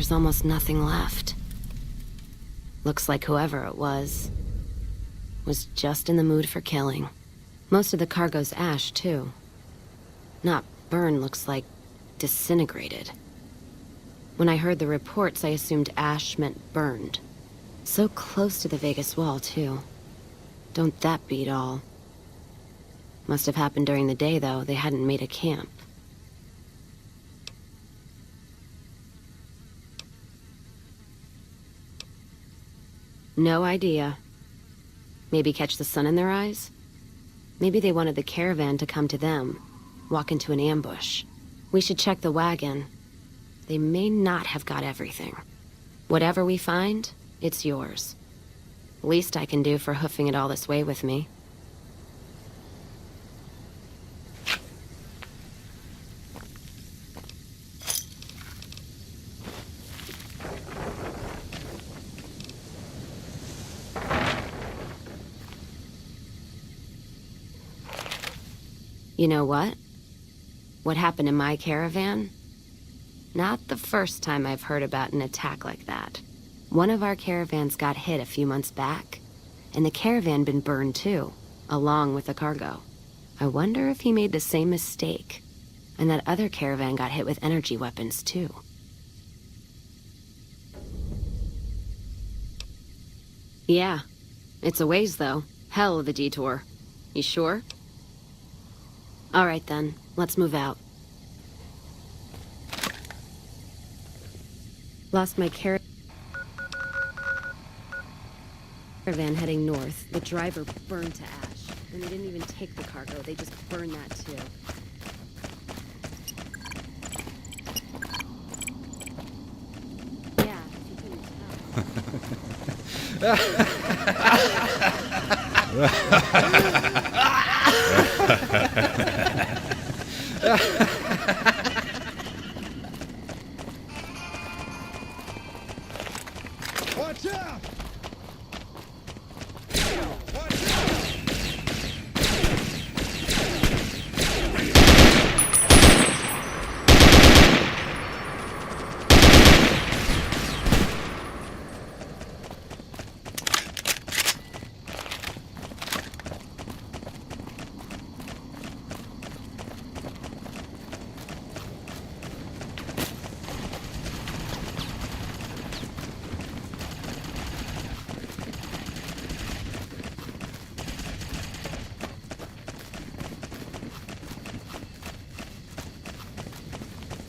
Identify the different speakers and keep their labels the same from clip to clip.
Speaker 1: there's almost nothing left. Looks like whoever it was just in the mood for killing. Most of the cargo's ash, too. Not burned, looks like disintegrated. When I heard the reports, I assumed ash meant burned. So close to the Vegas wall, too. Don't that beat all? Must have happened during the day, though. They hadn't made a camp. No idea. Maybe catch the sun in their eyes? Maybe they wanted the caravan to come to them, walk into an ambush. We should check the wagon. They may not have got everything. Whatever we find, it's yours. Least I can do for hoofing it all this way with me. You know what? What happened in my caravan? Not the first time I've heard about an attack like that. One of our caravans got hit a few months back, and the caravan been burned too, along with the cargo. I wonder if he made the same mistake, and that other caravan got hit with energy weapons too. Yeah, it's a ways though. Hell of a detour. You sure? All right then, let's move out. Lost my caravan heading north. The driver burned to ash. And they didn't even take the cargo, they just burned that too. Yeah, if you couldn't tell.
Speaker 2: Watch out!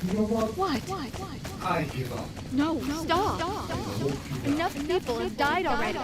Speaker 3: You know what?
Speaker 4: What?
Speaker 3: I give up.
Speaker 4: No, stop. Enough people have died already.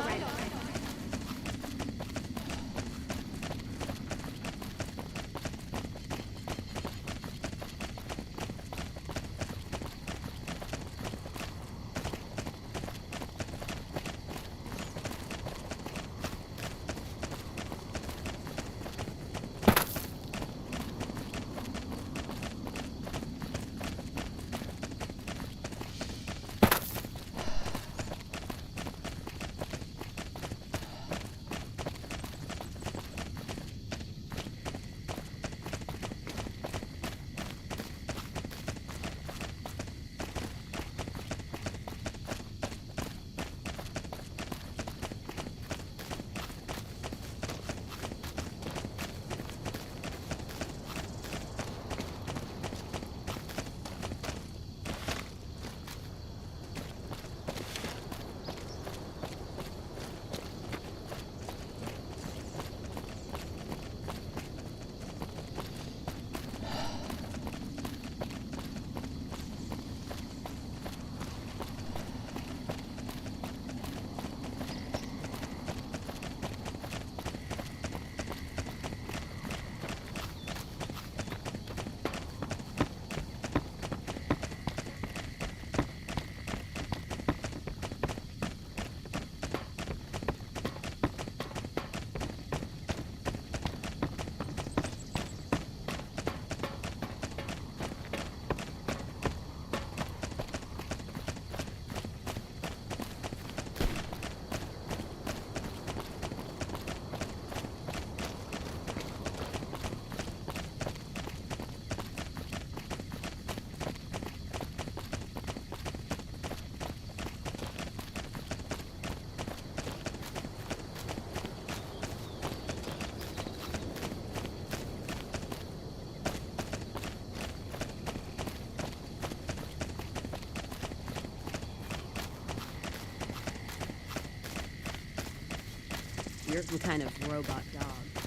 Speaker 1: you're some kind of robot dog, huh?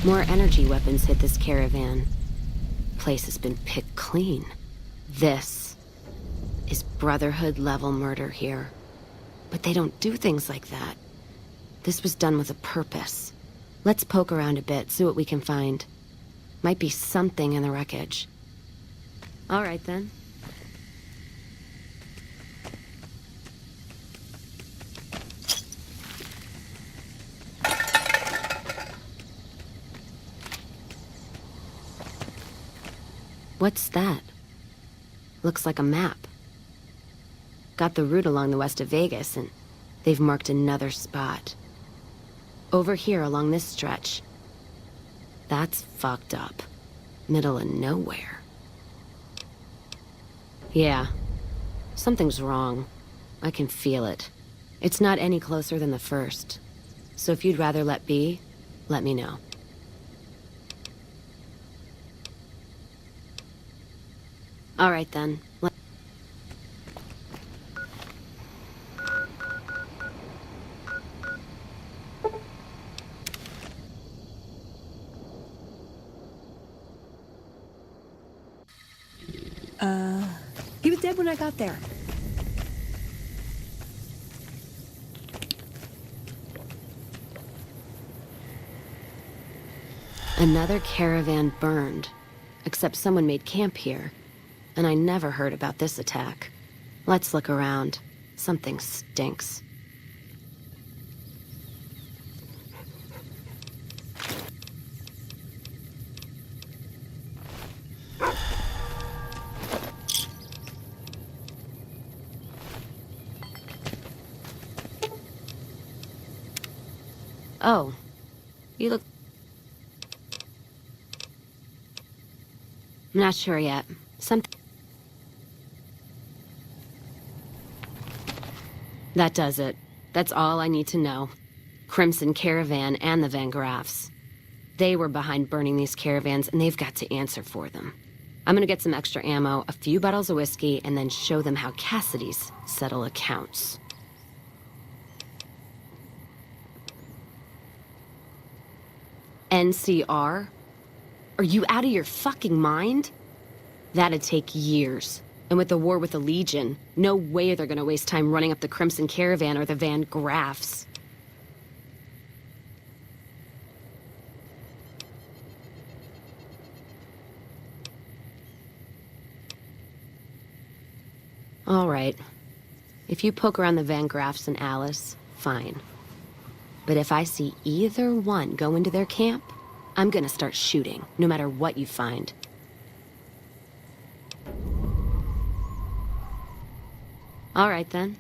Speaker 1: More energy weapons hit this caravan. Place has been picked clean. This is Brotherhood-level murder here. But they don't do things like that. This was done with a purpose. Let's poke around a bit, see what we can find. Might be something in the wreckage. All right, then. What's that? Looks like a map. Got the route along the west of Vegas, and they've marked another spot. Over here along this stretch. That's fucked up. Middle of nowhere. Yeah. Something's wrong. I can feel it. It's not any closer than the first. So if you'd rather let be, let me know. All right, then.
Speaker 2: He was dead when I got there.
Speaker 1: Another caravan burned. Except someone made camp here. And I never heard about this attack. Let's look around. Something stinks. Oh, you look... I'm not sure yet. Something... That does it. That's all I need to know. Crimson Caravan and the Van Graffs. They were behind burning these caravans, and they've got to answer for them. I'm gonna get some extra ammo, a few bottles of whiskey, and then show them how Cassidy's settle accounts. NCR? Are you out of your fucking mind? That'd take years. And with the war with the Legion, no way they're gonna waste time running up the Crimson Caravan or the Van Graffs. All right. If you poke around the Van Graffs and Alice, fine. But if I see either one go into their camp, I'm gonna start shooting, no matter what you find. All right, then.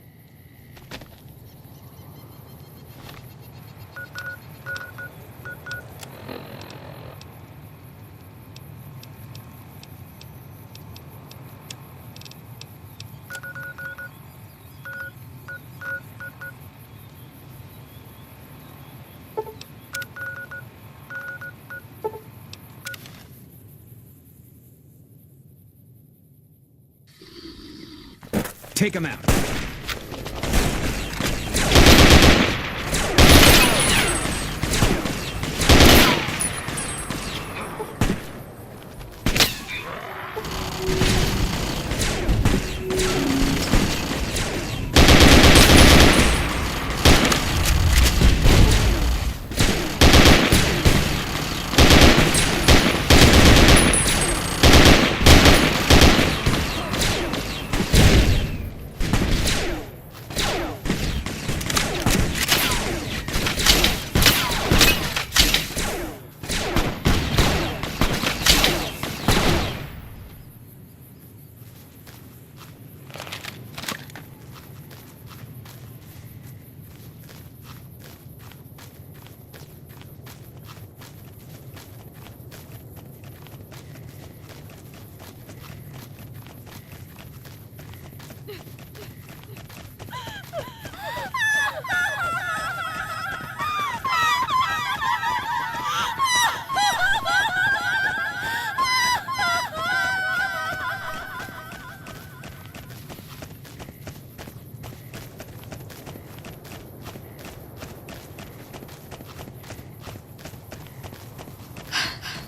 Speaker 5: Take him out.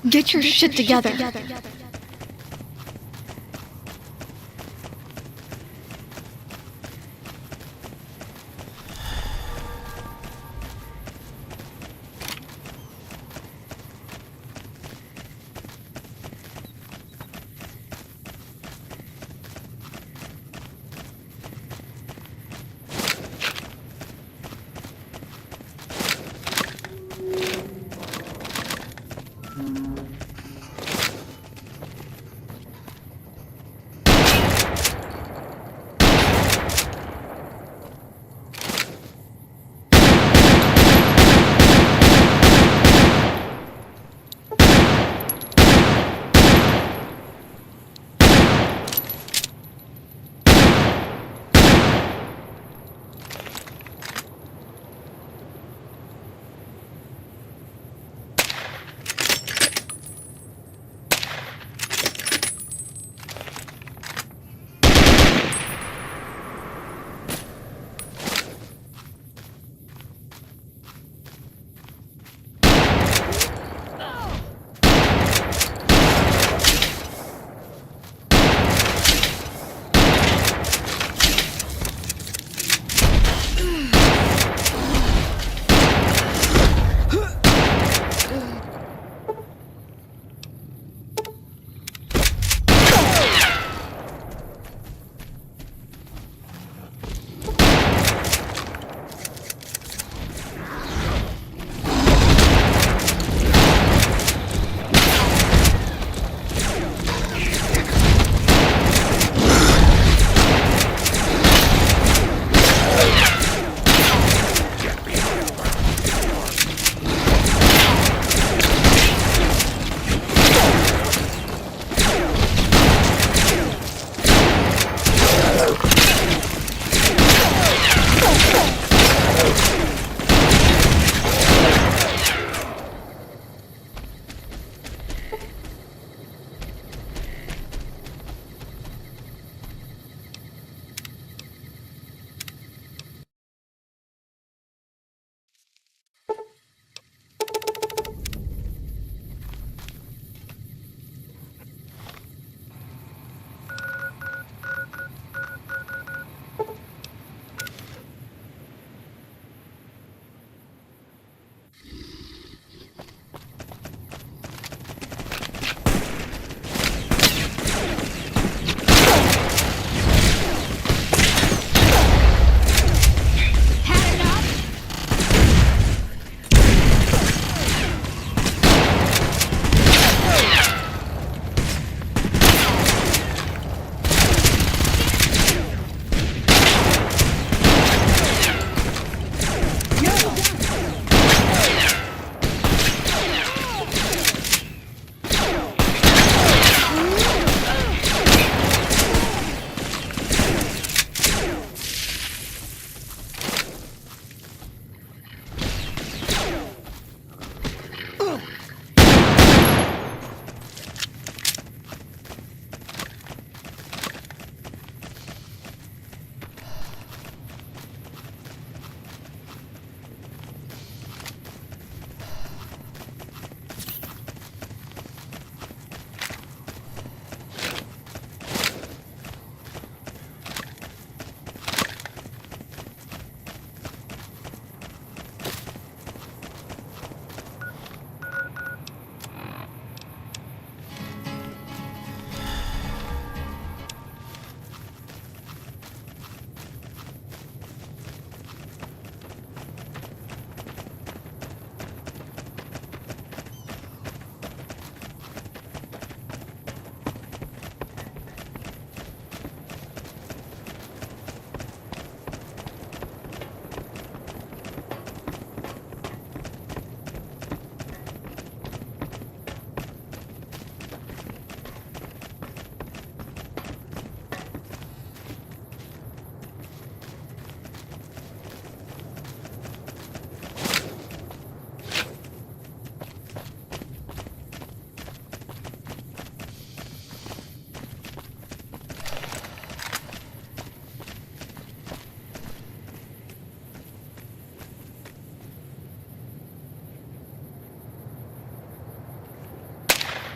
Speaker 4: Get your shit together.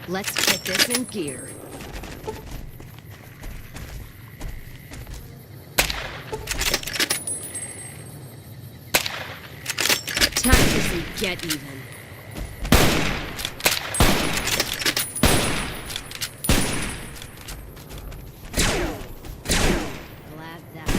Speaker 1: Let's get this in gear. Time to see get even. Glad that.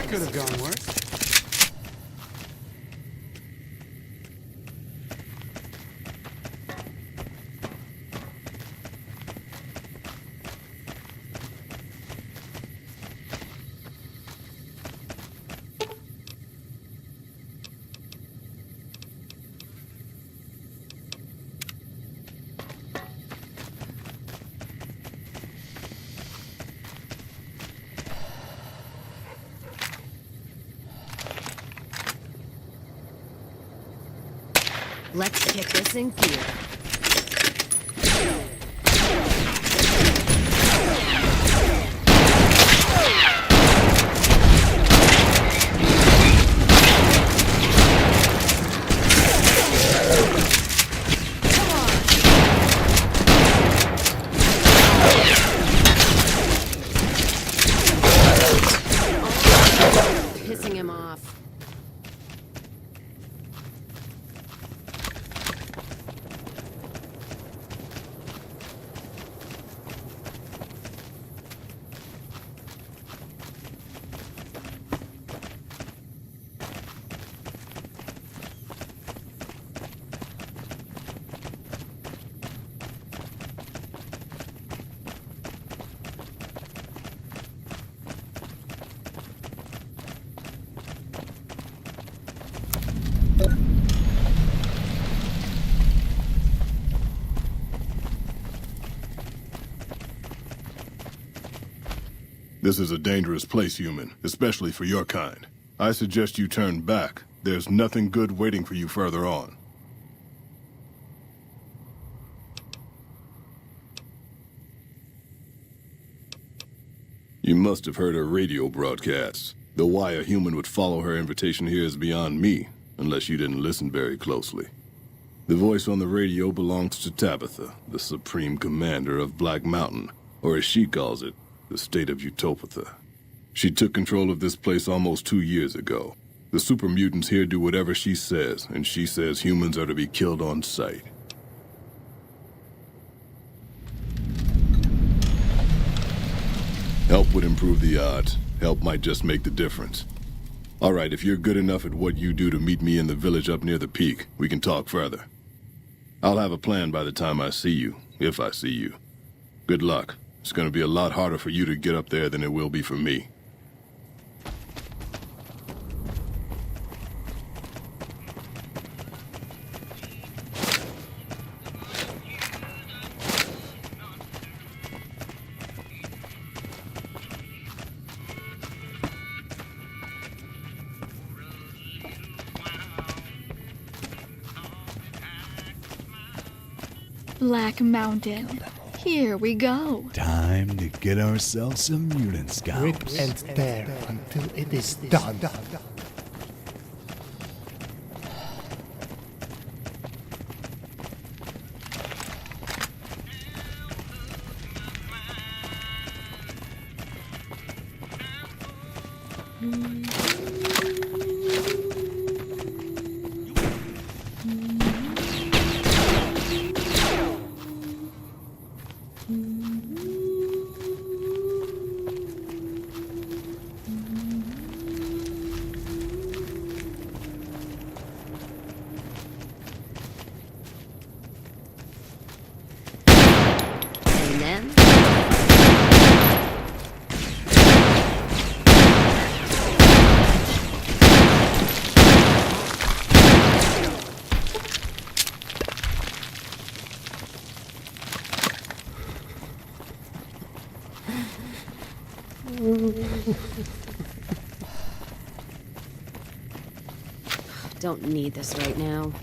Speaker 5: Could have gone worse.
Speaker 1: Let's get this in gear. Pissing him off.
Speaker 6: This is a dangerous place, human, especially for your kind. I suggest you turn back. There's nothing good waiting for you further on. You must have heard her radio broadcasts. Though why a human would follow her invitation here is beyond me, unless you didn't listen very closely. The voice on the radio belongs to Tabitha, the Supreme Commander of Black Mountain, or as she calls it, the state of Utopatha. She took control of this place almost 2 years ago. The super mutants here do whatever she says, and she says humans are to be killed on sight. Help would improve the odds. Help might just make the difference. All right, if you're good enough at what you do to meet me in the village up near the peak, we can talk further. I'll have a plan by the time I see you, if I see you. Good luck. It's going to be a lot harder for you to get up there than it will be for me.
Speaker 4: Black Mountain. Here we go.
Speaker 7: Time to get ourselves some mutant scouts.
Speaker 3: Rip and tear until it is done.
Speaker 1: And then... Don't need this right now.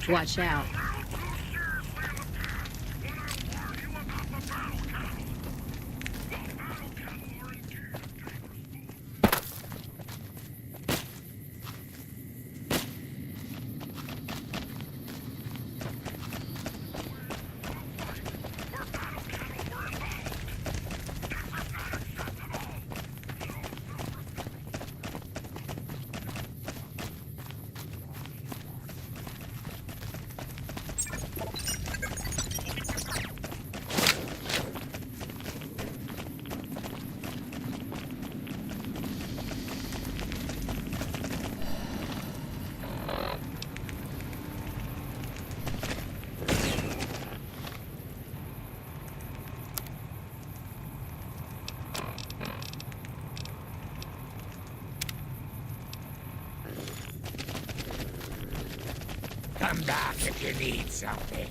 Speaker 1: Watch out.
Speaker 5: Come back if you need something.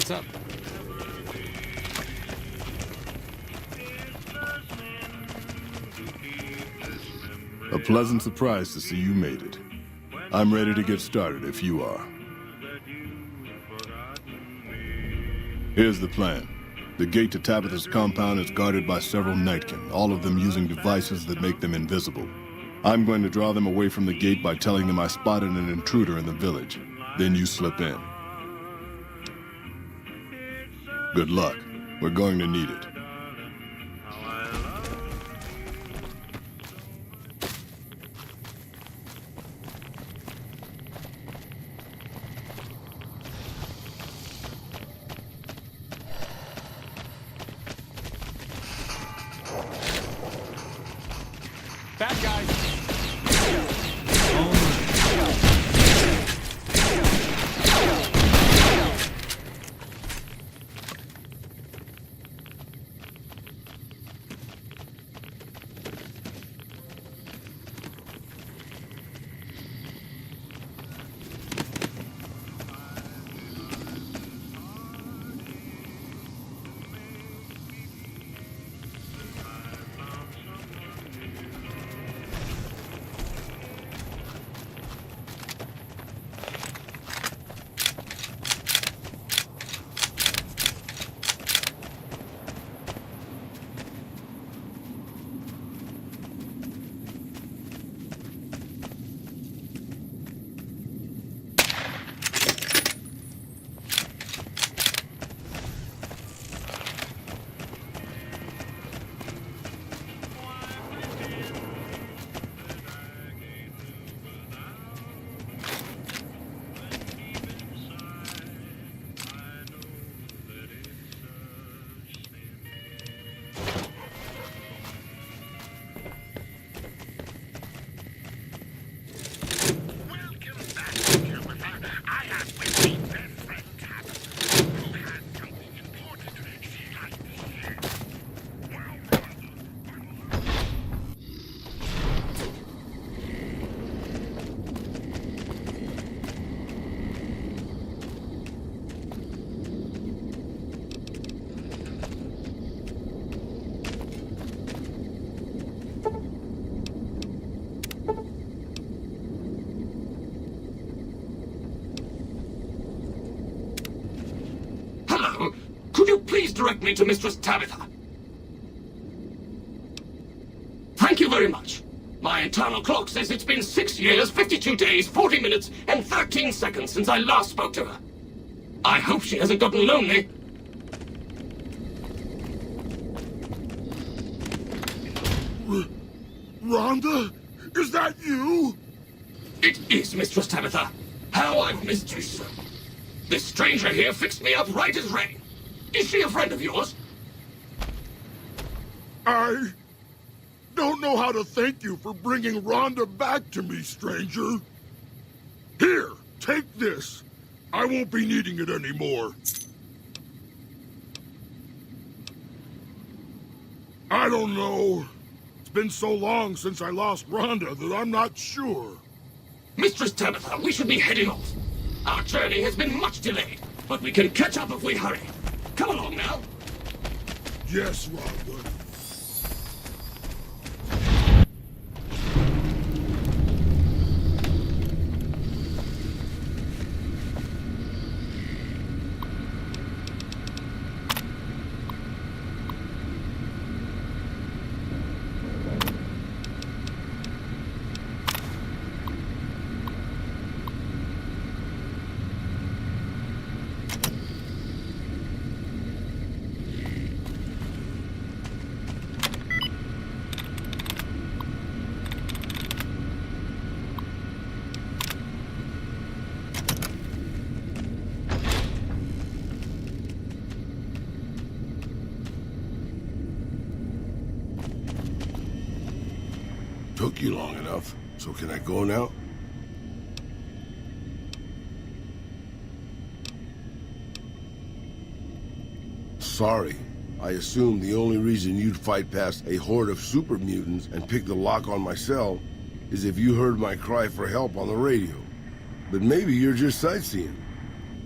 Speaker 8: What's up?
Speaker 6: A pleasant surprise to see you made it. I'm ready to get started if you are. Here's the plan. The gate to Tabitha's compound is guarded by several Nightkin, all of them using devices that make them invisible. I'm going to draw them away from the gate by telling them I spotted an intruder in the village. Then you slip in. Good luck. We're going to need it.
Speaker 8: Bad guys.
Speaker 9: please direct me to Mistress Tabitha? Thank you very much. My internal clock says it's been 6 years, 52 days, 40 minutes, and 13 seconds since I last spoke to her. I hope she hasn't gotten lonely.
Speaker 5: Rhonda? Is that you?
Speaker 9: It is, Mistress Tabitha. How I've missed you, sir. This stranger here fixed me up right as rain. Is she a friend of yours?
Speaker 5: I don't know how to thank you for bringing Rhonda back to me, stranger. Here, take this. I won't be needing it anymore. I don't know. It's been so long since I lost Rhonda that I'm not sure.
Speaker 9: Mistress Tabitha, we should be heading off. Our journey has been much delayed, but we can catch up if we hurry. Come along now.
Speaker 5: Yes, Rhonda.
Speaker 10: Took you long enough, so can I go now? Sorry. I assumed the only reason you'd fight past a horde of super mutants and pick the lock on my cell is if you heard my cry for help on the radio. But maybe you're just sightseeing.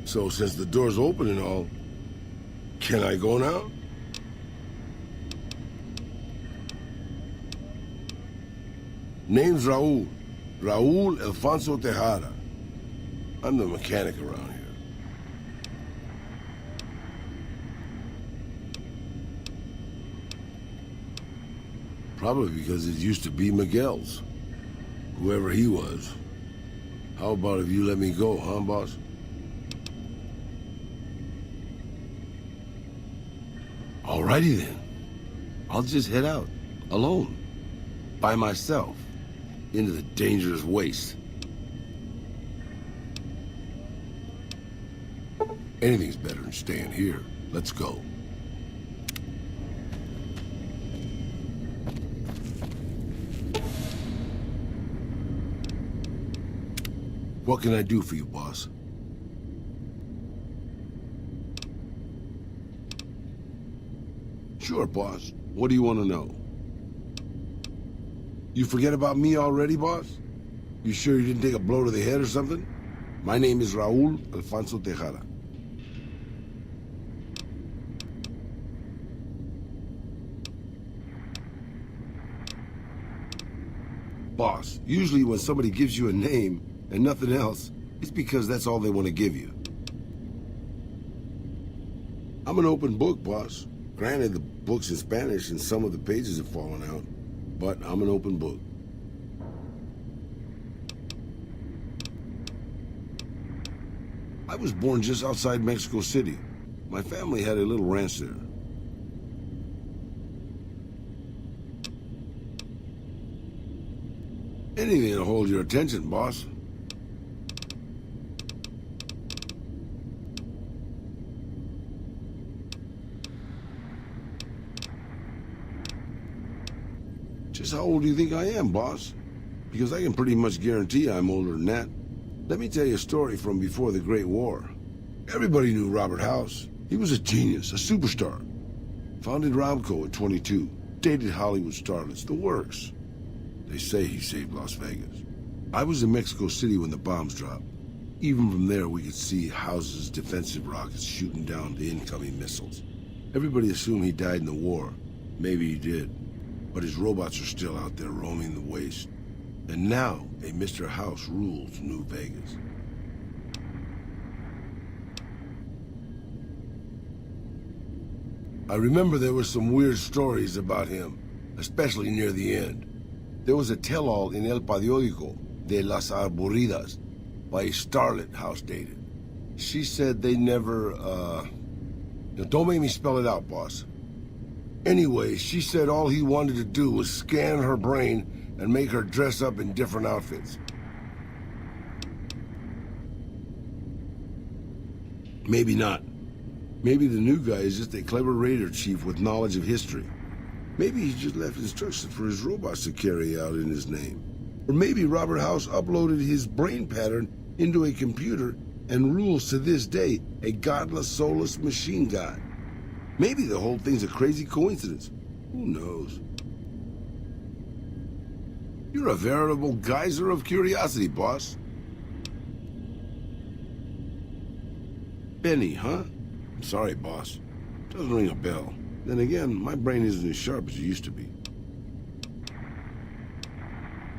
Speaker 10: So since the door's open and all, can I go now? Name's Raul. Raul Alfonso Tejada. I'm the mechanic around here. Probably because it used to be Miguel's. Whoever he was. How about if you let me go, huh, boss? Alrighty then. I'll just head out. Alone. By myself. Into the dangerous waste. Anything's better than staying here. Let's go. What can I do for you, boss? Sure, boss. What do you want to know? You forget about me already, boss? You sure you didn't take a blow to the head or something? My name is Raul Alfonso Tejada. Boss, usually when somebody gives you a name and nothing else, it's because that's all they want to give you. I'm an open book, boss. Granted, the book's in Spanish and some of the pages have fallen out. But I'm an open book. I was born just outside Mexico City. My family had a little ranch there. Anything to hold your attention, boss. Just how old do you think I am, boss? Because I can pretty much guarantee I'm older than that. Let me tell you a story from before the Great War. Everybody knew Robert House. He was a genius, a superstar. Founded Ramco at 22. Dated Hollywood starlets, the works. They say he saved Las Vegas. I was in Mexico City when the bombs dropped. Even from there, we could see House's defensive rockets shooting down the incoming missiles. Everybody assumed he died in the war. Maybe he did. But his robots are still out there roaming the waste. And now, a Mr. House rules New Vegas. I remember there were some weird stories about him, especially near the end. There was a tell-all in El Periódico de las Arboridas by a starlet house-dated. She said they never, don't make me spell it out, boss. Anyway, she said all he wanted to do was scan her brain and make her dress up in different outfits. Maybe not. Maybe the new guy is just a clever raider chief with knowledge of history. Maybe he just left instructions for his robots to carry out in his name. Or maybe Robert House uploaded his brain pattern into a computer and rules to this day a godless, soulless machine god. Maybe the whole thing's a crazy coincidence. Who knows? You're a veritable geyser of curiosity, boss. Benny, huh? I'm sorry, boss. Doesn't ring a bell. Then again, my brain isn't as sharp as it used to be.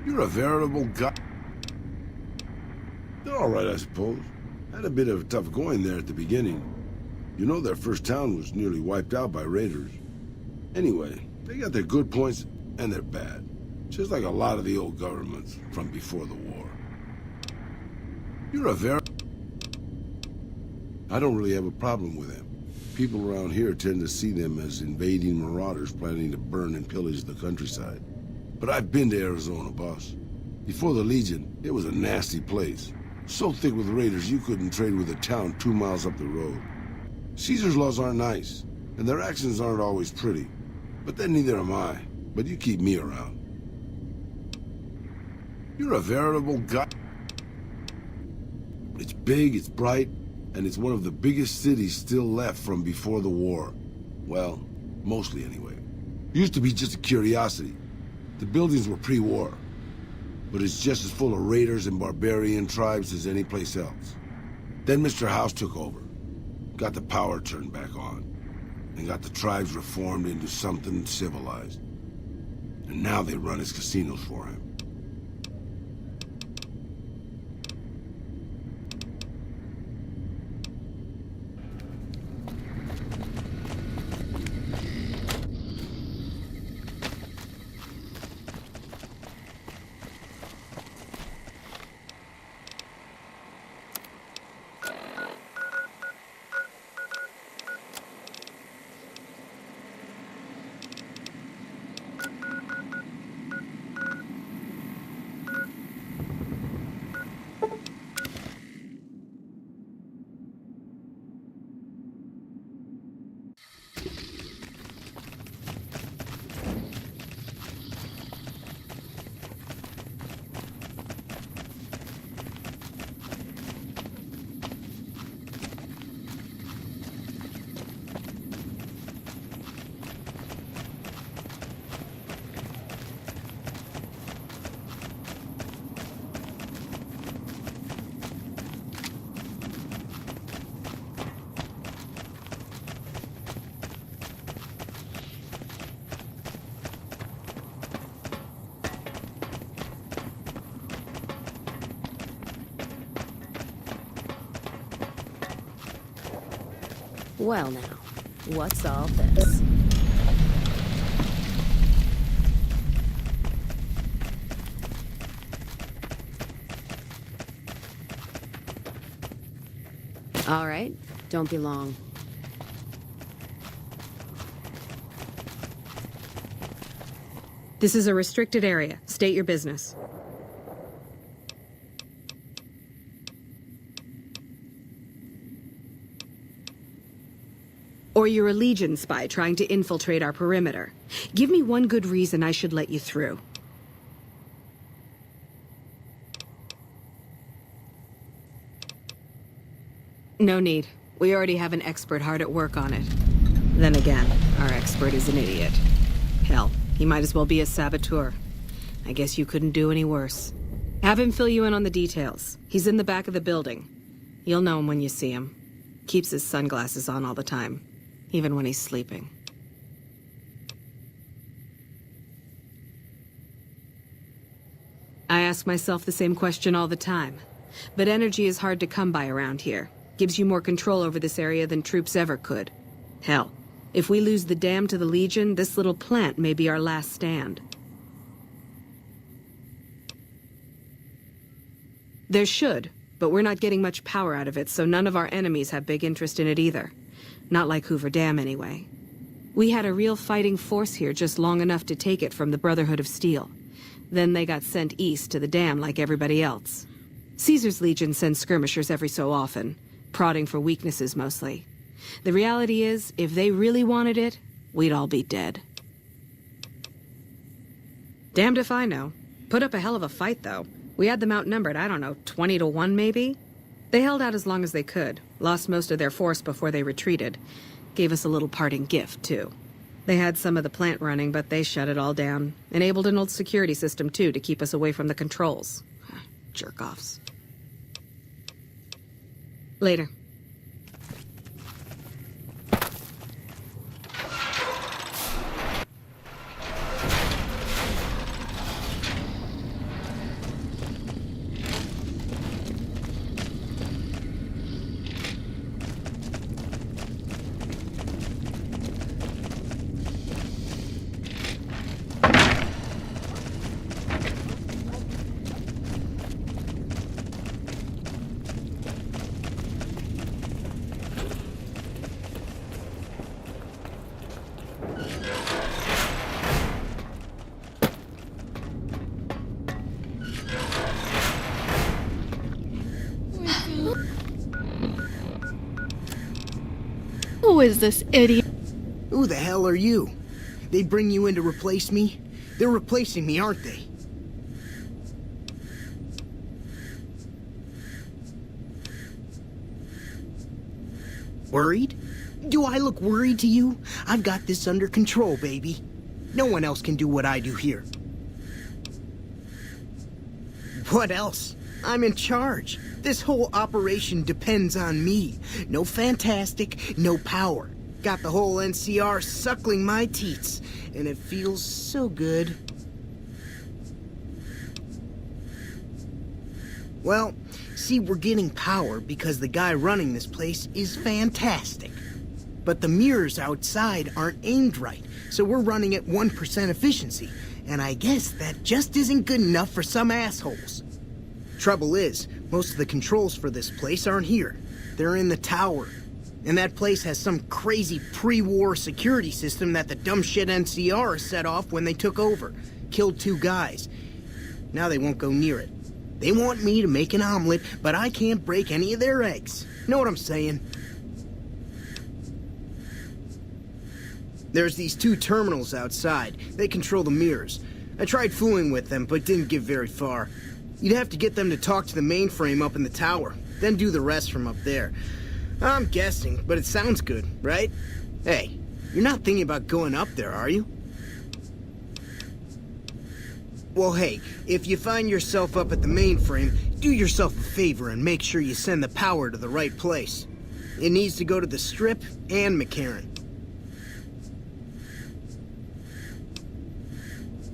Speaker 10: You're a veritable guy. They're all right, I suppose. Had a bit of tough going there at the beginning. You know their first town was nearly wiped out by raiders. Anyway, they got their good points and their bad. Just like a lot of the old governments from before the war. You're a very... I don't really have a problem with them. People around here tend to see them as invading marauders planning to burn and pillage the countryside. But I've been to Arizona, boss. Before the Legion, it was a nasty place. So thick with raiders you couldn't trade with a town 2 miles up the road. Caesar's laws aren't nice, and their actions aren't always pretty. But then neither am I. But you keep me around. You're a veritable guy. It's big, it's bright, and it's one of the biggest cities still left from before the war. Well, mostly anyway. Used to be just a curiosity. The buildings were pre-war. But it's just as full of raiders and barbarian tribes as any place else. Then Mr. House took over. Got the power turned back on. And got the tribes reformed into something civilized. And now they run his casinos for him.
Speaker 1: Well now, what's all this? All right, don't be long.
Speaker 2: This is a restricted area. State your business. Or you're a Legion spy trying to infiltrate our perimeter. Give me one good reason I should let you through. No need. We already have an expert hard at work on it. Then again, our expert is an idiot. Hell, he might as well be a saboteur. I guess you couldn't do any worse. Have him fill you in on the details. He's in the back of the building. You'll know him when you see him. Keeps his sunglasses on all the time. Even when he's sleeping. I ask myself the same question all the time. But energy is hard to come by around here. Gives you more control over this area than troops ever could. Hell, If we lose the dam to the Legion, this little plant may be our last stand. There should, but we're not getting much power out of it, so none of our enemies have big interest in it either. Not like Hoover Dam, anyway. We had a real fighting force here just long enough to take it from the Brotherhood of Steel. Then they got sent east to the dam like everybody else. Caesar's Legion sends skirmishers every so often, prodding for weaknesses mostly. The reality is, if they really wanted it, we'd all be dead. Damned if I know. Put up a hell of a fight, though. We had them outnumbered, I don't know, 20-1 maybe? They held out as long as they could, lost most of their force before they retreated. Gave us a little parting gift, too. They had some of the plant running, but they shut it all down. Enabled an old security system, too, to keep us away from the controls. Jerk-offs. Later.
Speaker 4: Who is this idiot?
Speaker 11: Who the hell are you? They bring you in to replace me? They're replacing me, aren't they? Worried? Do I look worried to you? I've got this under control, baby. No one else can do what I do here. What else? I'm in charge. This whole operation depends on me. No fantastic, no power. Got the whole NCR suckling my teats, and it feels so good. Well, see, we're getting power because the guy running this place is fantastic. But the mirrors outside aren't aimed right, so we're running at 1% efficiency, and I guess that just isn't good enough for some assholes. Trouble is, most of the controls for this place aren't here. They're in the tower. And that place has some crazy pre-war security system that the dumb shit NCR set off when they took over. Killed 2 guys. Now they won't go near it. They want me to make an omelet, but I can't break any of their eggs. Know what I'm saying? There's these 2 terminals outside. They control the mirrors. I tried fooling with them, but didn't get very far. You'd have to get them to talk to the mainframe up in the tower, then do the rest from up there. I'm guessing, but it sounds good, right? Hey, you're not thinking about going up there, are you? Well, hey, if you find yourself up at the mainframe, do yourself a favor and make sure you send the power to the right place. It needs to go to the Strip and McCarran.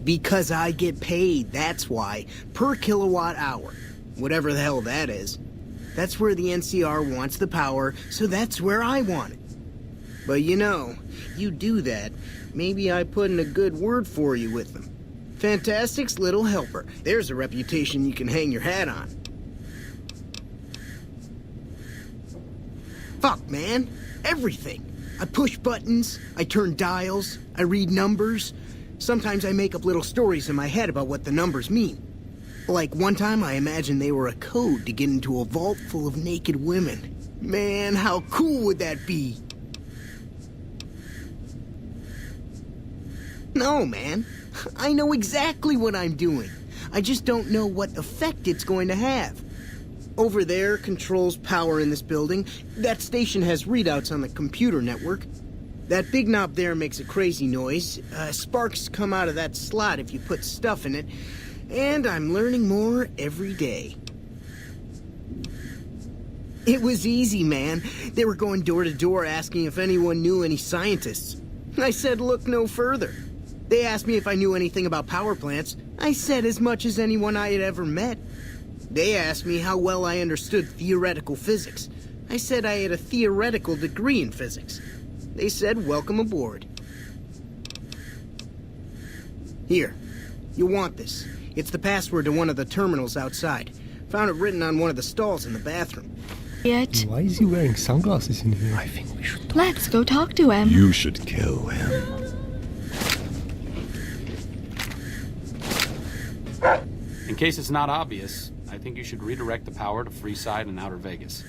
Speaker 11: Because I get paid, that's why. Per kilowatt hour. Whatever the hell that is. That's where the NCR wants the power, so that's where I want it. But you know, you do that, maybe I put in a good word for you with them. Fantastic's little helper. There's a reputation you can hang your hat on. Fuck, man. Everything. I push buttons, I turn dials, I read numbers. Sometimes I make up little stories in my head about what the numbers mean. Like one time I imagined they were a code to get into a vault full of naked women. Man, how cool would that be? No, man. I know exactly what I'm doing. I just don't know what effect it's going to have. Over there controls power in this building. That station has readouts on the computer network. That big knob there makes a crazy noise. Sparks come out of that slot if you put stuff in it. And I'm learning more every day. It was easy, man. They were going door to door asking if anyone knew any scientists. I said look no further. They asked me if I knew anything about power plants. I said as much as anyone I had ever met. They asked me how well I understood theoretical physics. I said I had a theoretical degree in physics. They said welcome aboard. Here, you'll want this. It's the password to one of the terminals outside. Found it written on one of the stalls in the bathroom.
Speaker 4: Yet,
Speaker 3: Why is he wearing sunglasses in here? I think we should.
Speaker 4: let's go talk to him.
Speaker 7: You should kill him.
Speaker 8: In case it's not obvious, I think you should redirect the power to Freeside and Outer Vegas.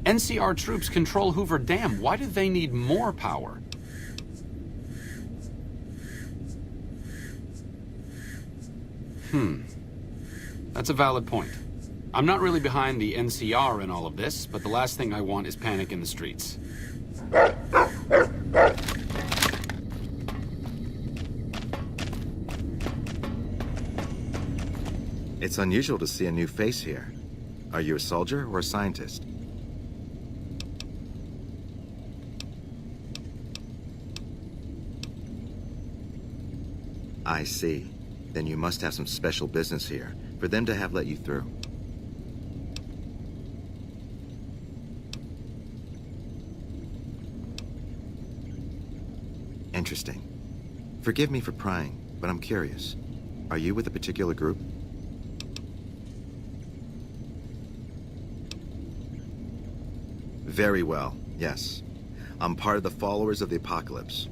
Speaker 8: NCR troops control Hoover Dam. Why do they need more power? That's a valid point. I'm not really behind the NCR in all of this, but the last thing I want is panic in the streets.
Speaker 12: It's unusual to see a new face here. Are you a soldier or a scientist? I see. Then you must have some special business here for them to have let you through. Interesting. Forgive me for prying, but I'm curious. Are you with a particular group? Very well, yes. I'm part of the Followers of the Apocalypse.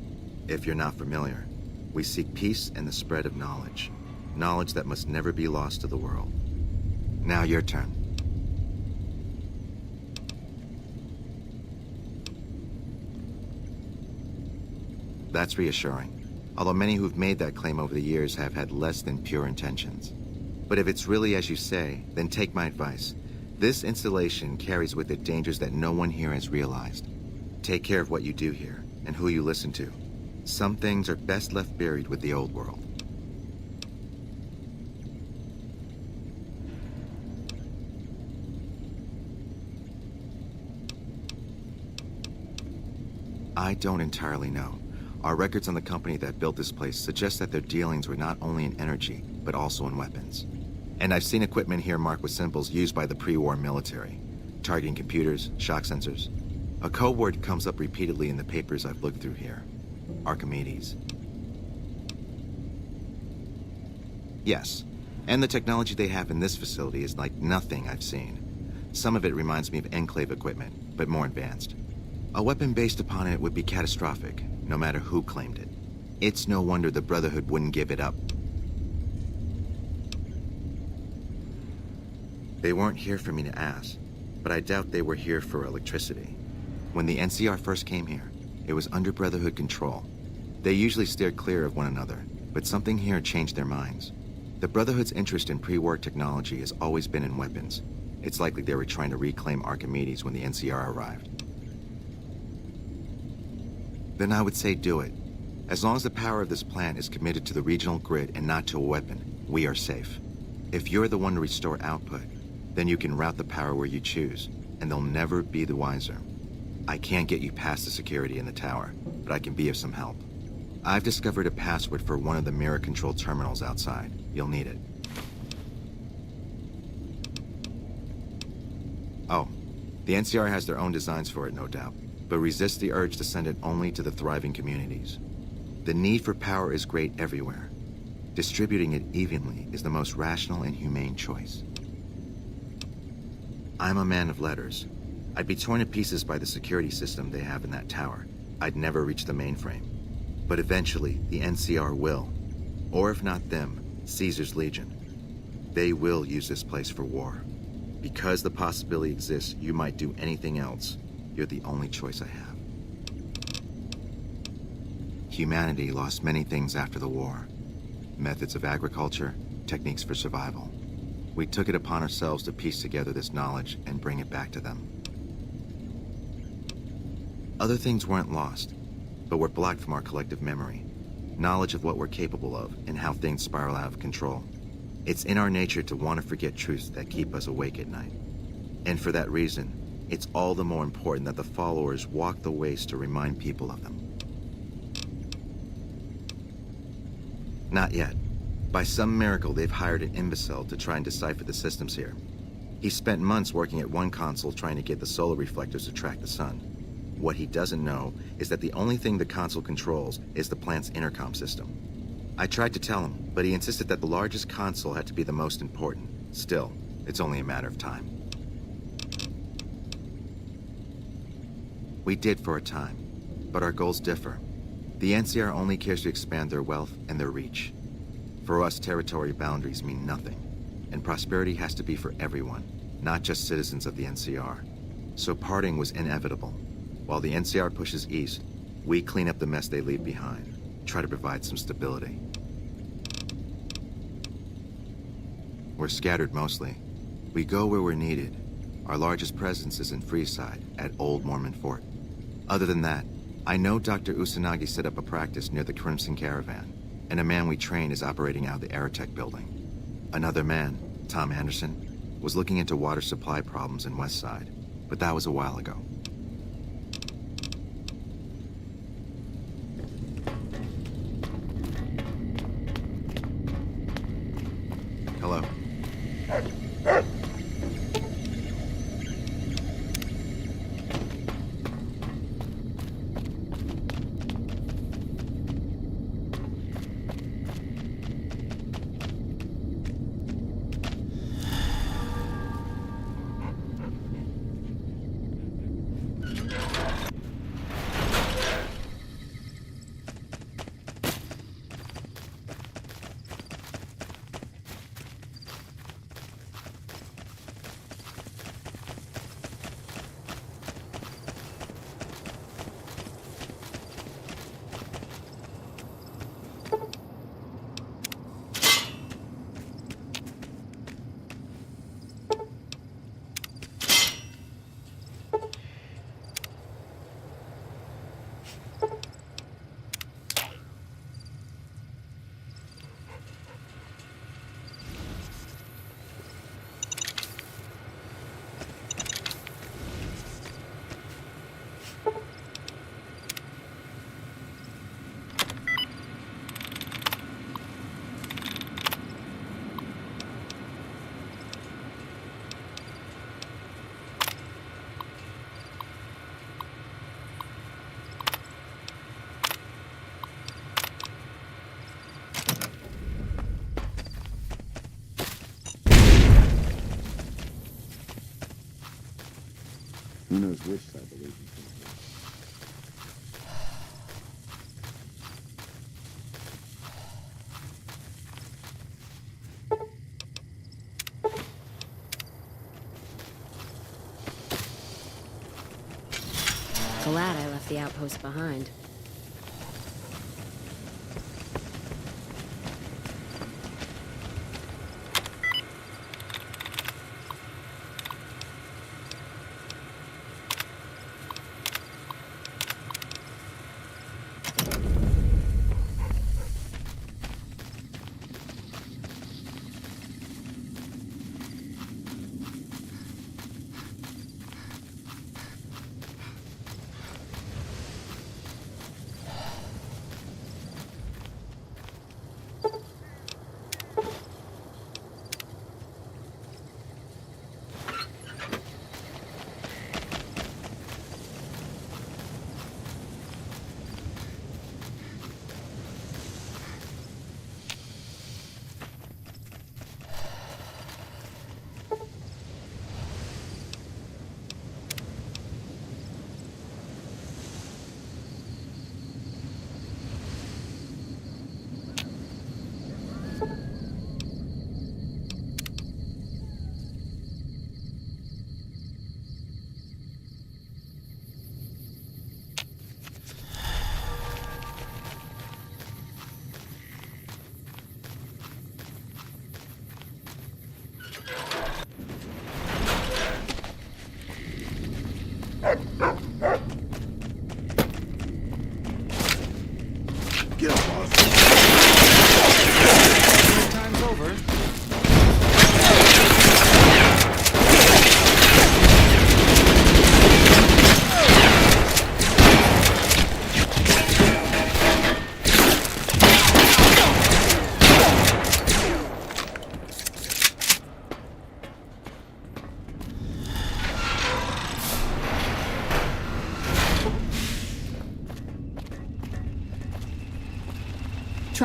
Speaker 12: If you're not familiar, we seek peace and the spread of knowledge. Knowledge that must never be lost to the world. Now your turn. That's reassuring. Although many who've made that claim over the years have had less than pure intentions. But if it's really as you say, then take my advice. This installation carries with it dangers that no one here has realized. Take care of what you do here, and who you listen to. Some things are best left buried with the old world. I don't entirely know. Our records on the company that built this place suggest that their dealings were not only in energy, but also in weapons. And I've seen equipment here marked with symbols used by the pre-war military, targeting computers, shock sensors. A code word comes up repeatedly in the papers I've looked through here. Archimedes. Yes, and the technology they have in this facility is like nothing I've seen. Some of it reminds me of Enclave equipment, but more advanced. A weapon based upon it would be catastrophic, no matter who claimed it. It's no wonder the Brotherhood wouldn't give it up. They weren't here for me to ask, but I doubt they were here for electricity. When the NCR first came here, it was under Brotherhood control. They usually steered clear of one another, but something here changed their minds. The Brotherhood's interest in pre-war technology has always been in weapons. It's likely they were trying to reclaim Archimedes when the NCR arrived. Then I would say do it. As long as the power of this plant is committed to the regional grid and not to a weapon, we are safe. If you're the one to restore output, then you can route the power where you choose, and they'll never be the wiser. I can't get you past the security in the tower, but I can be of some help. I've discovered a password for one of the mirror control terminals outside. You'll need it. Oh, the NCR has their own designs for it, no doubt, but resist the urge to send it only to the thriving communities. The need for power is great everywhere. Distributing it evenly is the most rational and humane choice. I'm a man of letters. I'd be torn to pieces by the security system they have in that tower. I'd never reach the mainframe. But eventually, the NCR will. Or if not them, Caesar's Legion. They will use this place for war. Because the possibility exists you might do anything else, you're the only choice I have. Humanity lost many things after the war. Methods of agriculture, techniques for survival. We took it upon ourselves to piece together this knowledge and bring it back to them. Other things weren't lost, but were blocked from our collective memory. Knowledge of what we're capable of and how things spiral out of control. It's in our nature to want to forget truths that keep us awake at night. And for that reason, it's all the more important that the followers walk the ways to remind people of them. Not yet. By some miracle, they've hired an imbecile to try and decipher the systems here. He spent months working at one console trying to get the solar reflectors to track the sun. What he doesn't know is that the only thing the console controls is the plant's intercom system. I tried to tell him, but he insisted that the largest console had to be the most important. Still, it's only a matter of time. We did for a time, but our goals differ. The NCR only cares to expand their wealth and their reach. For us, territory boundaries mean nothing, and prosperity has to be for everyone, not just citizens of the NCR. So parting was inevitable. While the NCR pushes east, we clean up the mess they leave behind, try to provide some stability. We're scattered mostly. We go where we're needed. Our largest presence is in Freeside, at Old Mormon Fort. Other than that, I know Dr. Usanagi set up a practice near the Crimson Caravan, and a man we train is operating out of the Aerotech building. Another man, Tom Anderson, was looking into water supply problems in Westside, but that was a while ago. Hello.
Speaker 6: Who knows which side the Legion's
Speaker 1: Glad I left the outpost behind.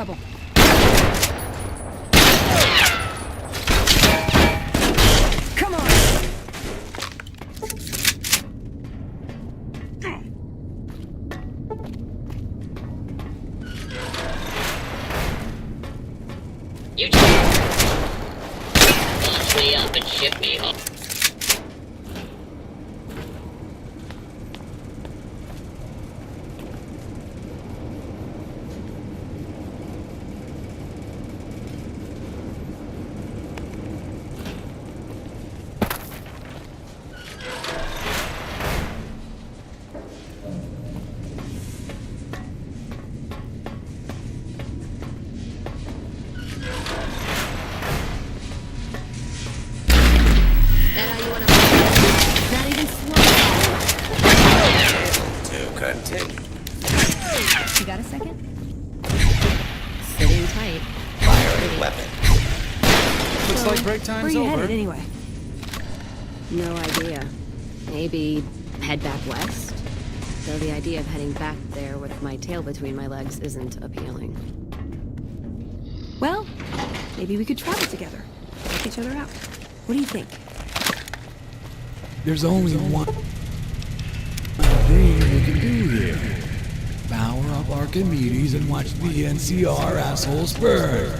Speaker 13: trouble. Come on!
Speaker 14: You just launch me up and ship me home.
Speaker 13: You got a second?
Speaker 1: Sitting tight.
Speaker 7: Firing weapon.
Speaker 8: Looks like break
Speaker 13: Where
Speaker 8: time's
Speaker 13: you
Speaker 8: over.
Speaker 13: headed anyway?
Speaker 1: No idea. Maybe head back west? Though the idea of heading back there with my tail between my legs isn't appealing.
Speaker 13: Well, maybe we could travel together. Help each other out. What do you think?
Speaker 15: There's only one thing we can do here. Power up Archimedes and watch the NCR assholes burn.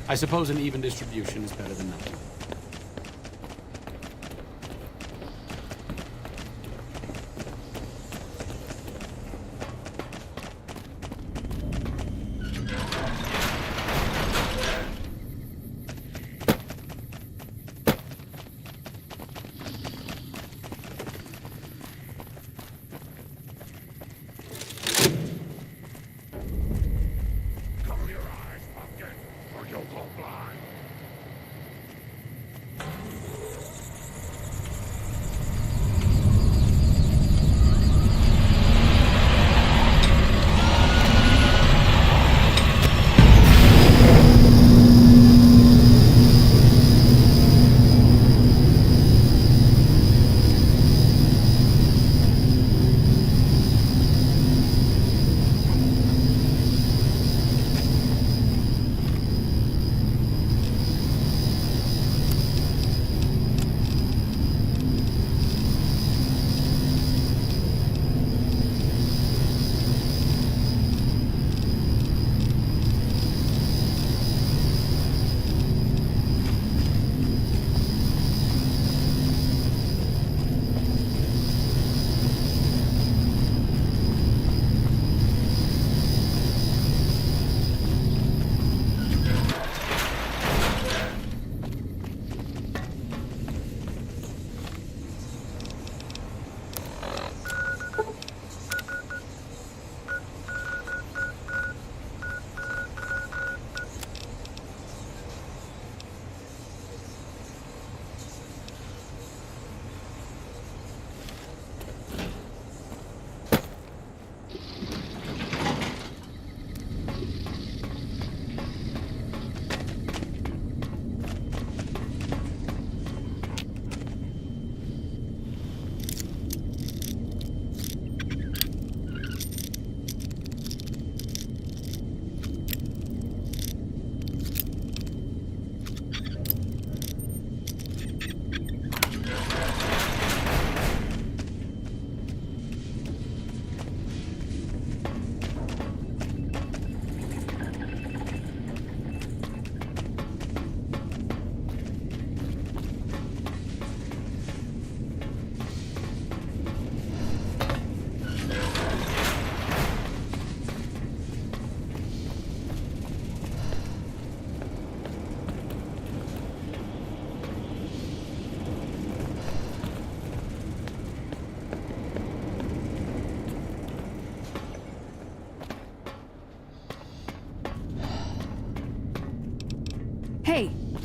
Speaker 8: I suppose an even distribution is better than nothing.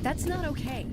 Speaker 13: That's not okay.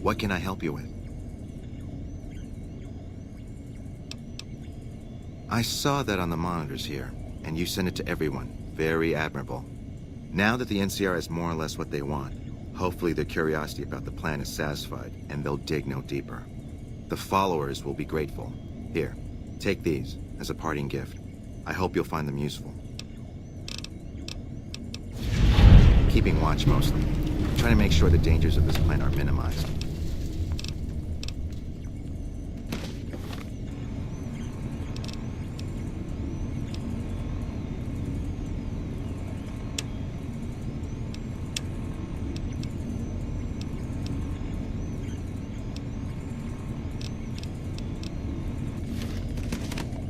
Speaker 12: What can I help you with? I saw that on the monitors here, and you sent it to everyone. Very admirable. Now that the NCR has more or less what they want, hopefully their curiosity about the plan is satisfied, and they'll dig no deeper. The followers will be grateful. Here, take these as a parting gift. I hope you'll find them useful. Keeping watch mostly. Trying to make sure the dangers of this plan are minimized.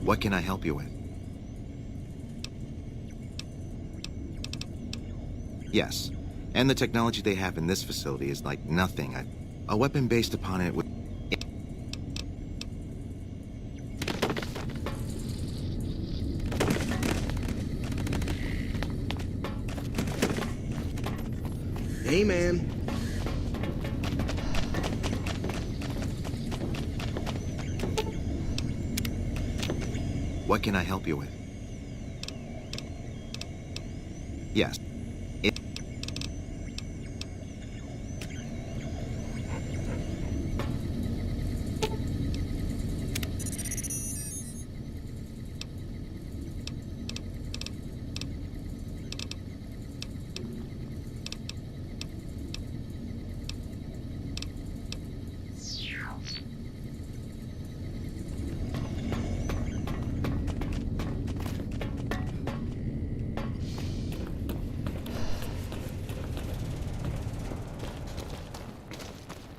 Speaker 12: What can I help you with? Yes, and the technology they have in this facility is like nothing. A weapon based upon it would...
Speaker 11: Hey, man.
Speaker 12: What can I help you with? Yes.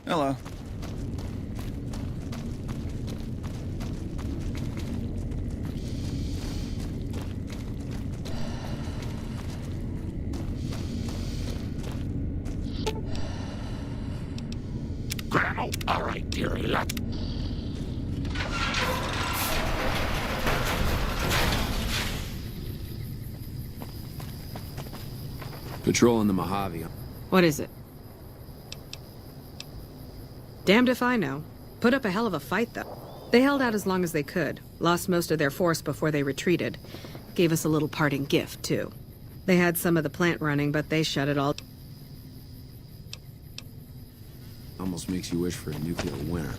Speaker 16: Hello.
Speaker 9: Grandma, all right, dearie, let's...
Speaker 17: Patrolling the Mojave.
Speaker 2: What is it? Damned if I know. Put up a hell of a fight, though. They held out as long as they could, lost most of their force before they retreated. Gave us a little parting gift, too. They had some of the plant running, but they shut it all.
Speaker 17: Almost makes you wish for a nuclear winter.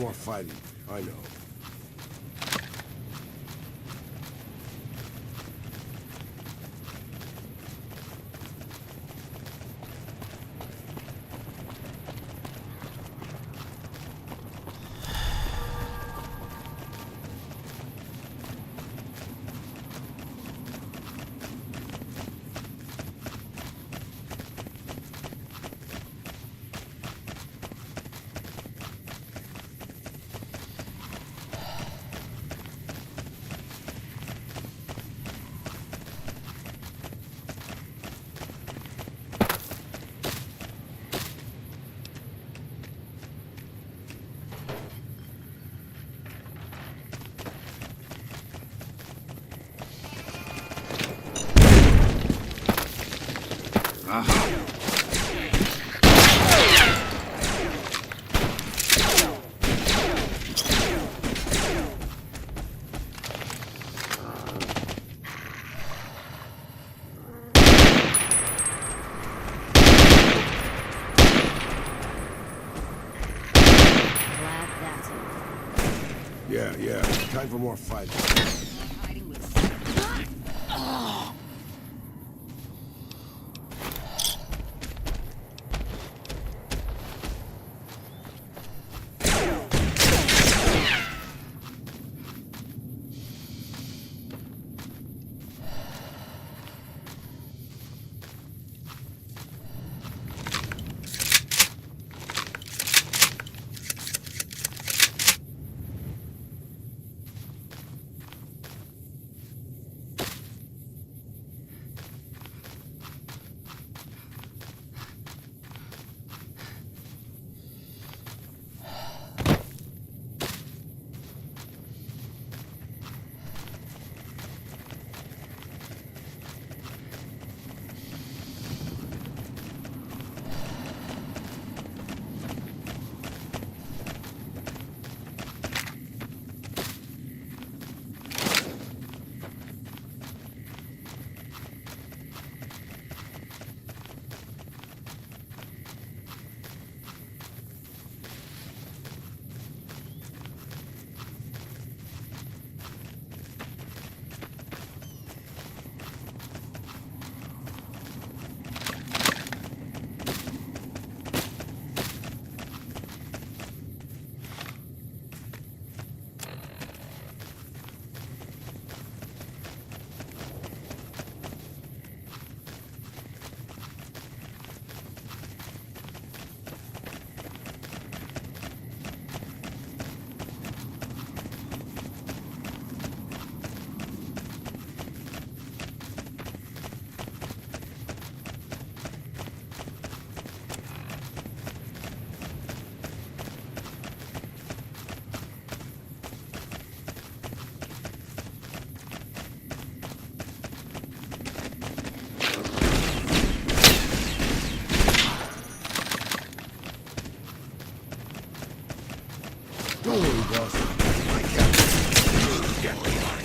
Speaker 10: more fighting. I know. Yeah. Time for more fighting. Don't worry, boss. I got you. Get behind.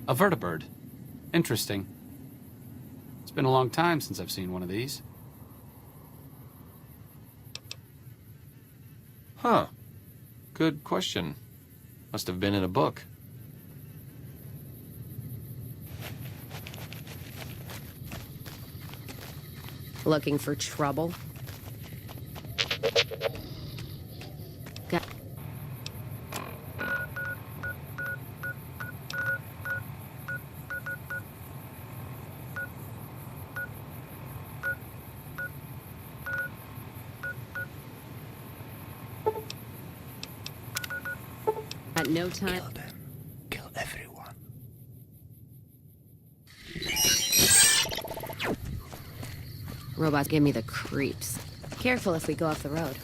Speaker 8: A vertibird. Interesting. It's been a long time since I've seen one of these. Huh. Good question. Must have been in a book.
Speaker 1: Looking for trouble? Got At no time.
Speaker 7: Kill them. Kill everyone.
Speaker 1: Robots give me the creeps. Careful if we go off the road.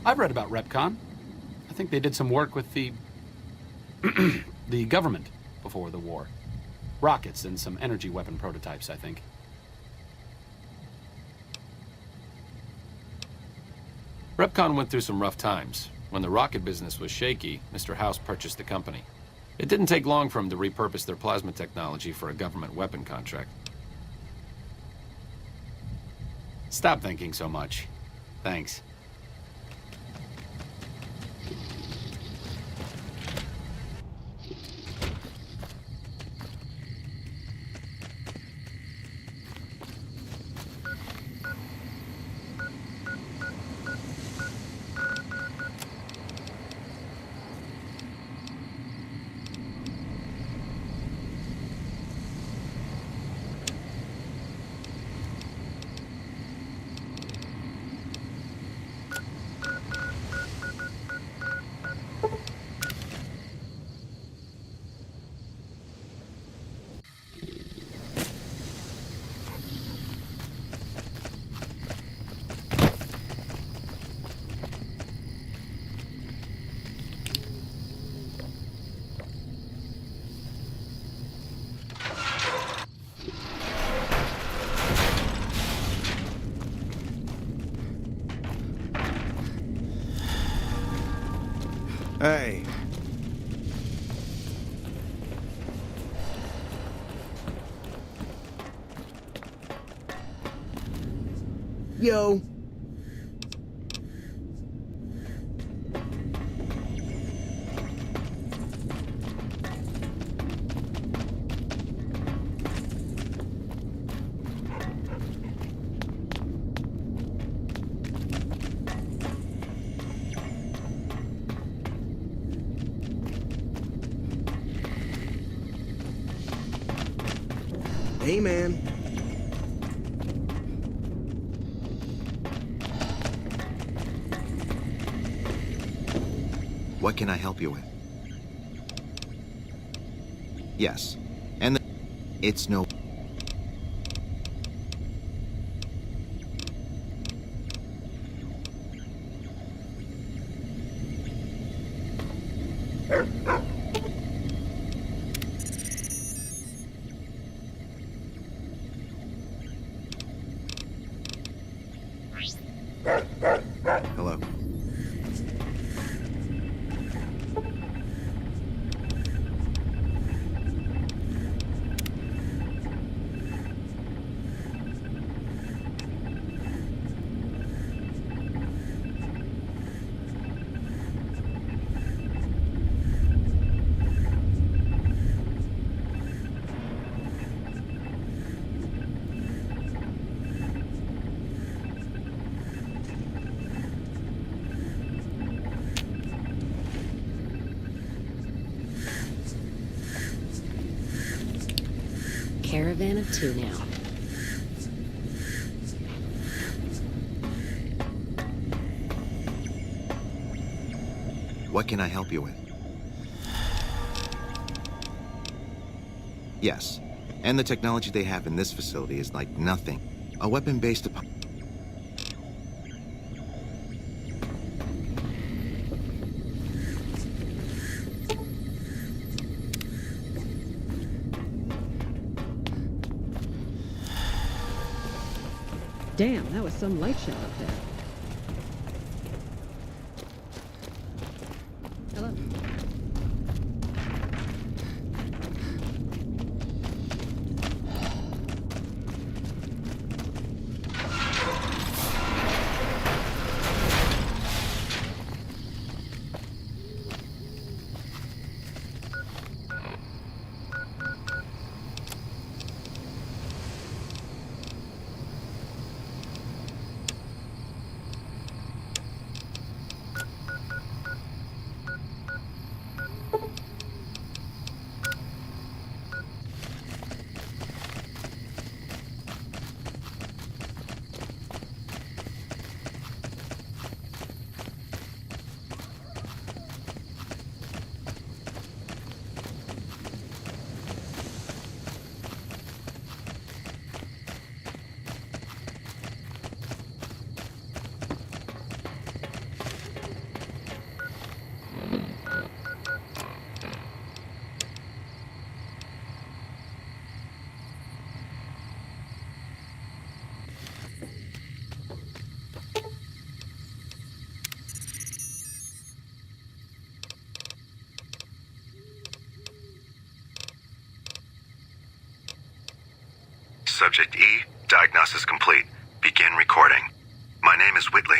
Speaker 8: I've read about Repcon. I think they did some work with the the government before the war. Rockets and some energy weapon prototypes, I think. Repcon went through some rough times. When the rocket business was shaky, Mr. House purchased the company. It didn't take long for him to repurpose their plasma technology for a government weapon contract. Stop thinking so much. Thanks.
Speaker 10: Hey.
Speaker 11: Yo. Hey, man.
Speaker 12: What can I help you with? Yes. And it's no... Hello.
Speaker 1: Caravan of two now.
Speaker 12: What can I help you with? Yes, and the technology they have in this facility is like nothing. A weapon based upon...
Speaker 2: Damn, that was some light show up there. Hello.
Speaker 12: Subject E, diagnosis complete. Begin recording. My name is Whitley.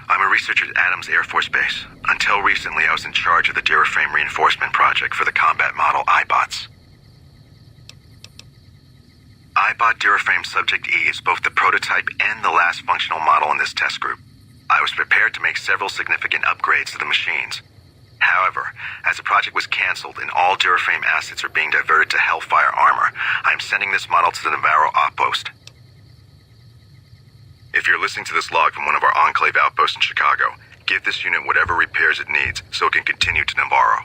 Speaker 12: I'm a researcher at Adams Air Force Base. Until recently, I was in charge of the Duraframe Reinforcement Project for the combat model iBots. iBot Duraframe Subject E is both the prototype and the last functional model in this test group. I was prepared to make several significant upgrades to the machines. However, as the project was canceled and all Duraframe assets are being diverted to Hellfire armor, I am sending this model to the Navarro outpost. If you're listening to this log from one of our Enclave outposts in Chicago, give this unit whatever repairs it needs so it can continue to Navarro.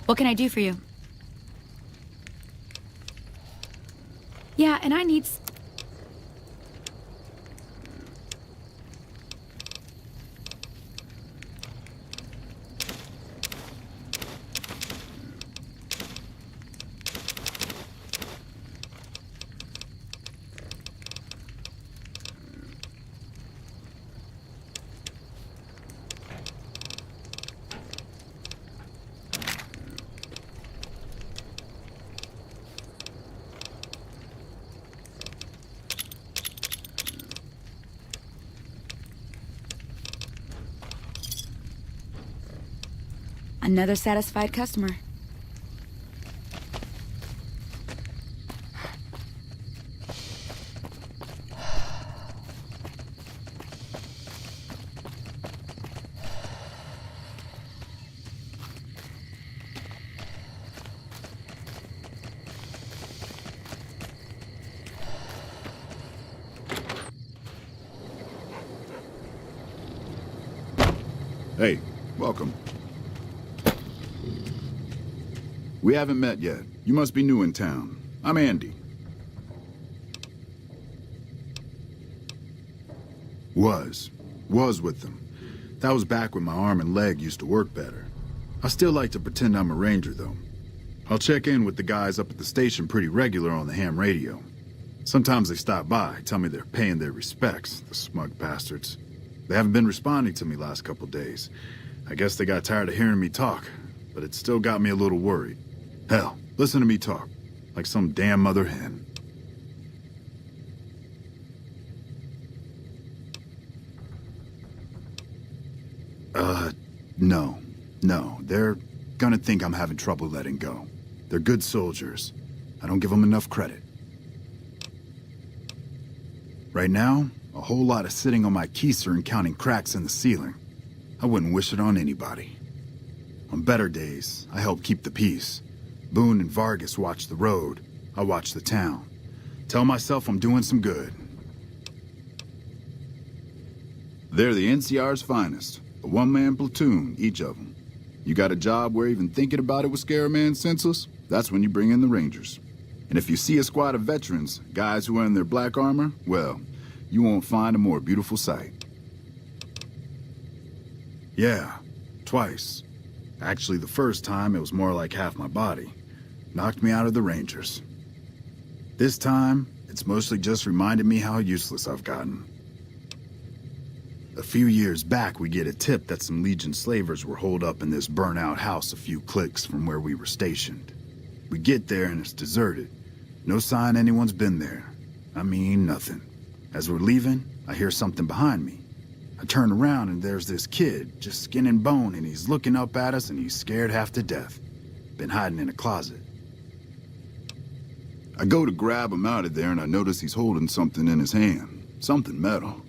Speaker 16: What can I do for you? Yeah, and I need... Another satisfied customer.
Speaker 18: Hey, welcome. We haven't met yet. You must be new in town. I'm Andy. Was. Was with them. That was back when my arm and leg used to work better. I still like to pretend I'm a ranger, though. I'll check in with the guys up at the station pretty regular on the ham radio. Sometimes they stop by, tell me they're paying their respects, the smug bastards. They haven't been responding to me last couple days. I guess they got tired of hearing me talk, but it still got me a little worried. Hell, listen to me talk, like some damn mother hen. No. They're gonna think I'm having trouble letting go. They're good soldiers. I don't give them enough credit. Right now, a whole lot of sitting on my keister and counting cracks in the ceiling. I wouldn't wish it on anybody. On better days, I help keep the peace. Boone and Vargas watch the road. I watch the town. Tell myself I'm doing some good. They're the NCR's finest. A one-man platoon, each of them. You got a job where even thinking about it would scare a man senseless? That's when you bring in the Rangers. And if you see a squad of veterans, guys who are in their black armor, well, you won't find a more beautiful sight. Yeah, twice. Actually, the first time, it was more like half my body. Knocked me out of the Rangers. This time, it's mostly just reminded me how useless I've gotten. A few years back, we get a tip that some Legion slavers were holed up in this burnt-out house a few clicks from where we were stationed. We get there and it's deserted. No sign anyone's been there. I mean, nothing. As we're leaving, I hear something behind me. I turn around and there's this kid, just skin and bone, and he's looking up at us and he's scared half to death. Been hiding in a closet. I go to grab him out of there and I notice he's holding something in his hand. Something metal.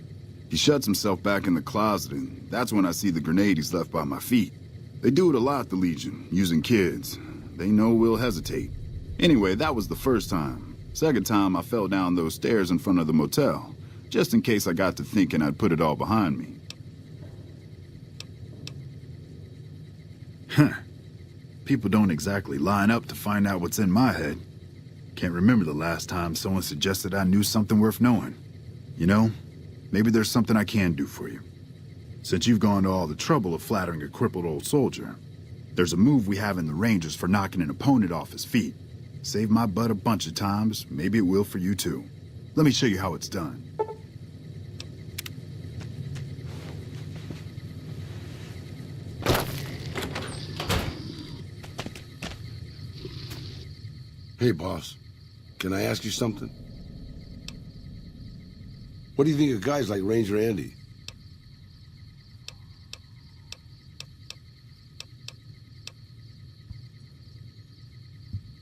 Speaker 18: He shuts himself back in the closet, and that's when I see the grenade he's left by my feet. They do it a lot, the Legion, using kids. They know we'll hesitate. Anyway, that was the first time. Second time, I fell down those stairs in front of the motel, just in case I got to thinking I'd put it all behind me. Huh. People don't exactly line up to find out what's in my head. Can't remember the last time someone suggested I knew something worth knowing. You know? Maybe there's something I can do for you. Since you've gone to all the trouble of flattering a crippled old soldier, there's a move we have in the Rangers for knocking an opponent off his feet. Saved my butt a bunch of times, maybe it will for you too. Let me show you how it's done.
Speaker 10: Hey, boss. Can I ask you something? What do you think of guys like Ranger Andy?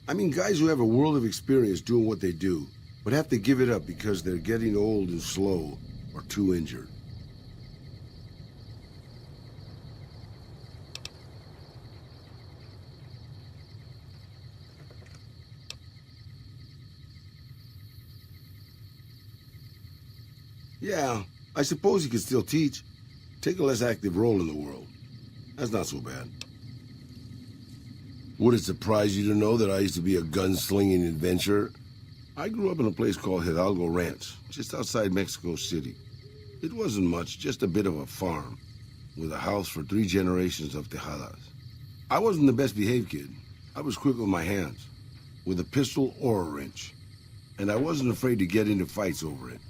Speaker 10: I mean, guys who have a world of experience doing what they do, but have to give it up because they're getting old and slow or too injured. Yeah, I suppose you could still teach. Take a less active role in the world. That's not so bad. Would it surprise you to know that I used to be a gunslinging adventurer? I grew up in a place called Hidalgo Ranch, just outside Mexico City. It wasn't much, just a bit of a farm, with a house for 3 generations of Tejadas. I wasn't the best behaved kid. I was quick with my hands, with a pistol or a wrench. And I wasn't afraid to get into fights over it.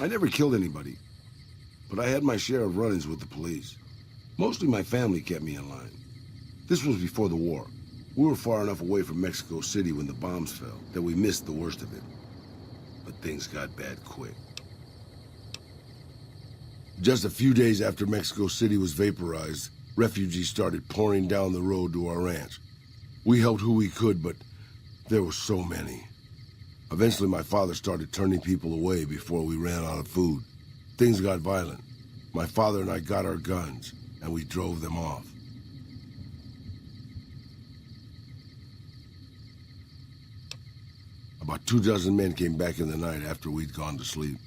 Speaker 10: I never killed anybody, but I had my share of run-ins with the police. Mostly my family kept me in line. This was before the war. We were far enough away from Mexico City when the bombs fell that we missed the worst of it. But things got bad quick. Just a few days after Mexico City was vaporized, refugees started pouring down the road to our ranch. We helped who we could, but there were so many. Eventually, my father started turning people away before we ran out of food. Things got violent. My father and I got our guns, and we drove them off. About 24 men came back in the night after we'd gone to sleep.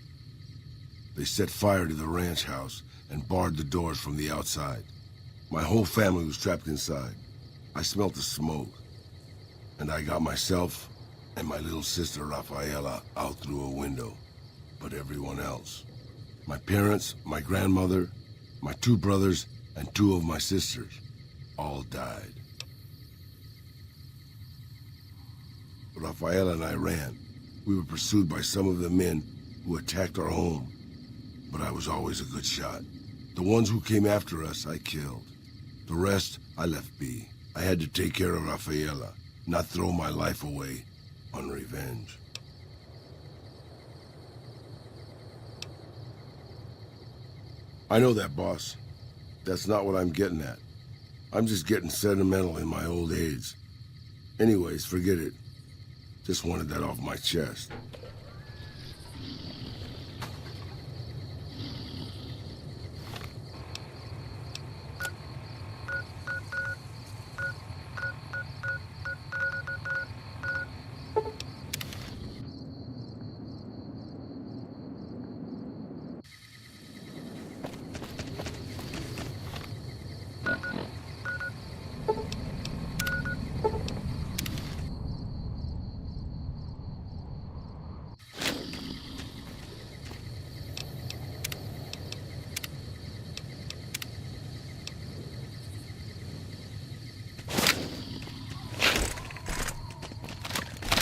Speaker 10: They set fire to the ranch house and barred the doors from the outside. My whole family was trapped inside. I smelt the smoke, and I got myself and my little sister Rafaela out through a window. But everyone else, My parents, my grandmother, my 2 brothers, and 2 of my sisters all died. Rafaela and I ran. We were pursued by some of the men who attacked our home, but I was always a good shot. The ones who came after us, I killed. The rest, I left be. I had to take care of Rafaela, not throw my life away on revenge. I know that, boss. That's not what I'm getting at. I'm just getting sentimental in my old age. Anyways, forget it. Just wanted that off my chest.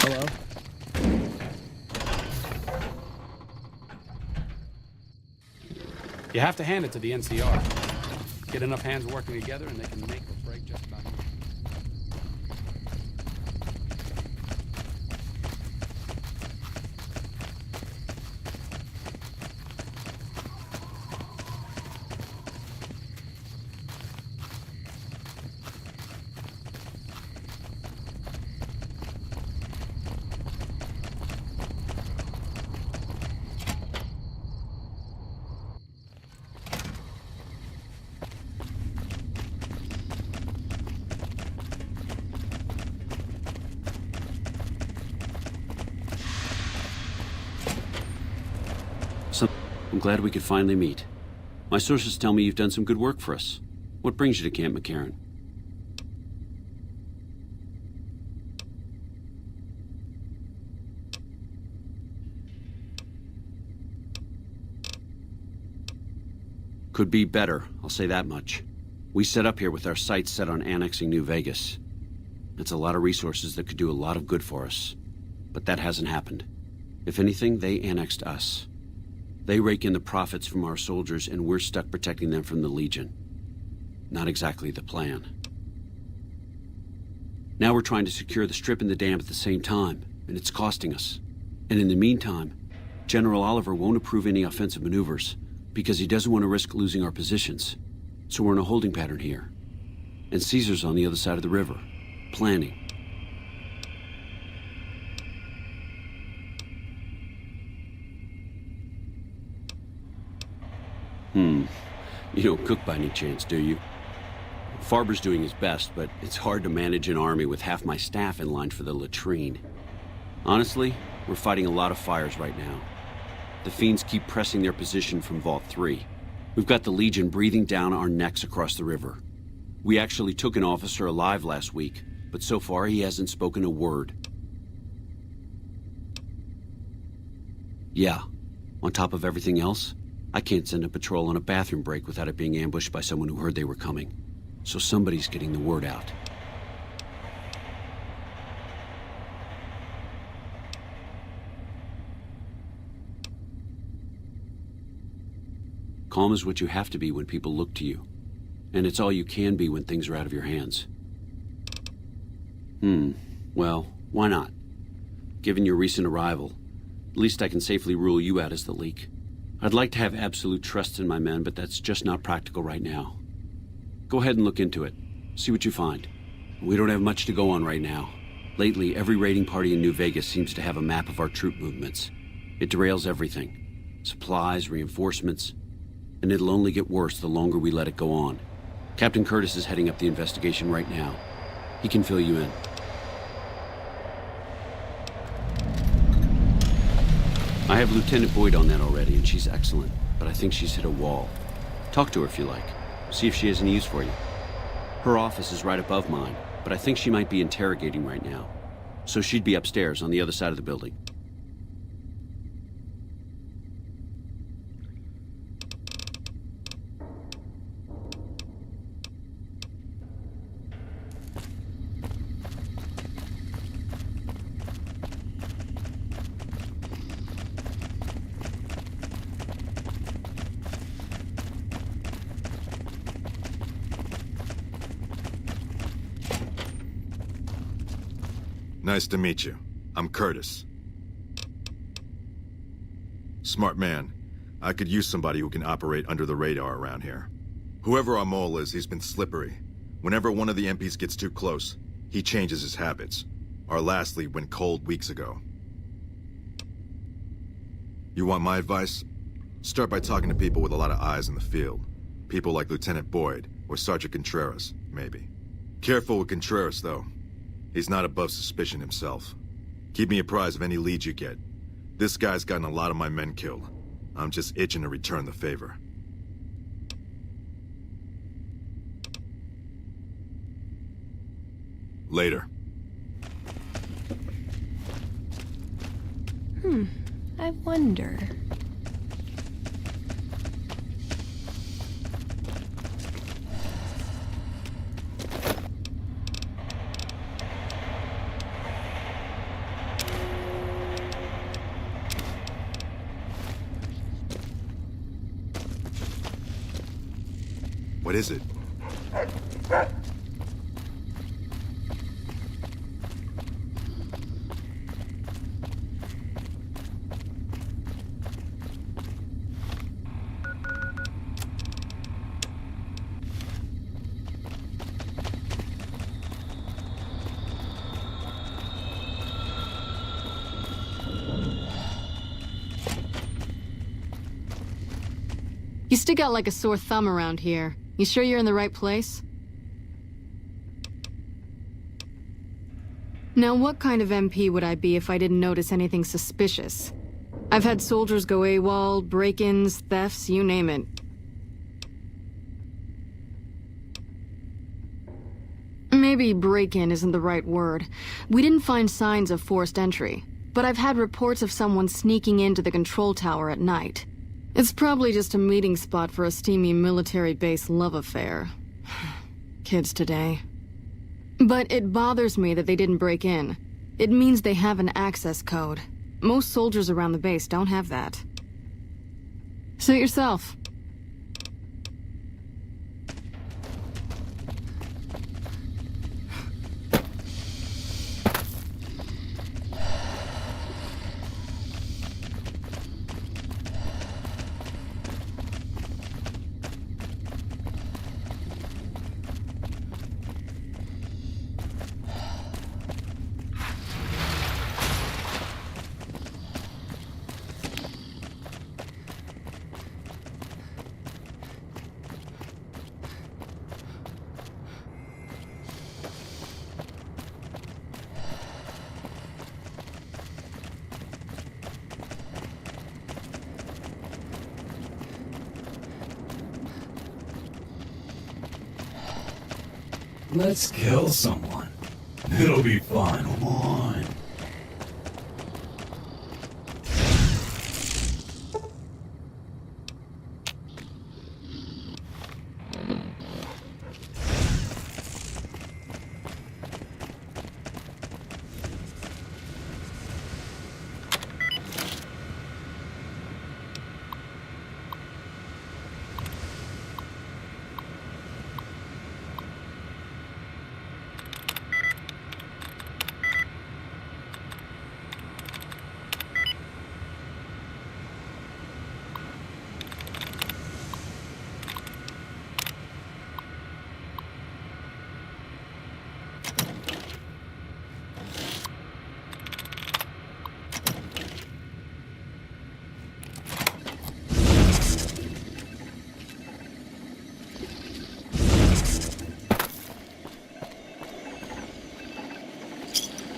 Speaker 3: Hello?
Speaker 8: You have to hand it to the NCR. Get enough hands working together and they can make or break just about anything.
Speaker 19: I'm glad we could finally meet. My sources tell me you've done some good work for us. What brings you to Camp McCarran? Could be better, I'll say that much. We set up here with our sights set on annexing New Vegas. It's a lot of resources that could do a lot of good for us. But that hasn't happened. If anything, they annexed us. They rake in the profits from our soldiers, and we're stuck protecting them from the Legion. Not exactly the plan. Now we're trying to secure the Strip and the dam at the same time, and it's costing us. And in the meantime, General Oliver won't approve any offensive maneuvers, because he doesn't want to risk losing our positions. So we're in a holding pattern here. And Caesar's on the other side of the river, planning. You don't cook by any chance, do you? Farber's doing his best, but it's hard to manage an army with half my staff in line for the latrine. Honestly, we're fighting a lot of fires right now. The fiends keep pressing their position from Vault 3. We've got the Legion breathing down our necks across the river. We actually took an officer alive last week, but so far he hasn't spoken a word. Yeah, on top of everything else, I can't send a patrol on a bathroom break without it being ambushed by someone who heard they were coming. So somebody's getting the word out. Calm is what you have to be when people look to you. And it's all you can be when things are out of your hands. Well, why not? Given your recent arrival, at least I can safely rule you out as the leak. I'd like to have absolute trust in my men, but that's just not practical right now. Go ahead and look into it. See what you find. We don't have much to go on right now. Lately, every raiding party in New Vegas seems to have a map of our troop movements. It derails everything. Supplies, reinforcements. And it'll only get worse the longer we let it go on. Captain Curtis is heading up the investigation right now. He can fill you in. I have Lieutenant Boyd on that already, and she's excellent, but I think she's hit a wall. Talk to her if you like. See if she has any use for you. Her office is right above mine, but I think she might be interrogating right now. So she'd be upstairs on the other side of the building.
Speaker 12: Nice to meet you. I'm Curtis. Smart man. I could use somebody who can operate under the radar around here. Whoever our mole is, he's been slippery. Whenever one of the MPs gets too close, he changes his habits. Our last lead went cold weeks ago. You want my advice? Start by talking to people with a lot of eyes in the field. People like Lieutenant Boyd, or Sergeant Contreras, maybe. Careful with Contreras, though. He's not above suspicion himself. Keep me apprised of any leads you get. This guy's gotten a lot of my men killed. I'm just itching to return the favor. Later.
Speaker 13: I wonder.
Speaker 12: What is it?
Speaker 20: You stick out like a sore thumb around here. You sure you're in the right place? Now, what kind of MP would I be if I didn't notice anything suspicious? I've had soldiers go AWOL, break-ins, thefts, you name it. Maybe break-in isn't the right word. We didn't find signs of forced entry, but I've had reports of someone sneaking into the control tower at night. It's probably just a meeting spot for a steamy military base love affair. Kids today. But it bothers me that they didn't break in. It means they have an access code. Most soldiers around the base don't have that. Suit yourself.
Speaker 15: Let's kill someone. It'll be fun. Come on.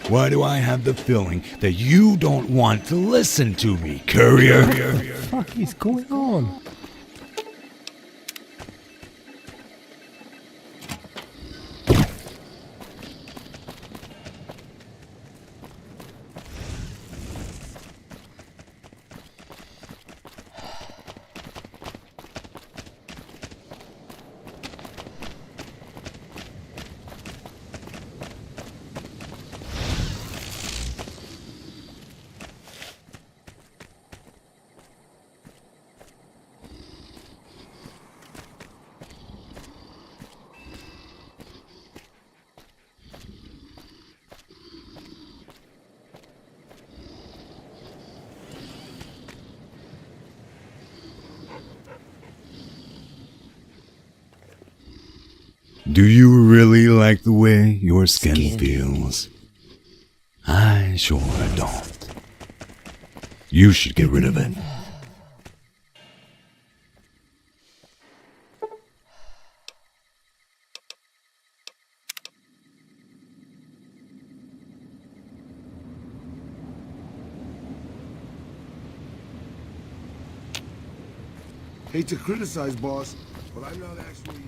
Speaker 15: Why do I have the feeling that you don't want to listen to me, courier?
Speaker 21: What the fuck is going on?
Speaker 5: Do you really like the way your skin feels? I sure don't. You should get rid of it.
Speaker 10: Hate to criticize, boss, but I'm not actually...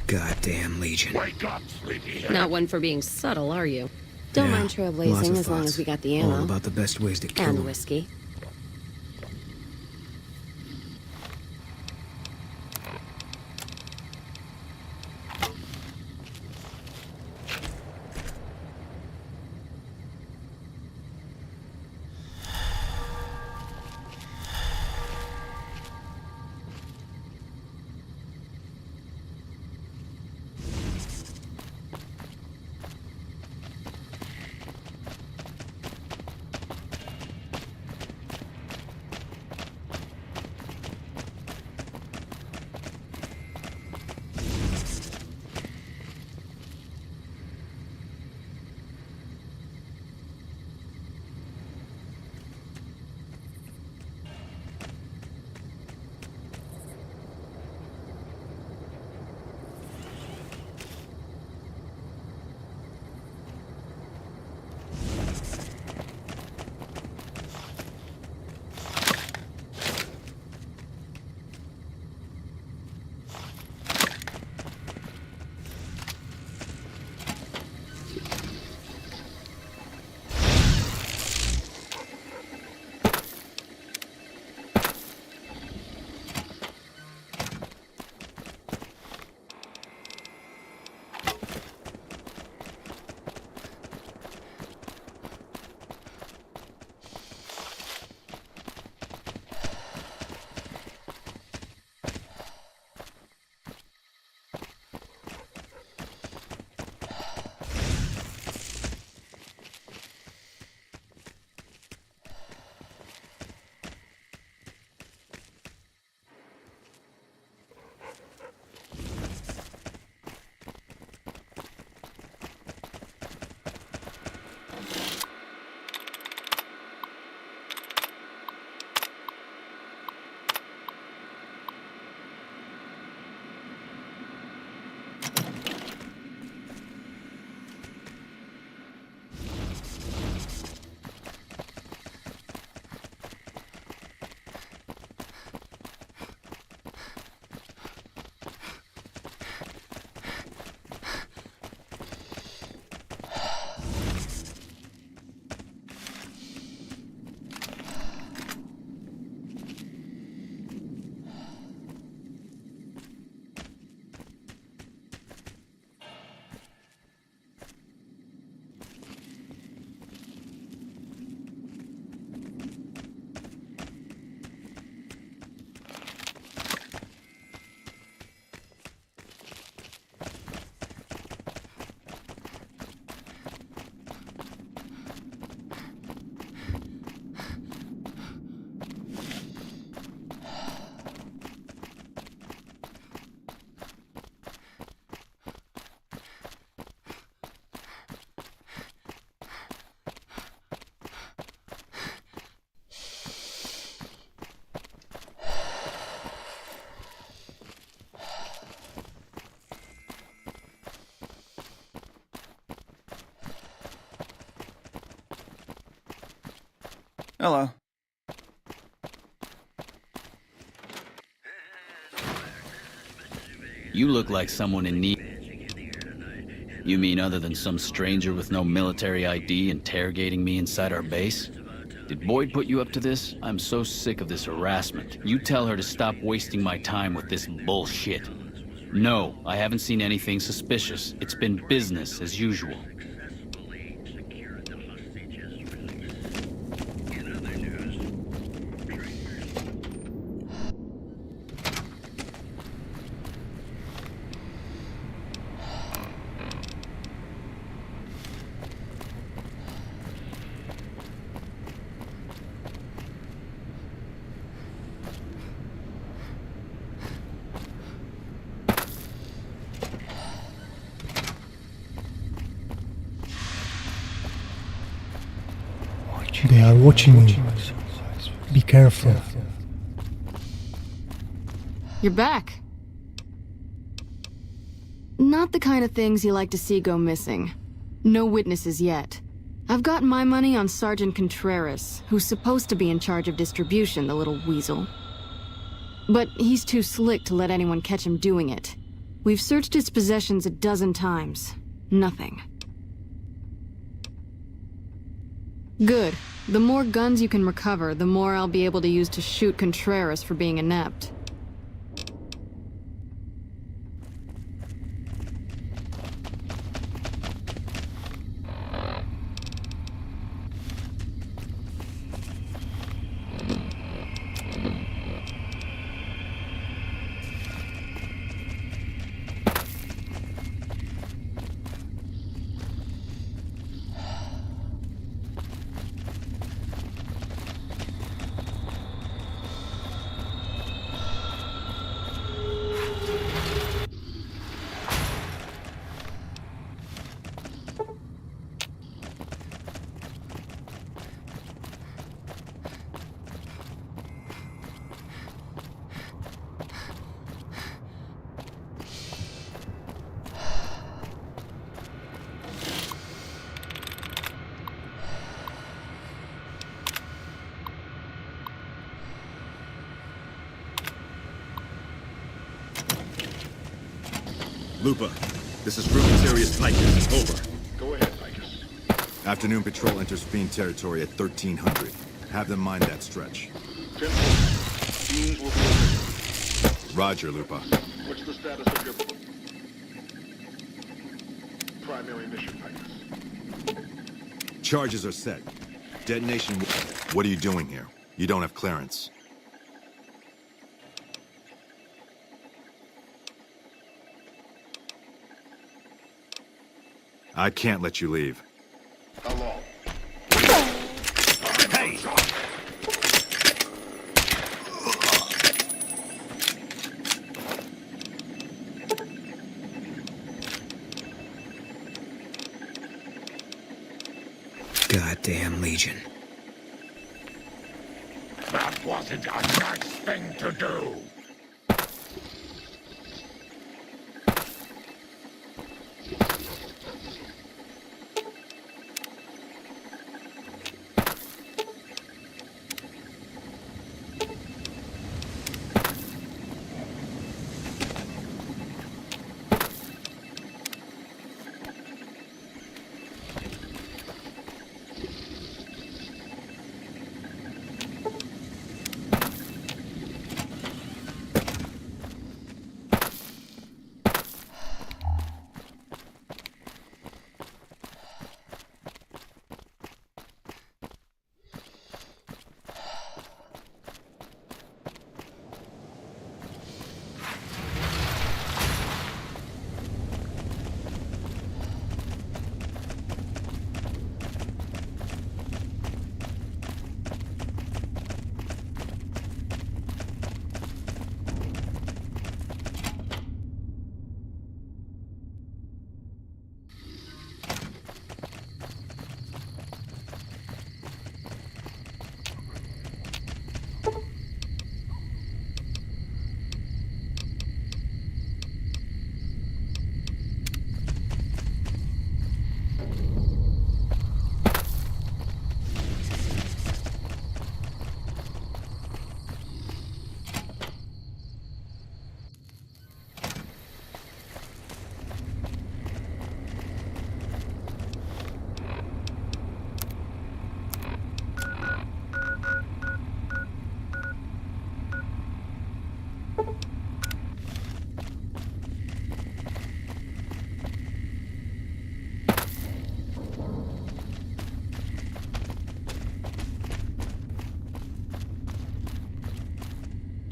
Speaker 11: Goddamn Legion.
Speaker 9: Wake up, sleepyhead.
Speaker 1: Not one for being subtle, are you? Don't
Speaker 11: Yeah,
Speaker 1: mind trailblazing as long as we got the ammo.
Speaker 11: All about the best ways to kill
Speaker 1: And
Speaker 11: them.
Speaker 1: whiskey.
Speaker 22: Hello.
Speaker 23: You look like someone in need. You mean other than some stranger with no military ID interrogating me inside our base? Did Boyd put you up to this? I'm so sick of this harassment. You tell her to stop wasting my time with this bullshit. No, I haven't seen anything suspicious. It's been business as usual.
Speaker 21: They are watching you. Be careful.
Speaker 20: You're back. Not the kind of things you like to see go missing. No witnesses yet. I've got my money on Sergeant Contreras, who's supposed to be in charge of distribution, the little weasel. But he's too slick to let anyone catch him doing it. We've searched his possessions 12 times. Nothing. Good. The more guns you can recover, the more I'll be able to use to shoot Contreras for being inept.
Speaker 4: Lupa, this is Room Serious Picus. Over.
Speaker 6: Go ahead, Picus.
Speaker 4: Afternoon patrol enters Fiend territory at 1300. Have them mind that stretch.
Speaker 6: 10-4. Fiends will be official.
Speaker 4: Roger, Lupa.
Speaker 6: What's the status of your primary mission, Picus?
Speaker 4: Charges are set. Detonation... What are you doing here? You don't have clearance. I can't let you leave.
Speaker 6: How long?
Speaker 4: Hey!
Speaker 11: Goddamn Legion.
Speaker 6: That wasn't a nice thing to do.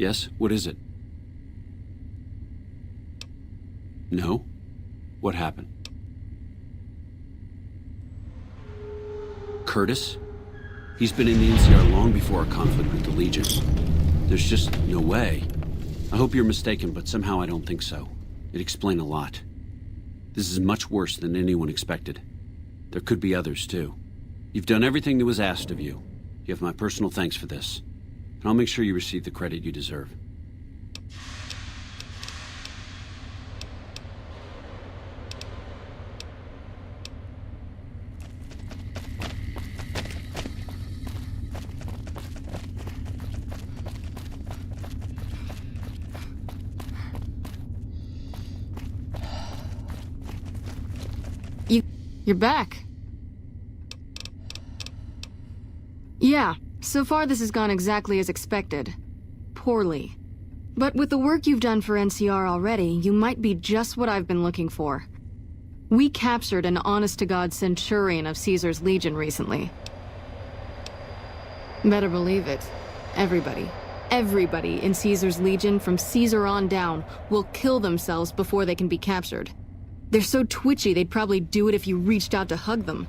Speaker 19: Yes? What is it? No? What happened? Curtis? He's been in the NCR long before our conflict with the Legion. There's just no way. I hope you're mistaken, but somehow I don't think so. It'd explain a lot. This is much worse than anyone expected. There could be others, too. You've done everything that was asked of you. You have my personal thanks for this. And I'll make sure you receive the credit you deserve.
Speaker 20: You're back. Yeah, so far this has gone exactly as expected. Poorly. But with the work you've done for NCR already, you might be just what I've been looking for. We captured an honest-to-God centurion of Caesar's Legion recently. Better believe it. Everybody in Caesar's Legion from Caesar on down will kill themselves before they can be captured. They're so twitchy they'd probably do it if you reached out to hug them.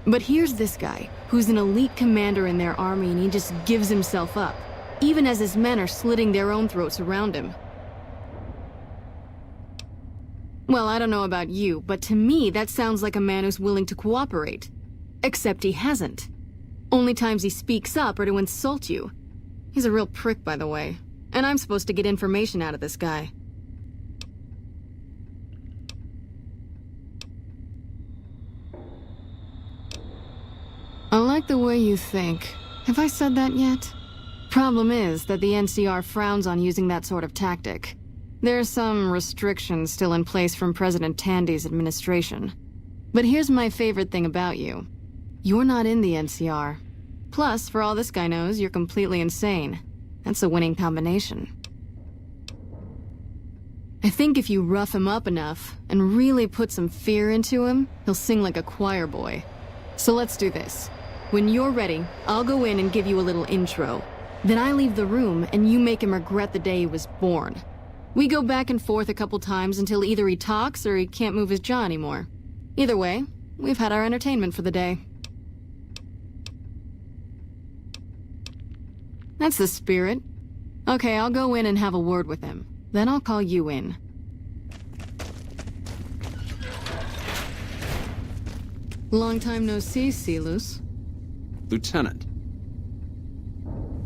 Speaker 20: But here's this guy, who's an elite commander in their army, and he just gives himself up, even as his men are slitting their own throats around him. Well, I don't know about you, but to me that sounds like a man who's willing to cooperate. Except he hasn't. Only times he speaks up are to insult you. He's a real prick, by the way, and I'm supposed to get information out of this guy. I like the way you think. Have I said that yet? Problem is that the NCR frowns on using that sort of tactic. There's some restrictions still in place from President Tandy's administration. But here's my favorite thing about you. You're not in the NCR. Plus, for all this guy knows, you're completely insane. That's a winning combination. I think if you rough him up enough and really put some fear into him, he'll sing like a choir boy. So let's do this. When you're ready, I'll go in and give you a little intro. Then I leave the room and you make him regret the day he was born. We go back and forth a couple times until either he talks or he can't move his jaw anymore. Either way, we've had our entertainment for the day. That's the spirit. Okay, I'll go in and have a word with him. Then I'll call you in. Long time no see, Celus.
Speaker 7: Lieutenant,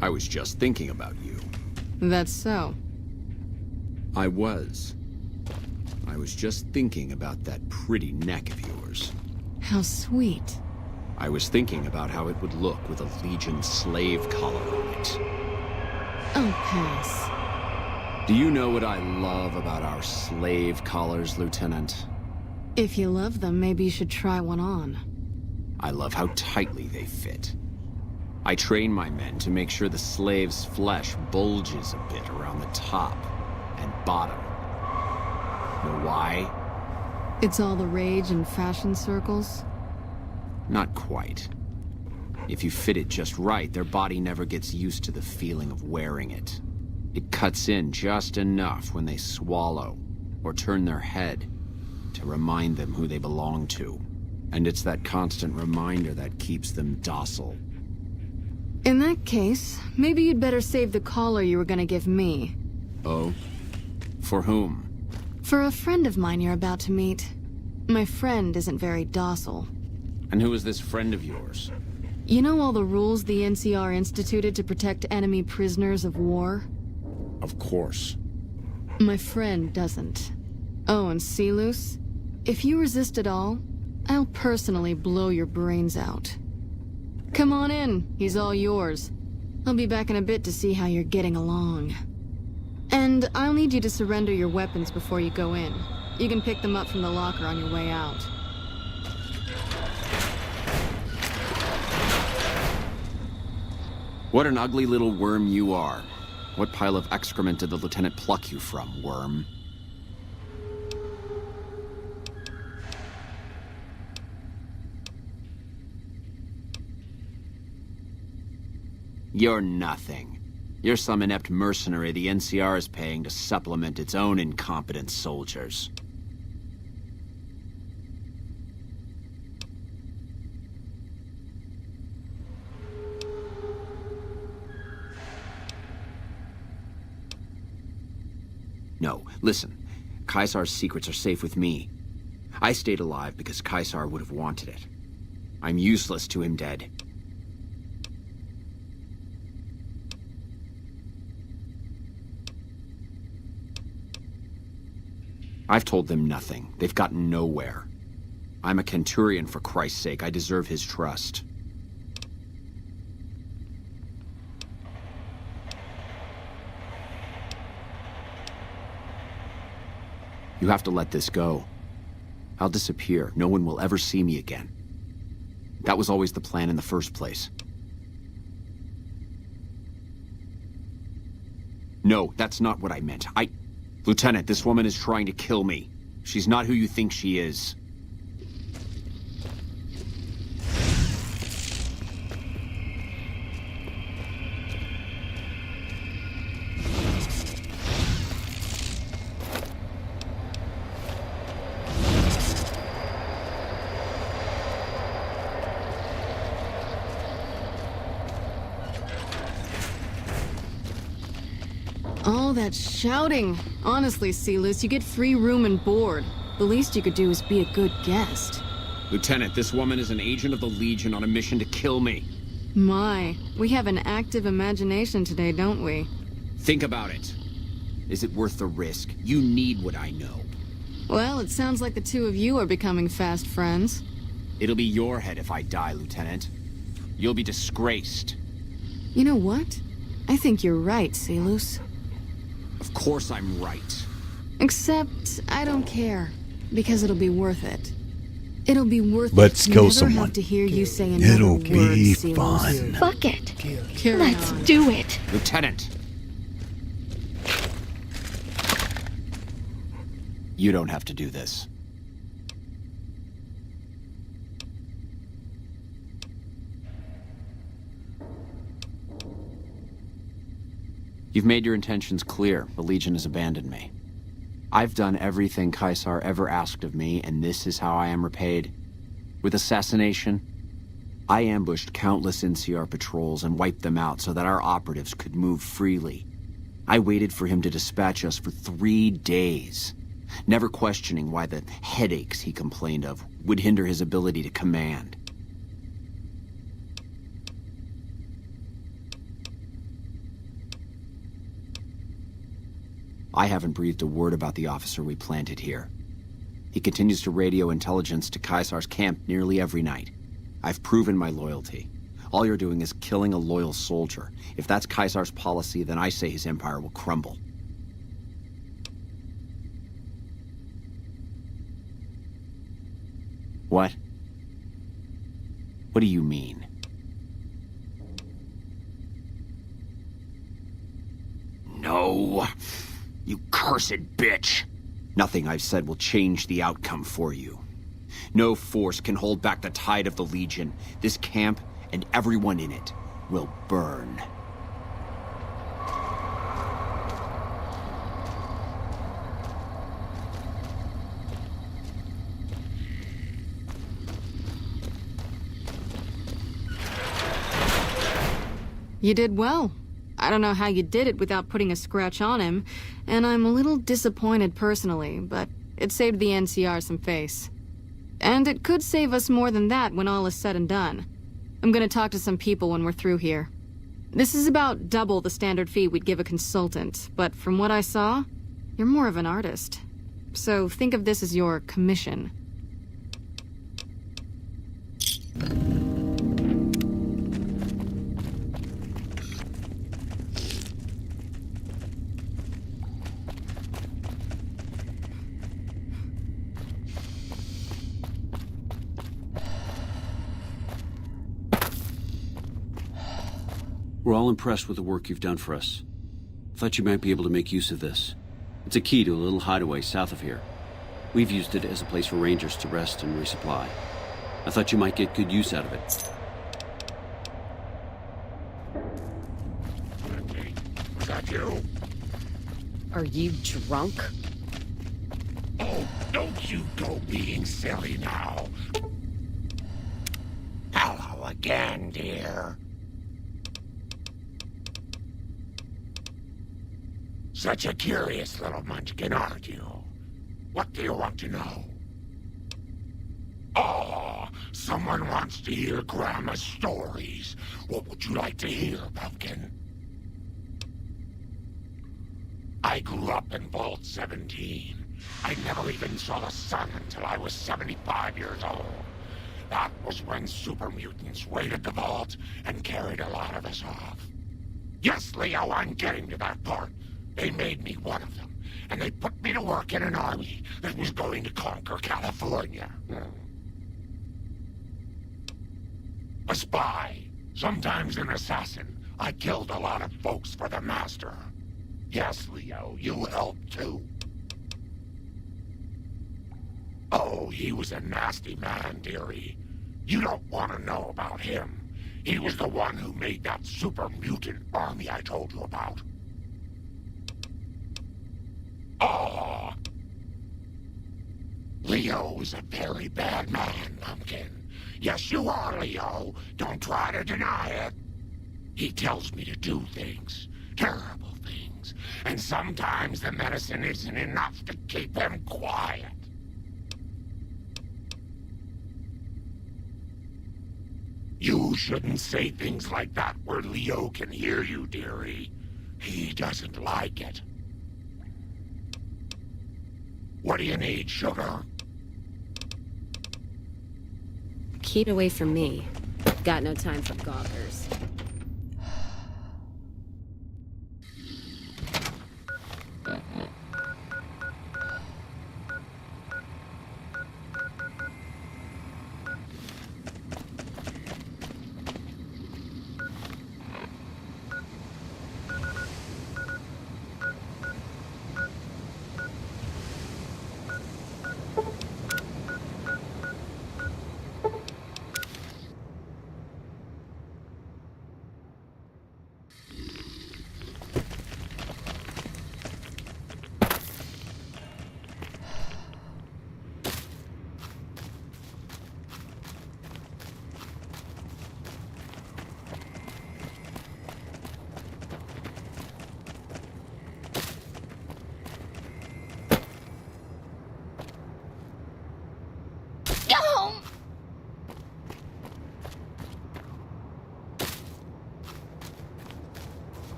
Speaker 7: I was just thinking about you.
Speaker 20: That's so.
Speaker 7: I was just thinking about that pretty neck of yours.
Speaker 20: How sweet.
Speaker 7: I was thinking about how it would look with a Legion slave collar on it.
Speaker 20: Oh, pass.
Speaker 7: Do you know what I love about our slave collars, Lieutenant?
Speaker 20: If you love them, maybe you should try one on.
Speaker 7: I love how tightly they fit. I train my men to make sure the slave's flesh bulges a bit around the top and bottom. Know why?
Speaker 20: It's all the rage in fashion circles?
Speaker 7: Not quite. If you fit it just right, their body never gets used to the feeling of wearing it. It cuts in just enough when they swallow or turn their head to remind them who they belong to. And it's that constant reminder that keeps them docile.
Speaker 20: In that case, maybe you'd better save the collar you were gonna give me.
Speaker 7: Oh? For whom?
Speaker 20: For a friend of mine you're about to meet. My friend isn't very docile.
Speaker 7: And who is this friend of yours?
Speaker 20: You know all the rules the NCR instituted to protect enemy prisoners of war?
Speaker 7: Of course.
Speaker 20: My friend doesn't. Oh, and Celus? If you resist at all, I'll personally blow your brains out. Come on in, he's all yours. I'll be back in a bit to see how you're getting along. And I'll need you to surrender your weapons before you go in. You can pick them up from the locker on your way out.
Speaker 7: What an ugly little worm you are. What pile of excrement did the lieutenant pluck you from, worm? You're nothing. You're some inept mercenary the NCR is paying to supplement its own incompetent soldiers. No, listen. Caesar's secrets are safe with me. I stayed alive because Caesar would have wanted it. I'm useless to him dead. I've told them nothing. They've gotten nowhere. I'm a Kenturian, for Christ's sake. I deserve his trust. You have to let this go. I'll disappear. No one will ever see me again. That was always the plan in the first place. No, that's not what I meant. Lieutenant, this woman is trying to kill me. She's not who you think she is.
Speaker 20: All that shouting. Honestly, Celus, you get free room and board. The least you could do is be a good guest.
Speaker 7: Lieutenant, this woman is an agent of the Legion on a mission to kill me.
Speaker 20: My, we have an active imagination today, don't we?
Speaker 7: Think about it. Is it worth the risk? You need what I know.
Speaker 20: Well, it sounds like the two of you are becoming fast friends.
Speaker 7: It'll be your head if I die, Lieutenant. You'll be disgraced.
Speaker 20: You know what? I think you're right, Celus.
Speaker 7: Of course I'm right.
Speaker 20: Except, I don't care. Because it'll be worth it. It'll be worth
Speaker 5: Let's
Speaker 20: it.
Speaker 5: kill
Speaker 20: Never
Speaker 5: someone.
Speaker 20: Have to hear you say another
Speaker 5: It'll
Speaker 20: word,
Speaker 5: be
Speaker 20: Celus.
Speaker 5: fun.
Speaker 2: Fuck it.
Speaker 20: Carry
Speaker 2: Let's
Speaker 20: on.
Speaker 2: do it.
Speaker 7: Lieutenant! You don't have to do this. You've made your intentions clear. The Legion has abandoned me. I've done everything Caesar ever asked of me, and this is how I am repaid. With assassination, I ambushed countless NCR patrols and wiped them out so that our operatives could move freely. I waited for him to dispatch us for 3 days, never questioning why the headaches he complained of would hinder his ability to command. I haven't breathed a word about the officer we planted here. He continues to radio intelligence to Caesar's camp nearly every night. I've proven my loyalty. All you're doing is killing a loyal soldier. If that's Caesar's policy, then I say his empire will crumble. What? What do you mean? No. You cursed bitch! Nothing I've said will change the outcome for you. No force can hold back the tide of the Legion. This camp and everyone in it will burn.
Speaker 20: You did well. I don't know how you did it without putting a scratch on him, and I'm a little disappointed personally, but it saved the NCR some face. And it could save us more than that when all is said and done. I'm gonna talk to some people when we're through here. This is about double the standard fee we'd give a consultant, but from what I saw, you're more of an artist. So think of this as your commission.
Speaker 19: We're all impressed with the work you've done for us. Thought you might be able to make use of this. It's a key to a little hideaway south of here. We've used it as a place for rangers to rest and resupply. I thought you might get good use out of it.
Speaker 6: Is that you?
Speaker 1: Are you drunk?
Speaker 6: Oh, don't you go being silly now. Hello again, dear. Such a curious little munchkin, aren't you? What do you want to know? Oh, someone wants to hear Grandma's stories. What would you like to hear, Pumpkin? I grew up in Vault 17. I never even saw the sun until I was 75 years old. That was when super mutants raided the vault and carried a lot of us off. Yes, Leo, I'm getting to that part. They made me one of them, and they put me to work in an army that was going to conquer California. A spy, sometimes an assassin. I killed a lot of folks for the Master. Yes, Leo, you helped too. Oh, he was a nasty man, dearie. You don't want to know about him. He was the one who made that super mutant army I told you about. Oh! Leo is a very bad man, Pumpkin. Yes, you are, Leo. Don't try to deny it. He tells me to do things. Terrible things. And sometimes the medicine isn't enough to keep him quiet. You shouldn't say things like that where Leo can hear you, dearie. He doesn't like it. What do you need, sugar?
Speaker 1: Keep away from me. Got no time for gawkers.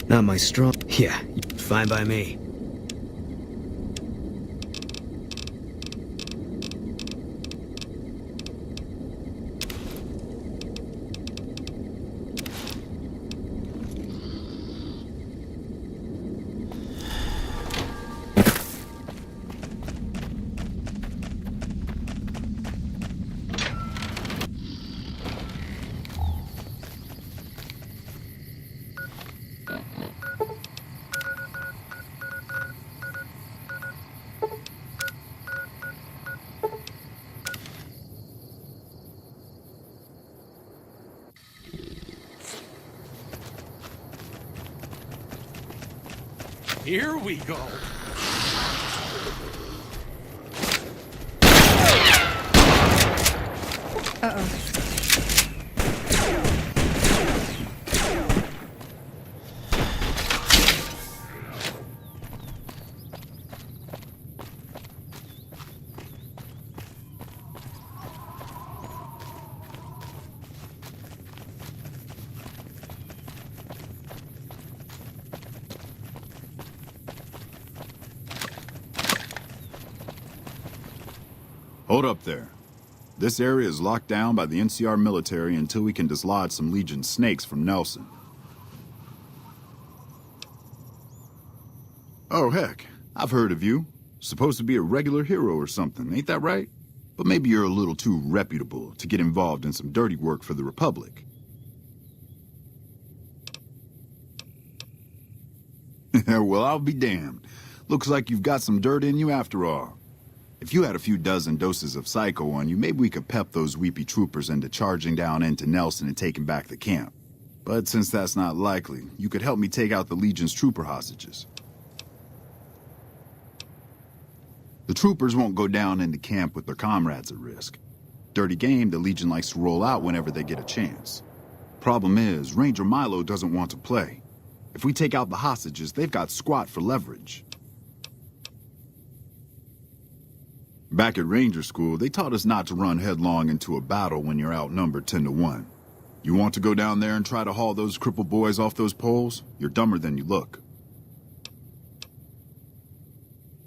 Speaker 2: Not my strong... Yeah, fine by me.
Speaker 8: Here we go.
Speaker 16: Uh-oh.
Speaker 5: Hold up there.
Speaker 14: This area is locked down by the NCR military until we can dislodge some Legion snakes from Nelson. Oh, heck. I've heard of you. Supposed to be a regular hero or something, ain't that right? But maybe you're a little too reputable to get involved in some dirty work for the Republic. Well, I'll be damned. Looks like you've got some dirt in you after all. If you had a few dozen doses of Psycho on you, maybe we could pep those weepy troopers into charging down into Nelson and taking back the camp. But since that's not likely, you could help me take out the Legion's trooper hostages. The troopers won't go down into camp with their comrades at risk. Dirty game the Legion likes to roll out whenever they get a chance. Problem is, Ranger Milo doesn't want to play. If we take out the hostages, they've got squat for leverage. Back at Ranger School, they taught us not to run headlong into a battle when you're outnumbered 10-1. You want to go down there and try to haul those crippled boys off those poles? You're dumber than you look.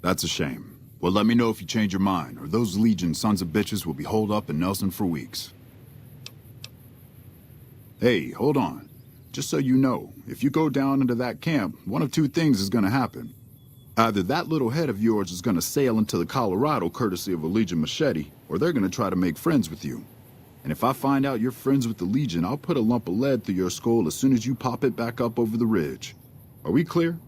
Speaker 14: That's a shame. Well, let me know if you change your mind, or those Legion sons of bitches will be holed up in Nelson for weeks. Hey, hold on. Just so you know, if you go down into that camp, one of two things is gonna happen. Either that little head of yours is gonna sail into the Colorado courtesy of a Legion machete, or they're gonna try to make friends with you. And if I find out you're friends with the Legion, I'll put a lump of lead through your skull as soon as you pop it back up over the ridge. Are we clear?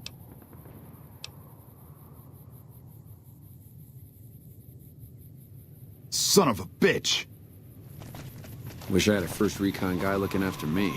Speaker 14: Son of a bitch!
Speaker 7: Wish I had a first recon guy looking after me.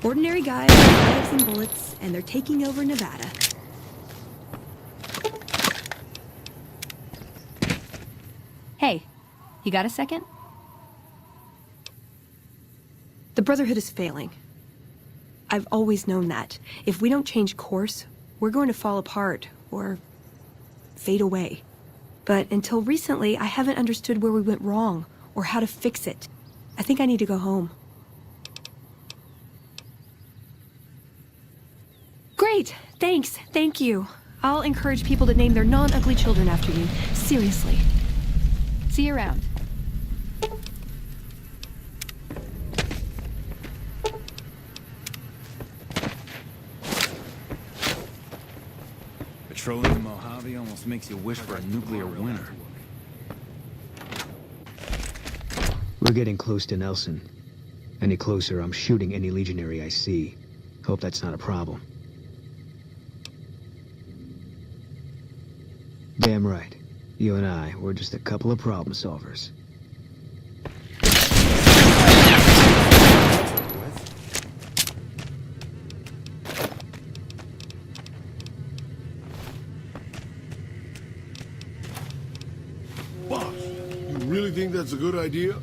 Speaker 13: Ordinary guys with knives and bullets, and they're taking over Nevada.
Speaker 16: Hey, you got a second?
Speaker 13: The Brotherhood is failing. I've always known that. If we don't change course, we're going to fall apart, or fade away. But until recently, I haven't understood where we went wrong, or how to fix it. I think I need to go home. Great! Thanks! Thank you! I'll encourage people to name their non-ugly children after you. Seriously.
Speaker 16: See you around.
Speaker 2: Patrolling the Mojave almost makes you wish for a nuclear winter.
Speaker 3: We're getting close to Nelson. Any closer, I'm shooting any legionary I see. Hope that's not a problem. Damn right. You and I, we're just a couple of problem solvers.
Speaker 10: Boss, you really think that's a good idea?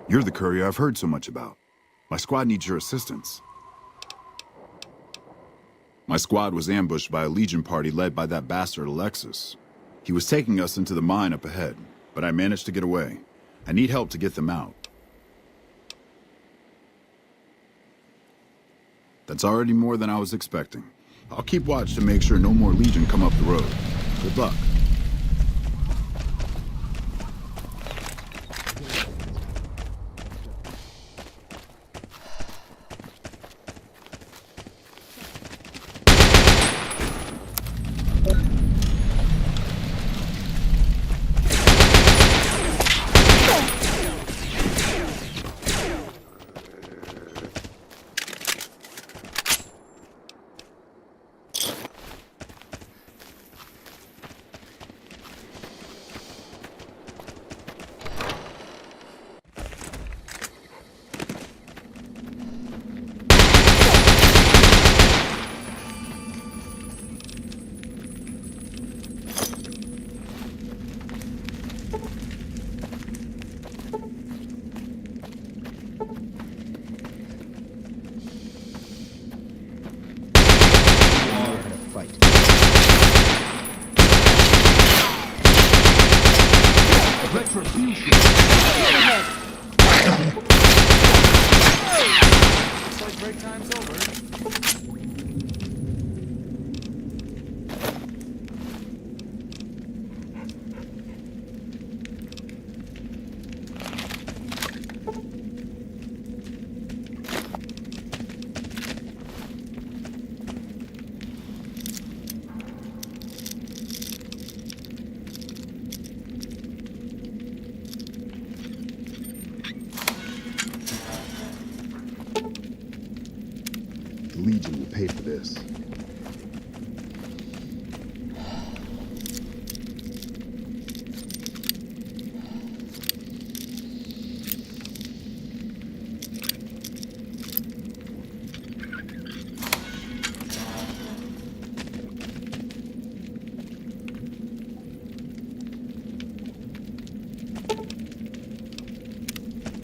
Speaker 14: You're the courier I've heard so much about. My squad needs your assistance. My squad was ambushed by a Legion party led by that bastard Alexis. He was taking us into the mine up ahead, but I managed to get away. I need help to get them out. That's already more than I was expecting. I'll keep watch to make sure no more Legion come up the road. Good luck.
Speaker 6: Retribution. Looks like break time's over.
Speaker 14: The Legion will pay for this.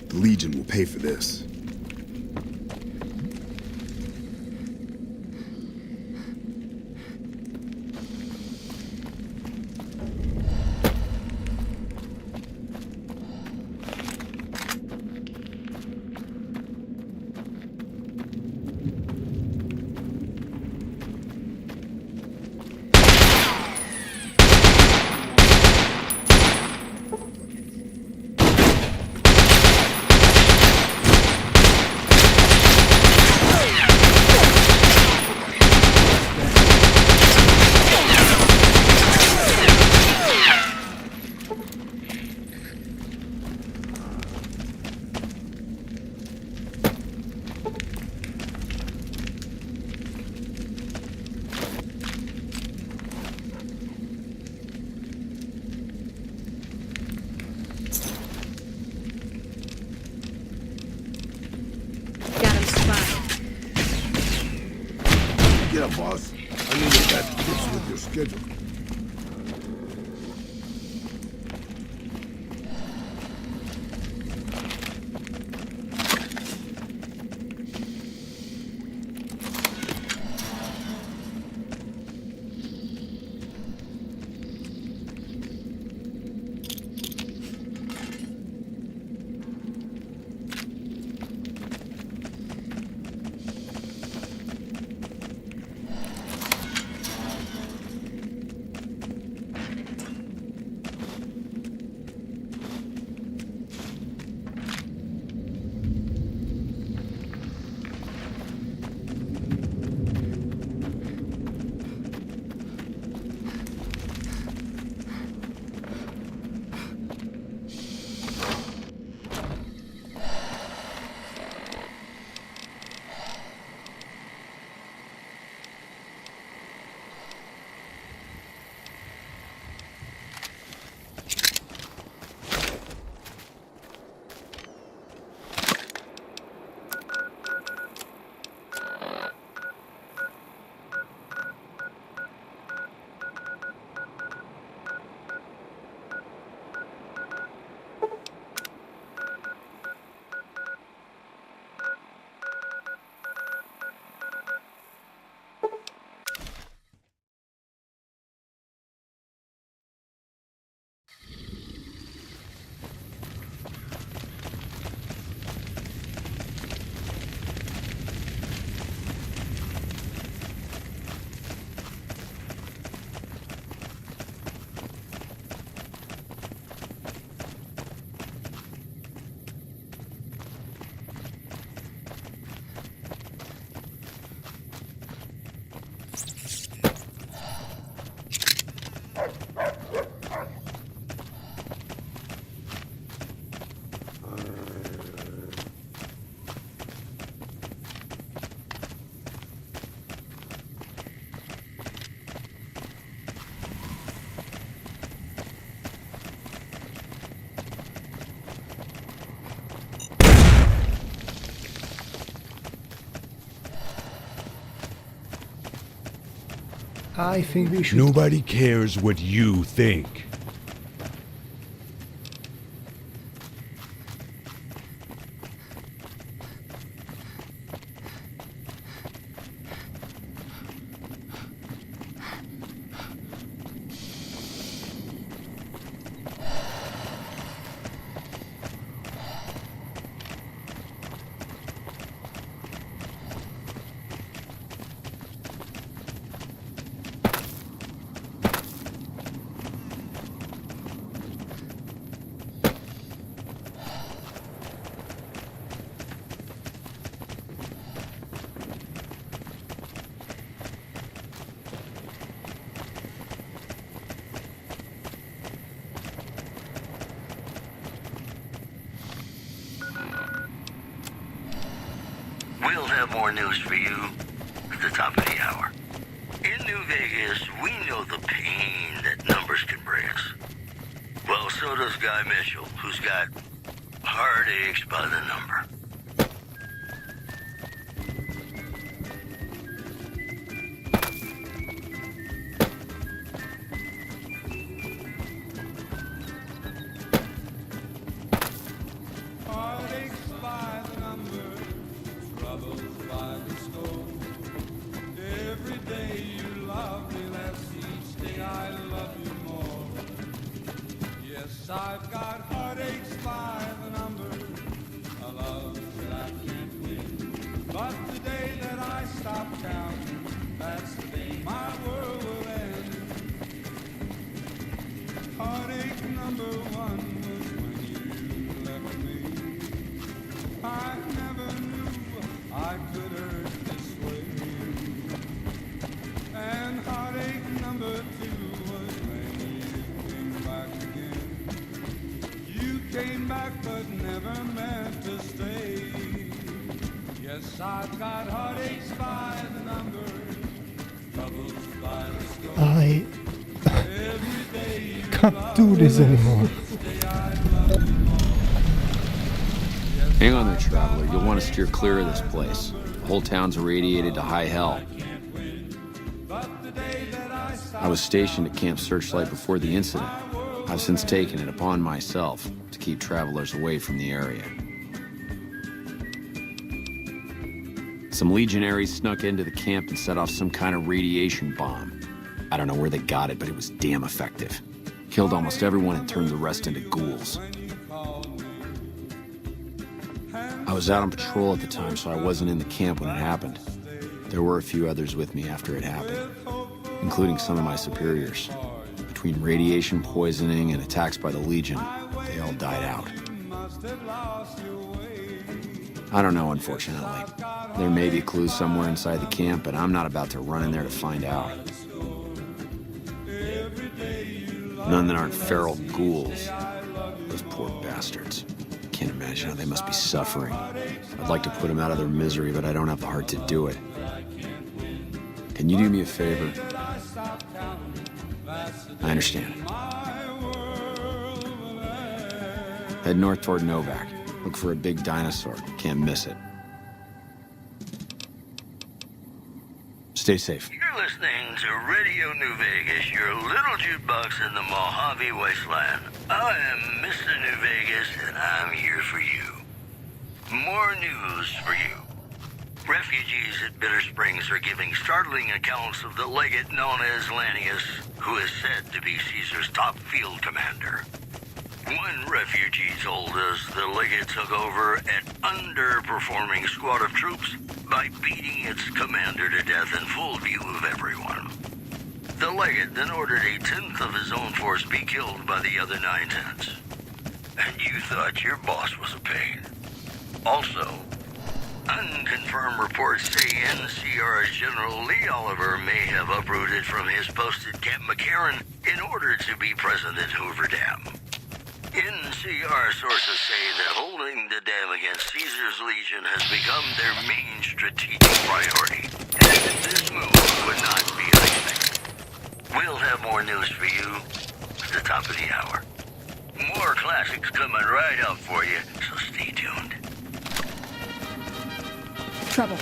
Speaker 14: The Legion will pay for this.
Speaker 10: Get up, boss. I need if that fits with your schedule.
Speaker 21: I think we should...
Speaker 5: Nobody cares what you think.
Speaker 12: We'll have more news for you at the top of the hour. In New Vegas, we know the pain that numbers can bring us. Well, so does Guy Mitchell, who's got heartaches by the number.
Speaker 17: I've got heartaches by the number, a love that I can't win. But the day that I stop counting, that's the day my world will end. Heartache number one was when you left me. I never knew I could hurt this way. And heartache number two was when you came back again. Came back but never meant to stay. Yes, I've got heartaches by the number, troubles by the score.
Speaker 21: I can't do this anymore.
Speaker 7: Hang on there, traveler. You'll want to steer clear of this place. The whole town's irradiated to high hell. I was stationed at Camp Searchlight before the incident. I've since taken it upon myself to keep travelers away from the area. Some legionaries snuck into the camp and set off some kind of radiation bomb. I don't know where they got it, but it was damn effective. Killed almost everyone and turned the rest into ghouls. I was out on patrol at the time, so I wasn't in the camp when it happened. There were a few others with me after it happened, including some of my superiors. Between radiation poisoning and attacks by the Legion, they all died out. I don't know, unfortunately. There may be clues somewhere inside the camp, but I'm not about to run in there to find out. None that aren't feral ghouls. Those poor bastards. Can't imagine how they must be suffering. I'd like to put them out of their misery, but I don't have the heart to do it. Can you do me a favor? I understand. Head north toward Novak. Look for a big dinosaur. Can't miss it. Stay safe.
Speaker 12: You're listening to Radio New Vegas, your little jukebox in the Mojave Wasteland. I am Mr. New Vegas, and I'm here for you. More news for you. Refugees at Bitter Springs are giving startling accounts of the legate known as Lannius, who is said to be Caesar's top field commander. One refugee told us the legate took over an underperforming squad of troops by beating its commander to death in full view of everyone. The legate then ordered a tenth of his own force be killed by the other 9/10. And you thought your boss was a pain. Also, unconfirmed reports say NCR's General Lee Oliver may have uprooted from his post at Camp McCarran in order to be present at Hoover Dam. NCR sources say that holding the dam against Caesar's Legion has become their main strategic priority, and this move would not be unexpected. We'll have more news for you at the top of the hour. More classics coming right up for you, so stay tuned.
Speaker 13: Trouble.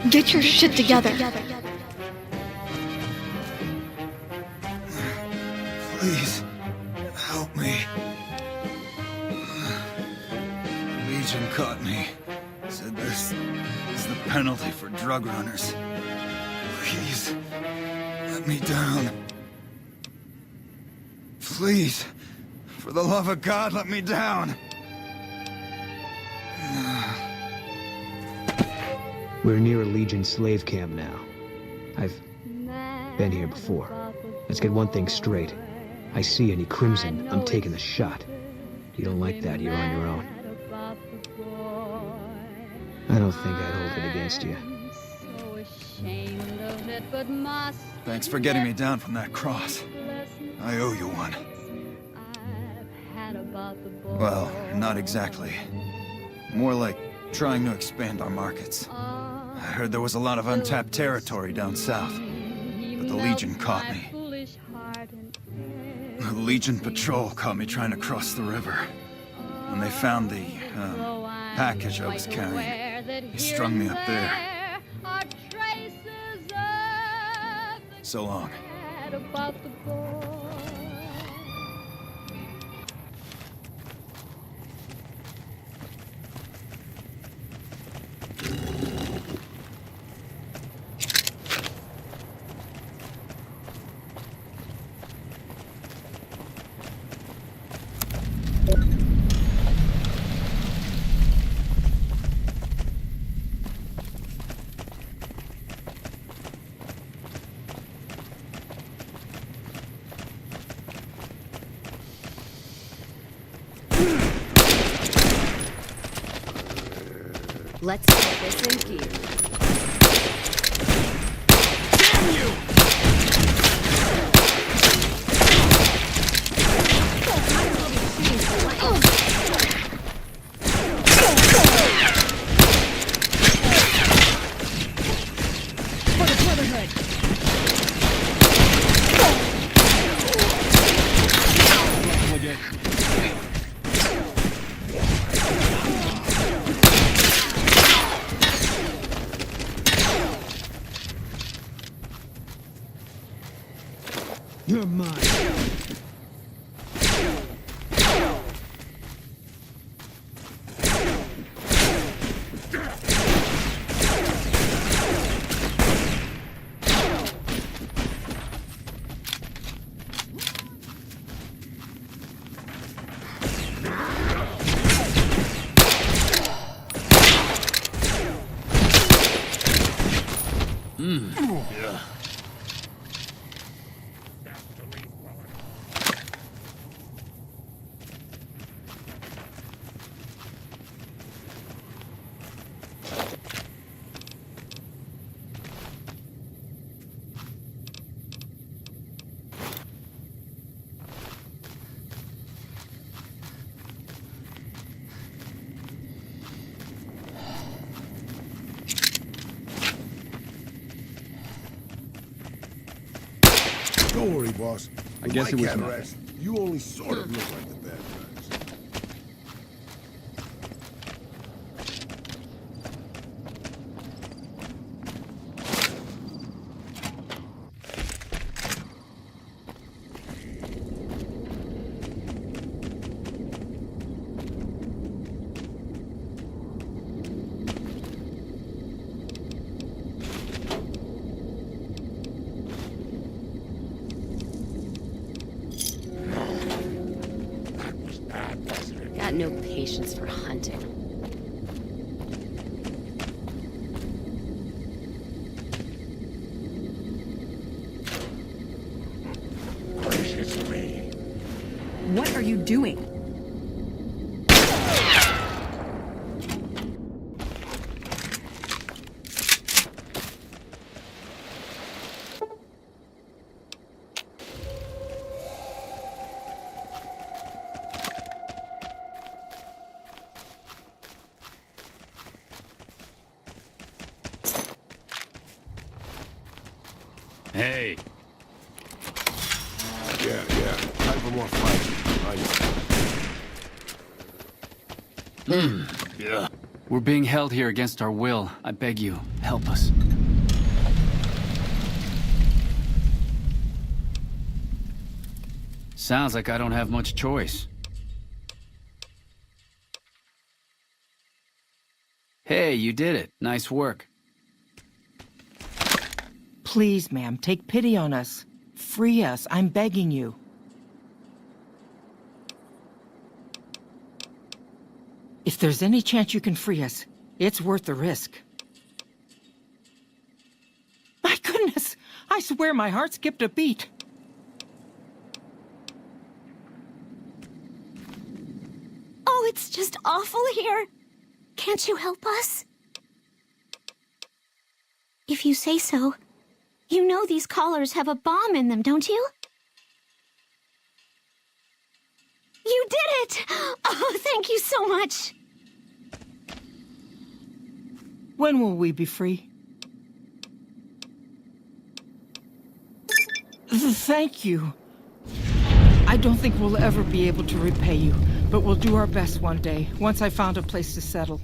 Speaker 20: Get your shit together.
Speaker 9: Please, help me. Legion caught me. Said this is the penalty for drug runners. Please, let me down. Please, for the love of God, let me down.
Speaker 3: We're near a Legion slave camp now. I've been here before. Let's get one thing straight. I see any crimson, I'm taking the shot. If you don't like that, you're on your own. I don't think I'd hold it against you.
Speaker 9: Thanks for getting me down from that cross. I owe you one. Well, not exactly. More like trying to expand our markets. I heard there was a lot of untapped territory down south, but the Legion caught me. The Legion patrol caught me trying to cross the river. When they found the, package I was carrying, they strung me up there. So long.
Speaker 1: Let's get this in gear.
Speaker 9: Damn you!
Speaker 1: For the Brotherhood!
Speaker 3: You're mine.
Speaker 9: Yeah.
Speaker 10: Don't worry, boss.
Speaker 5: I guess it was
Speaker 10: cat
Speaker 5: nothing.
Speaker 10: rats. You only sort of look like the bad guys.
Speaker 1: Got no patience for hunting.
Speaker 13: What are you doing?
Speaker 19: Hey.
Speaker 10: Yeah. Time for more fighting.
Speaker 19: Yeah.
Speaker 8: We're being held here against our will. I beg you, help us. Sounds like I don't have much choice. Hey, you did it. Nice work.
Speaker 15: Please, ma'am, take pity on us. Free us. I'm begging you. If there's any chance you can free us, it's worth the risk. My goodness! I swear my heart skipped a beat.
Speaker 18: Oh, it's just awful here. Can't you help us? If you say so. You know these collars have a bomb in them, don't you? You did it! Oh, thank you so much!
Speaker 15: When will we be free? Thank you. I don't think we'll ever be able to repay you, but we'll do our best one day, once I found a place to settle.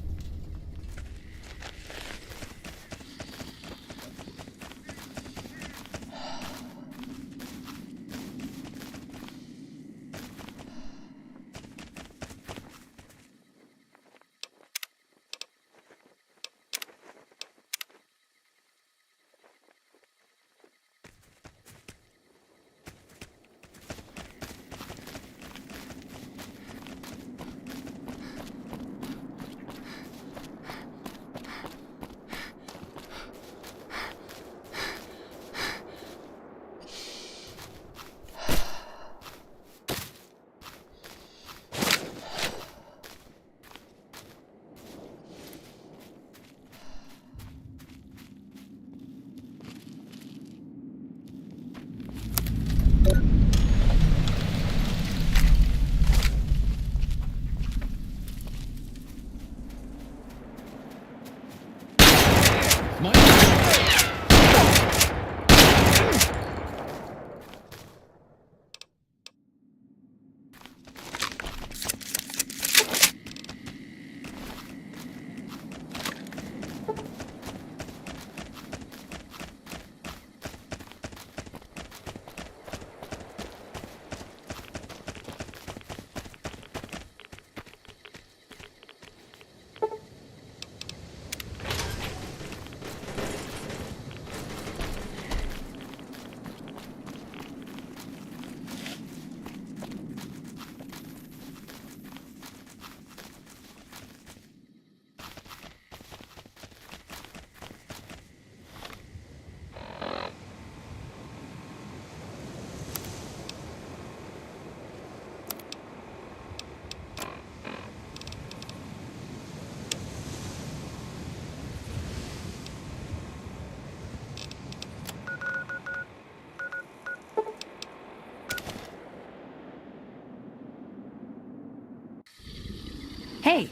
Speaker 13: Hey!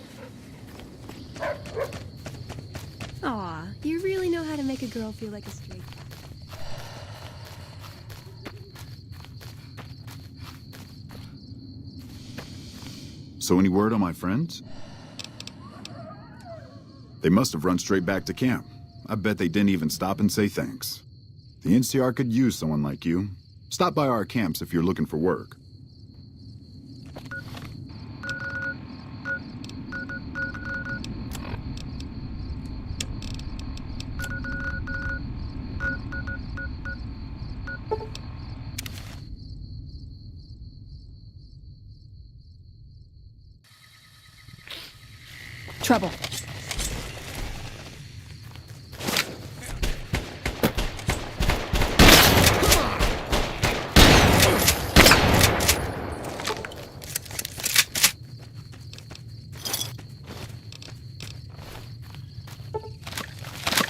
Speaker 13: Aw, you really know how to make a girl feel like a stray cat.
Speaker 14: So any word on my friends? They must have run straight back to camp. I bet they didn't even stop and say thanks. The NCR could use someone like you. Stop by our camps if you're looking for work.
Speaker 13: Trouble.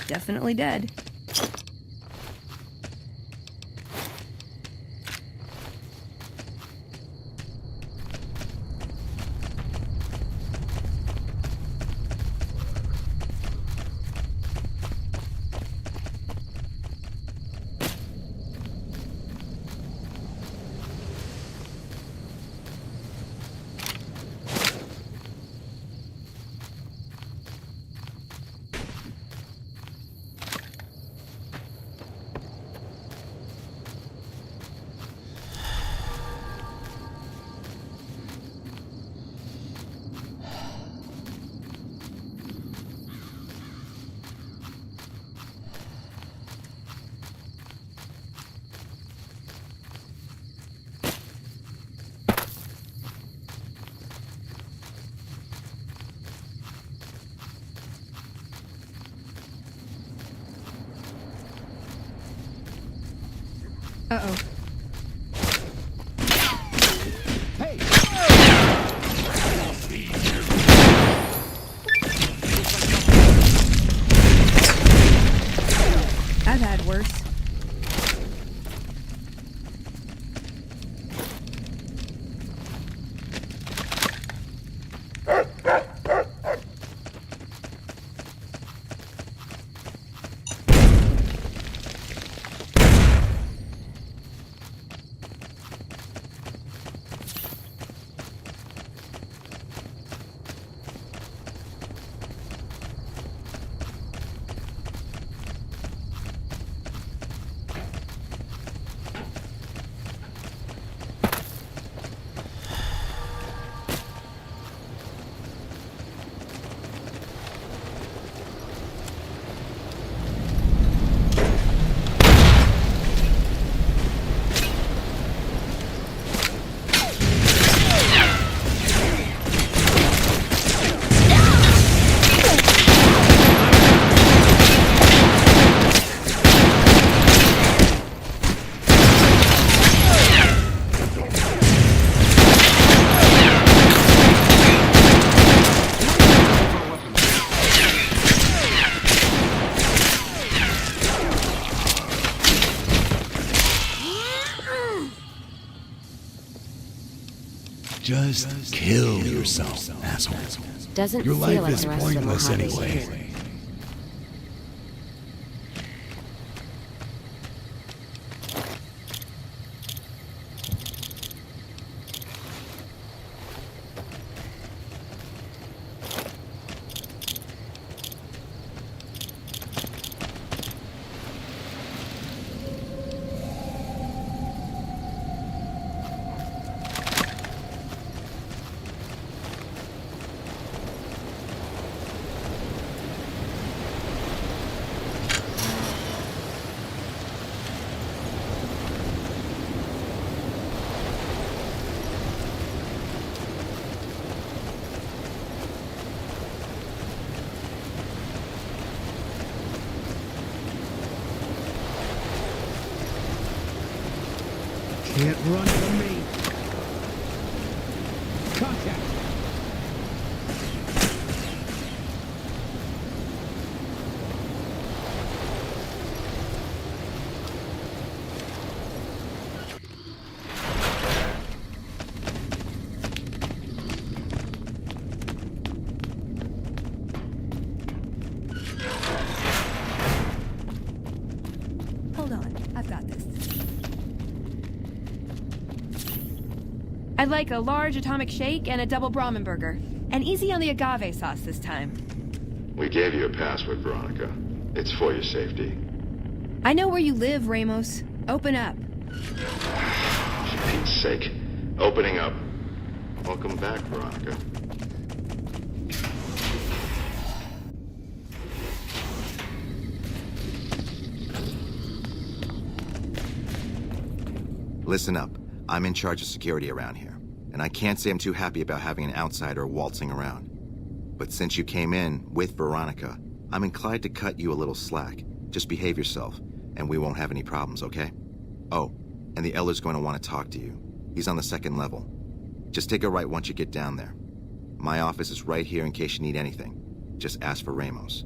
Speaker 13: Definitely dead. Uh-oh. I've had worse.
Speaker 5: Just kill yourself, asshole.
Speaker 1: Doesn't
Speaker 5: Your
Speaker 1: feel
Speaker 5: life
Speaker 1: like
Speaker 5: is
Speaker 1: the rest
Speaker 5: pointless
Speaker 1: of the Mojave
Speaker 5: anyway.
Speaker 1: here.
Speaker 3: Can't run from me. Contact.
Speaker 13: Hold on, I've got this. I'd like a large atomic shake and a double Brahmin burger. And easy on the agave sauce this time.
Speaker 4: We gave you a password, Veronica. It's for your safety.
Speaker 13: I know where you live, Ramos. Open up.
Speaker 4: For Pete's sake. Opening up. Welcome back, Veronica.
Speaker 22: Listen up. I'm in charge of security around here, and I can't say I'm too happy about having an outsider waltzing around. But since you came in with Veronica, I'm inclined to cut you a little slack. Just behave yourself, and we won't have any problems, okay? Oh, and the Elder's going to want to talk to you. He's on the 2nd level. Just take a right once you get down there. My office is right here in case you need anything. Just ask for Ramos.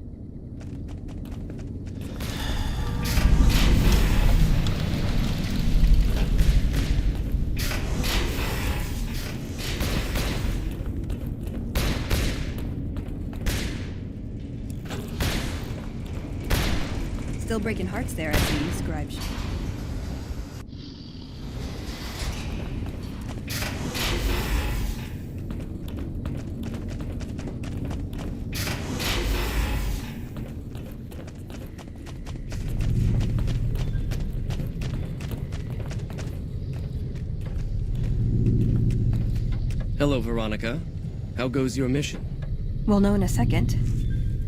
Speaker 13: Still breaking hearts there, I see, Scribe.
Speaker 23: Hello, Veronica. How goes your mission?
Speaker 13: We'll know in a second.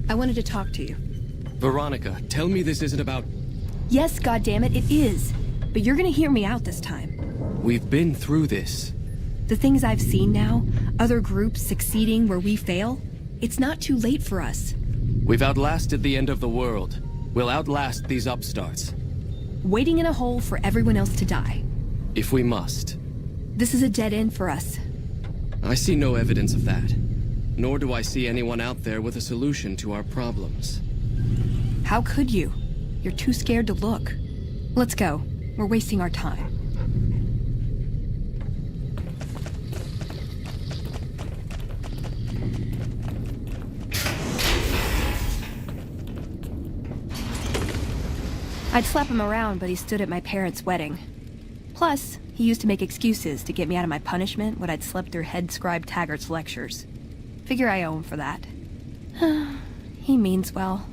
Speaker 13: I wanted to talk to you.
Speaker 23: Veronica, tell me this isn't about...
Speaker 13: Yes, goddammit, it is. But you're gonna hear me out this time.
Speaker 23: We've been through this.
Speaker 13: The things I've seen now, other groups succeeding where we fail, it's not too late for us.
Speaker 23: We've outlasted the end of the world. We'll outlast these upstarts.
Speaker 13: waiting in a hole for everyone else to die.
Speaker 23: If we must.
Speaker 13: This is a dead end for us.
Speaker 23: I see no evidence of that. Nor do I see anyone out there with a solution to our problems.
Speaker 13: How could you? You're too scared to look. Let's go. We're wasting our time. I'd slap him around, but he stood at my parents' wedding. Plus, he used to make excuses to get me out of my punishment when I'd slept through head scribe Taggart's lectures. Figure I owe him for that. He means well.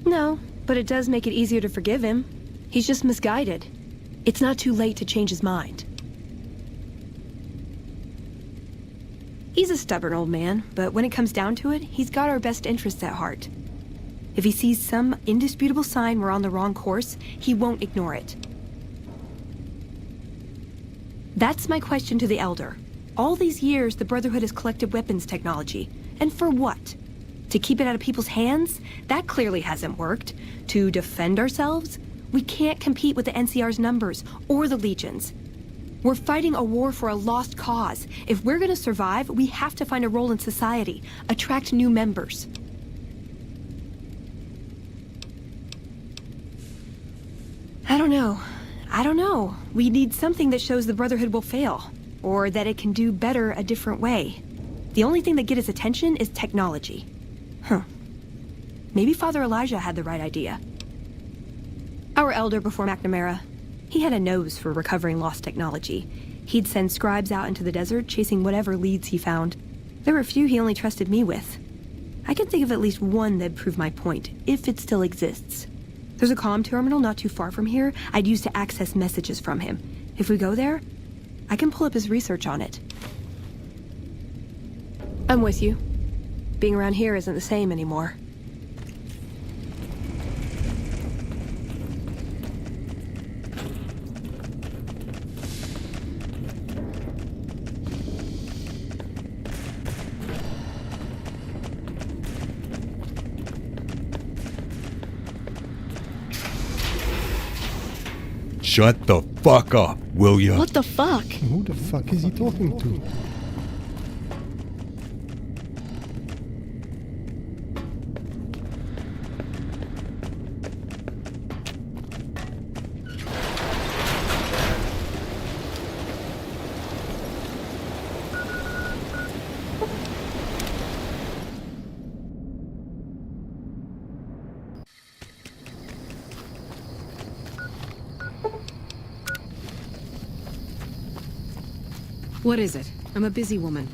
Speaker 13: No, but it does make it easier to forgive him. He's just misguided. It's not too late to change his mind. He's a stubborn old man, but when it comes down to it, he's got our best interests at heart. If he sees some indisputable sign we're on the wrong course, he won't ignore it. That's my question to the Elder. All these years, the Brotherhood has collected weapons technology. And for what? To keep it out of people's hands? That clearly hasn't worked. To defend ourselves? We can't compete with the NCR's numbers, or the Legion's. We're fighting a war for a lost cause. If we're gonna survive, we have to find a role in society, attract new members. I don't know. We need something that shows the Brotherhood will fail, or that it can do better a different way. The only thing that gets his attention is technology. Maybe Father Elijah had the right idea. Our elder before McNamara, he had a nose for recovering lost technology. He'd send scribes out into the desert chasing whatever leads he found. There were a few he only trusted me with. I can think of at least one that'd prove my point, if it still exists. There's a comm terminal not too far from here I'd use to access messages from him. If we go there, I can pull up his research on it. I'm with you. Being around here isn't the same anymore.
Speaker 5: Shut the fuck up, will ya?
Speaker 20: What the fuck?
Speaker 21: Who the fuck is he talking to?
Speaker 1: What is it? I'm a busy woman.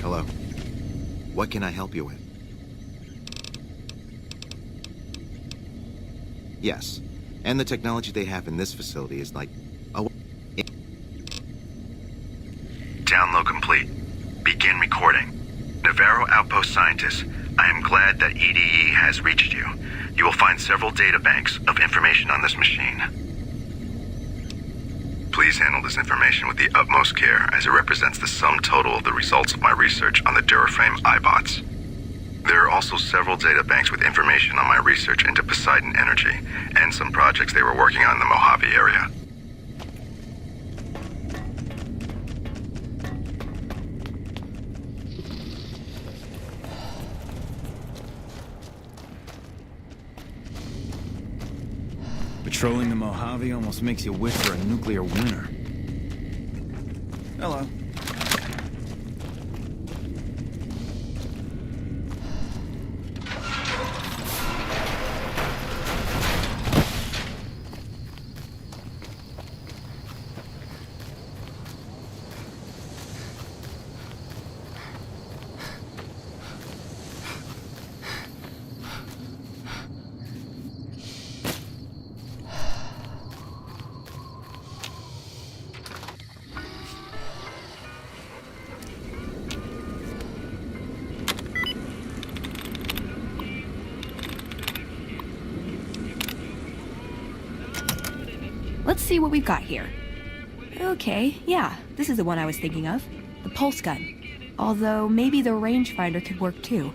Speaker 22: Hello. What can I help you with? Yes. And the technology they have in this facility is like... Download complete. Begin recording. Navarro Outpost Scientist, I am glad that EDE has reached you. You will find several data banks of information on this machine. Please handle this information with the utmost care, as it represents the sum total of the results of my research on the Duraframe iBots. There are also several data banks with information on my research into Poseidon Energy, and some projects they were working on in the Mojave area.
Speaker 9: Patrolling the Mojave almost makes you wish for a nuclear winter. Hello.
Speaker 13: Let's see what we've got here. Okay, yeah, this is the one I was thinking of. The pulse gun. Although, maybe the rangefinder could work too.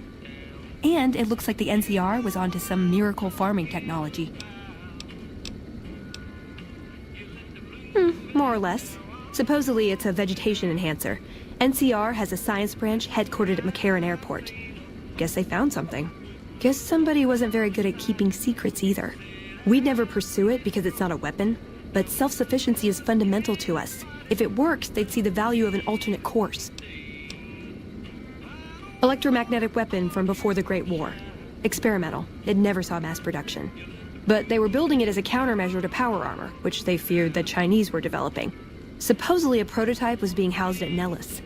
Speaker 13: And it looks like the NCR was onto some miracle farming technology. More or less. Supposedly it's a vegetation enhancer. NCR has a science branch headquartered at McCarran Airport. Guess they found something. Guess somebody wasn't very good at keeping secrets either. We'd never pursue it because it's not a weapon, but self-sufficiency is fundamental to us. If it works, they'd see the value of an alternate course. Electromagnetic weapon from before the Great War. Experimental. It never saw mass production. But they were building it as a countermeasure to power armor, which they feared the Chinese were developing. Supposedly a prototype was being housed at Nellis.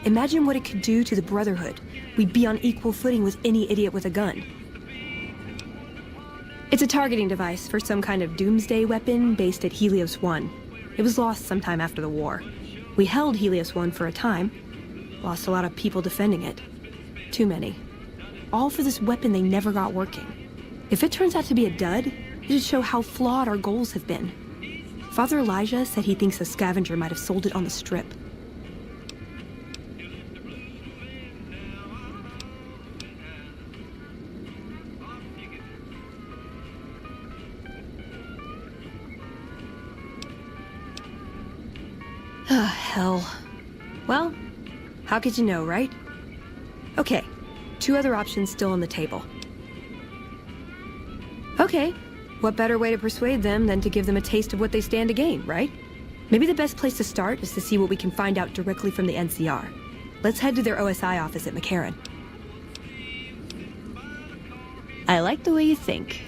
Speaker 13: Imagine what it could do to the Brotherhood. We'd be on equal footing with any idiot with a gun. It's a targeting device for some kind of doomsday weapon based at Helios 1. It was lost sometime after the war. We held Helios 1 for a time. Lost a lot of people defending it. Too many. All for this weapon they never got working. If it turns out to be a dud, it'd show how flawed our goals have been. Father Elijah said he thinks a scavenger might have sold it on the strip. Ah, hell. Well, how could you know, right? Okay, 2 other options still on the table. Okay, what better way to persuade them than to give them a taste of what they stand to gain, right? Maybe the best place to start is to see what we can find out directly from the NCR. Let's head to their OSI office at McCarran. I like the way you think.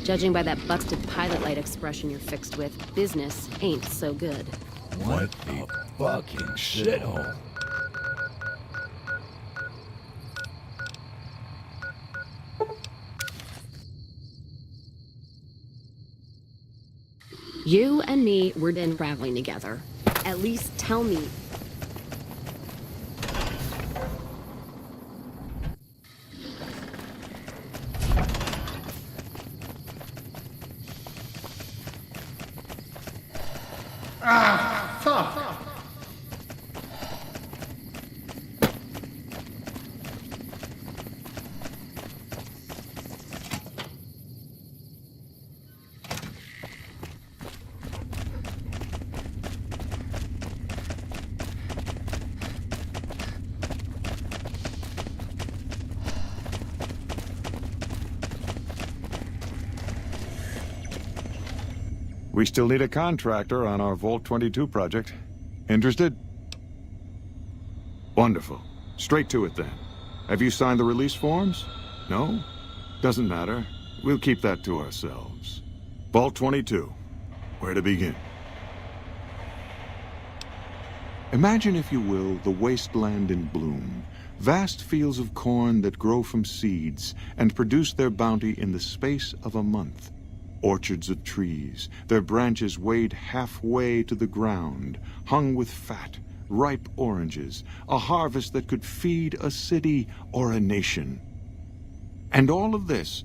Speaker 1: Judging by that busted pilot light expression you're fixed with, business ain't so good.
Speaker 5: What the fucking shithole?
Speaker 1: You and me were then traveling together. At least tell me.
Speaker 2: Ah, fuck!
Speaker 11: We still need a contractor on our Vault 22 project. Interested? Wonderful. Straight to it then. Have you signed the release forms? No? Doesn't matter. We'll keep that to ourselves. Vault 22. Where to begin? Imagine, if you will, the wasteland in bloom. Vast fields of corn that grow from seeds and produce their bounty in the space of a month. Orchards of trees, their branches weighed halfway to the ground, hung with fat, ripe oranges, a harvest that could feed a city or a nation. And all this,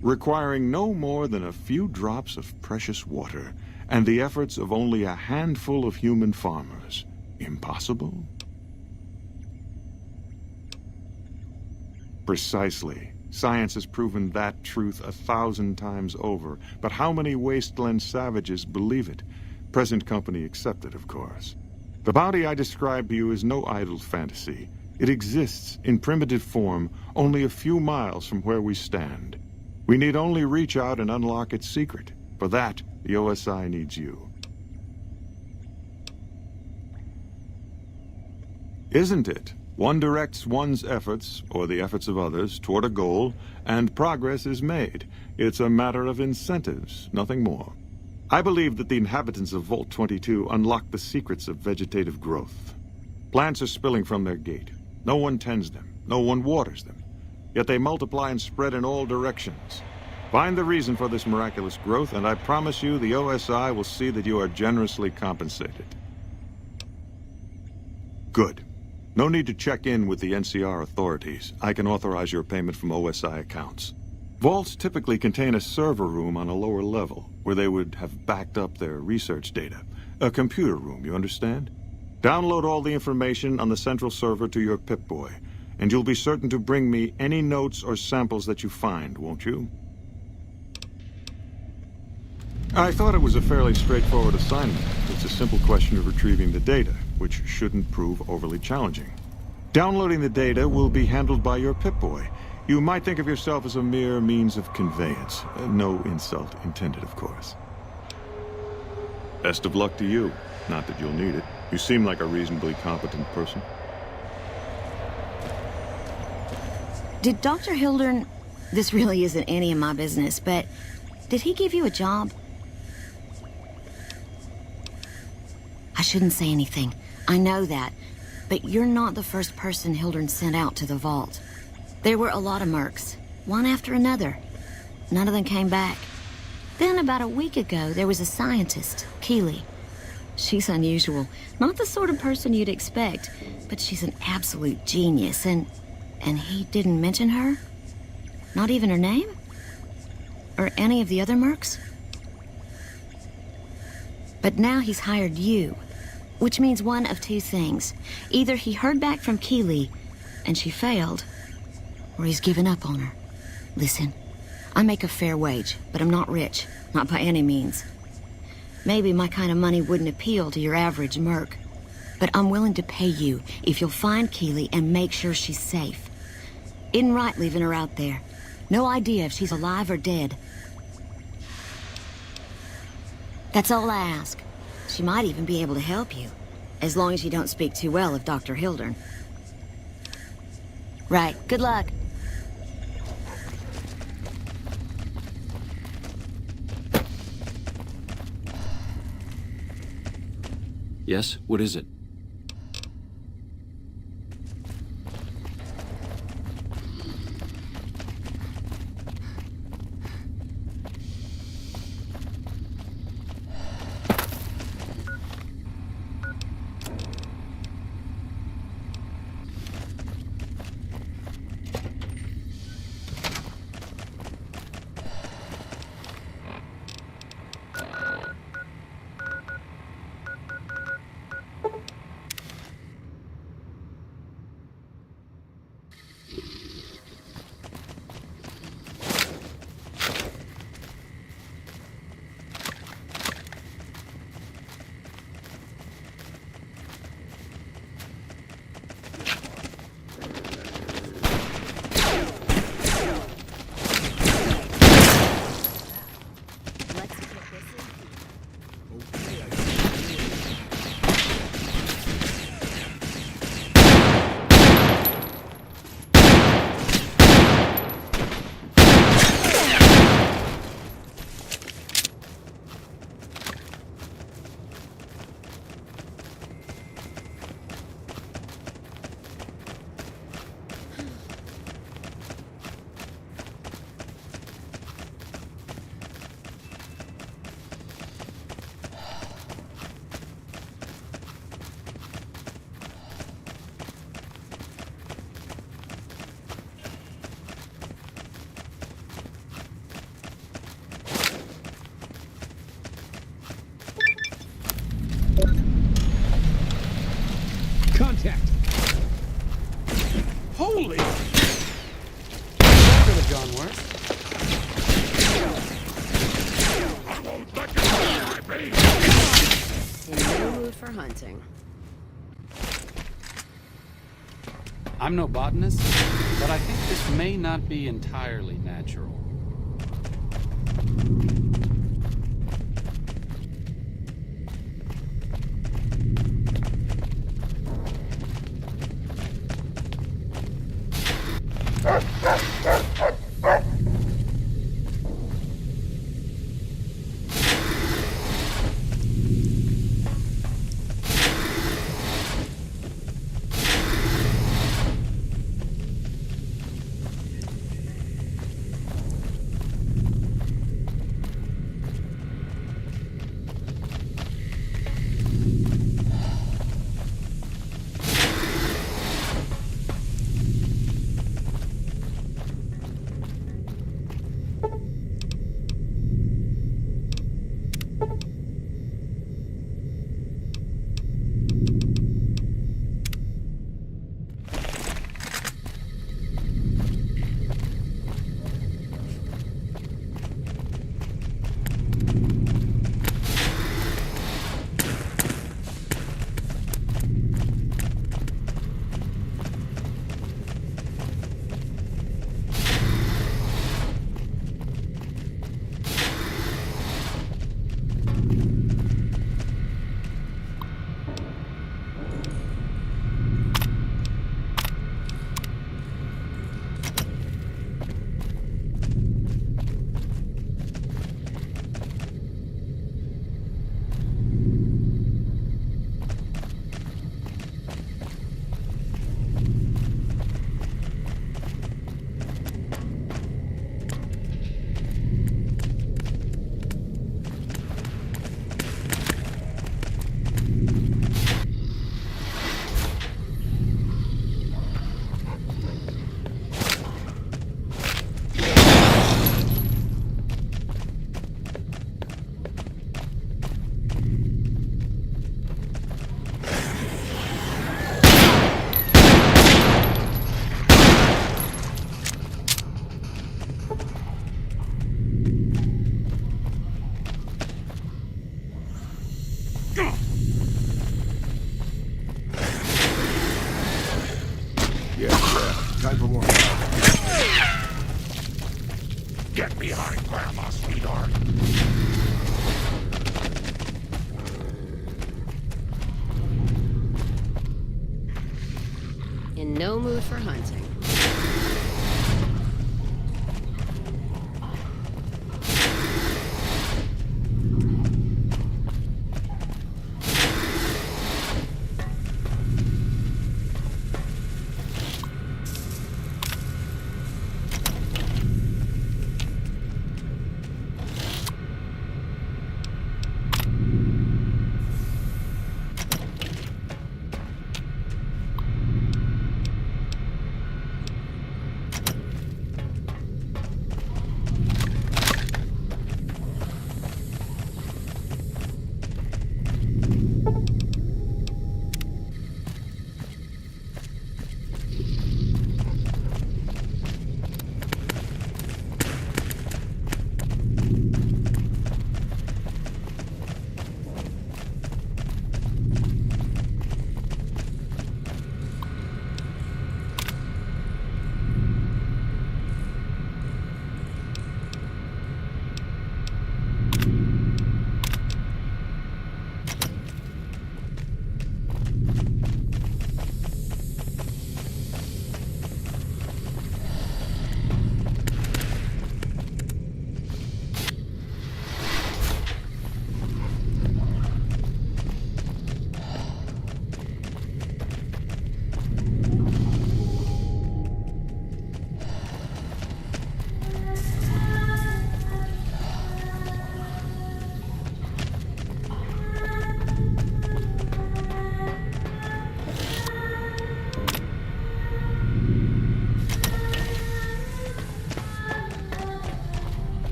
Speaker 11: requiring no more than a few drops of precious water, and the efforts of only a handful of human farmers. Impossible? Precisely. Science has proven that truth 1,000 times over, but how many wasteland savages believe it? Present company accepted, of course. The bounty I described to you is no idle fantasy. It exists in primitive form only a few miles from where we stand. We need only reach out and unlock its secret. For that, the OSI needs you. Isn't it? One directs one's efforts, or the efforts of others, toward a goal, and progress is made. It's a matter of incentives, nothing more. I believe that the inhabitants of Vault 22 unlock the secrets of vegetative growth. Plants are spilling from their gate. No one tends them. No one waters them. Yet they multiply and spread in all directions. Find the reason for this miraculous growth, and I promise you the OSI will see that you are generously compensated. Good. No need to check in with the NCR authorities. I can authorize your payment from OSI accounts. Vaults typically contain a server room on a lower level, where they would have backed up their research data. A computer room, you understand? Download all the information on the central server to your Pip-Boy, and you'll be certain to bring me any notes or samples that you find, won't you? I thought it was a fairly straightforward assignment. It's a simple question of retrieving the data, which shouldn't prove overly challenging. Downloading the data will be handled by your Pip-Boy. You might think of yourself as a mere means of conveyance. No insult intended, of course. Best of luck to you. Not that you'll need it. You seem like a reasonably competent person.
Speaker 18: Did Dr. Hildern... This really isn't any of my business, but... Did he give you a job? I shouldn't say anything. I know that. But you're not the first person Hildern sent out to the vault. There were a lot of mercs, one after another. None of them came back. Then about a week ago, there was a scientist, Keeley. She's unusual. Not the sort of person you'd expect, but she's an absolute genius, and he didn't mention her? Not even her name? Or any of the other mercs? But now he's hired you, which means one of two things. Either he heard back from Keeley, and she failed, or he's given up on her. Listen, I make a fair wage, but I'm not rich. Not by any means. Maybe my kind of money wouldn't appeal to your average merc. But I'm willing to pay you if you'll find Keeley and make sure she's safe. Isn't right leaving her out there. No idea if she's alive or dead. That's all I ask. She might even be able to help you. As long as you don't speak too well of Dr. Hildern. Right, good luck.
Speaker 19: Yes? What is it?
Speaker 3: Contact!
Speaker 8: Holy! That could have gone worse.
Speaker 1: In no mood for hunting.
Speaker 8: I'm no botanist, but I think this may not be entirely natural.
Speaker 6: Get behind Grandma, sweetheart.
Speaker 1: In no mood for hunting.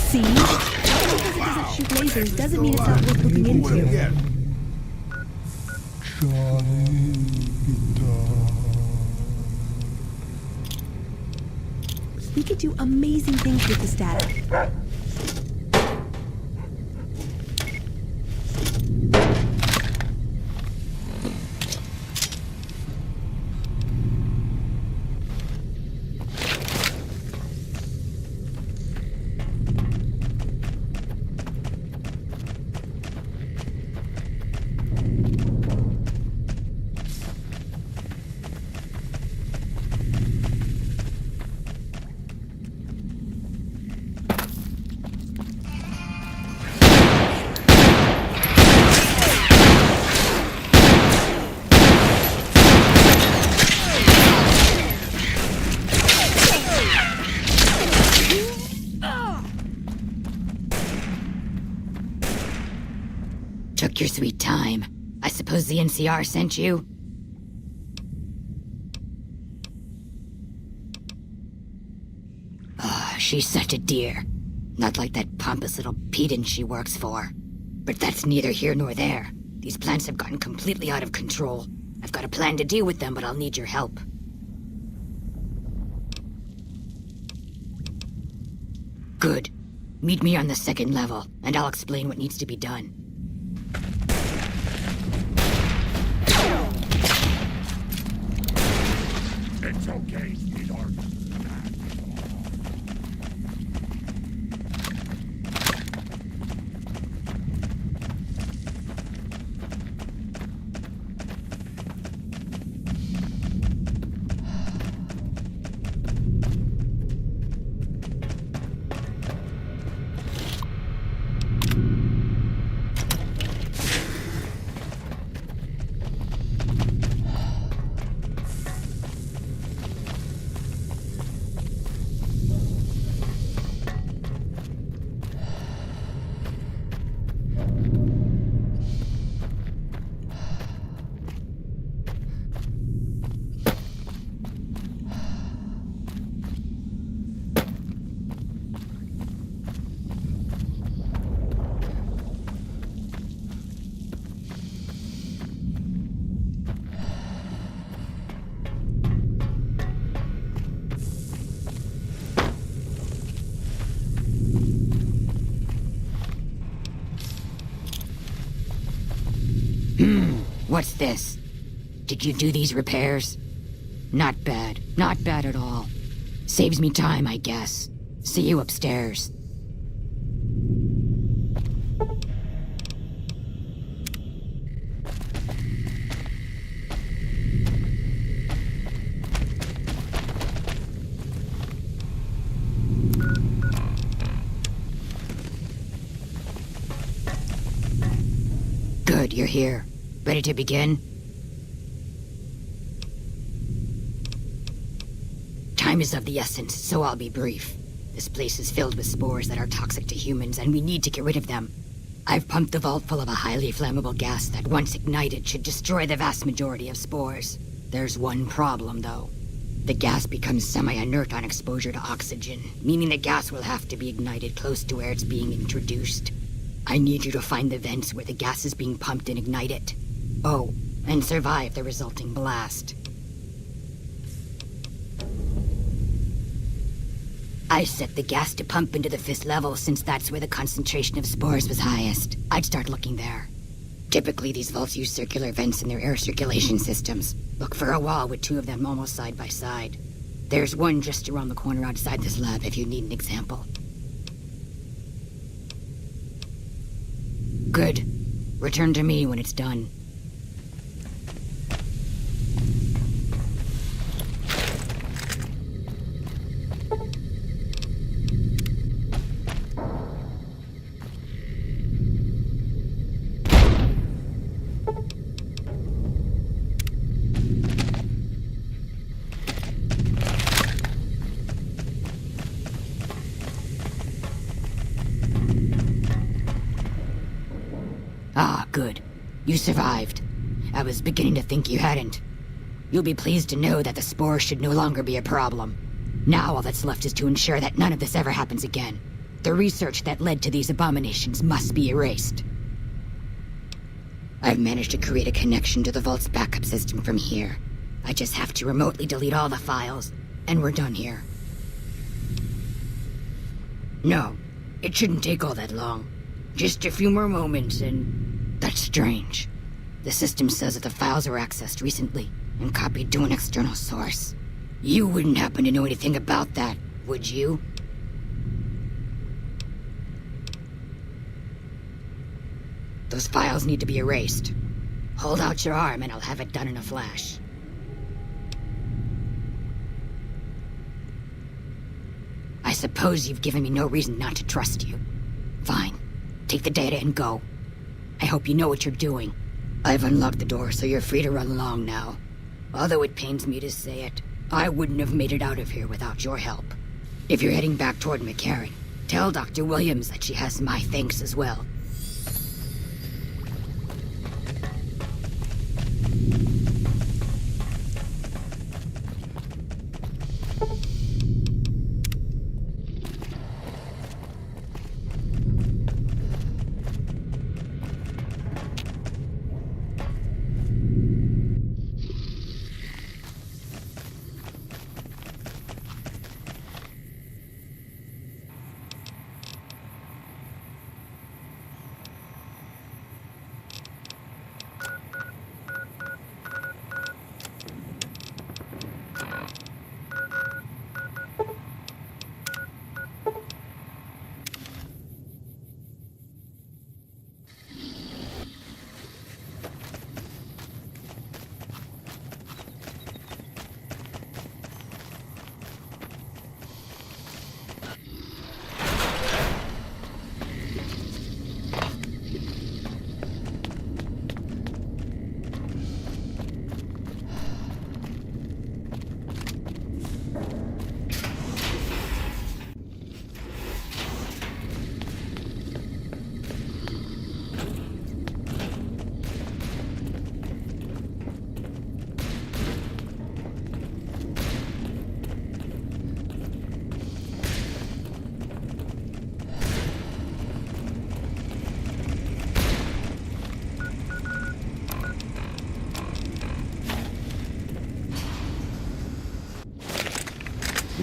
Speaker 13: See? Just because it doesn't shoot lasers doesn't mean it's not worth looking into. We could do amazing things with the static.
Speaker 18: Took your sweet time. I suppose the NCR sent you? Oh, she's such a dear. Not like that pompous little pedant she works for. But that's neither here nor there. These plants have gotten completely out of control. I've got a plan to deal with them, but I'll need your help. Good. Meet me on the second level, and I'll explain what needs to be done.
Speaker 6: It's okay, sweetheart.
Speaker 7: What's this? Did you do these repairs? Not bad. Not bad at all. Saves me time, I guess. See you upstairs. Good, you're here. Ready to begin? Time is of the essence, so I'll be brief. This place is filled with spores that are toxic to humans, and we need to get rid of them. I've pumped the vault full of a highly flammable gas that, once ignited, should destroy the vast majority of spores. There's one problem, though. The gas becomes semi-inert on exposure to oxygen, meaning the gas will have to be ignited close to where it's being introduced. I need you to find the vents where the gas is being pumped and ignite it. Oh, and survive the resulting blast. I set the gas to pump into the 5th level since that's where the concentration of spores was highest. I'd start looking there. Typically, these vaults use circular vents in their air circulation systems. Look for a wall with 2 of them almost side by side. There's one just around the corner outside this lab if you need an example. Good. Return to me when it's done. Ah, good. You survived. I was beginning to think you hadn't. You'll be pleased to know that the spores should no longer be a problem. Now all that's left is to ensure that none of this ever happens again. The research that led to these abominations must be erased. I've managed to create a connection to the vault's backup system from here. I just have to remotely delete all the files, and we're done here. No, it shouldn't take all that long. Just a few more moments, and... That's strange. The system says that the files were accessed recently and copied to an external source. You wouldn't happen to know anything about that, would you? Those files need to be erased. Hold out your arm and I'll have it done in a flash. I suppose you've given me no reason not to trust you. Fine. Take the data and go. I hope you know what you're doing. I've unlocked the door, so you're free to run along now. Although it pains me to say it, I wouldn't have made it out of here without your help. If you're heading back toward McCarran, tell Dr. Williams that she has my thanks as well.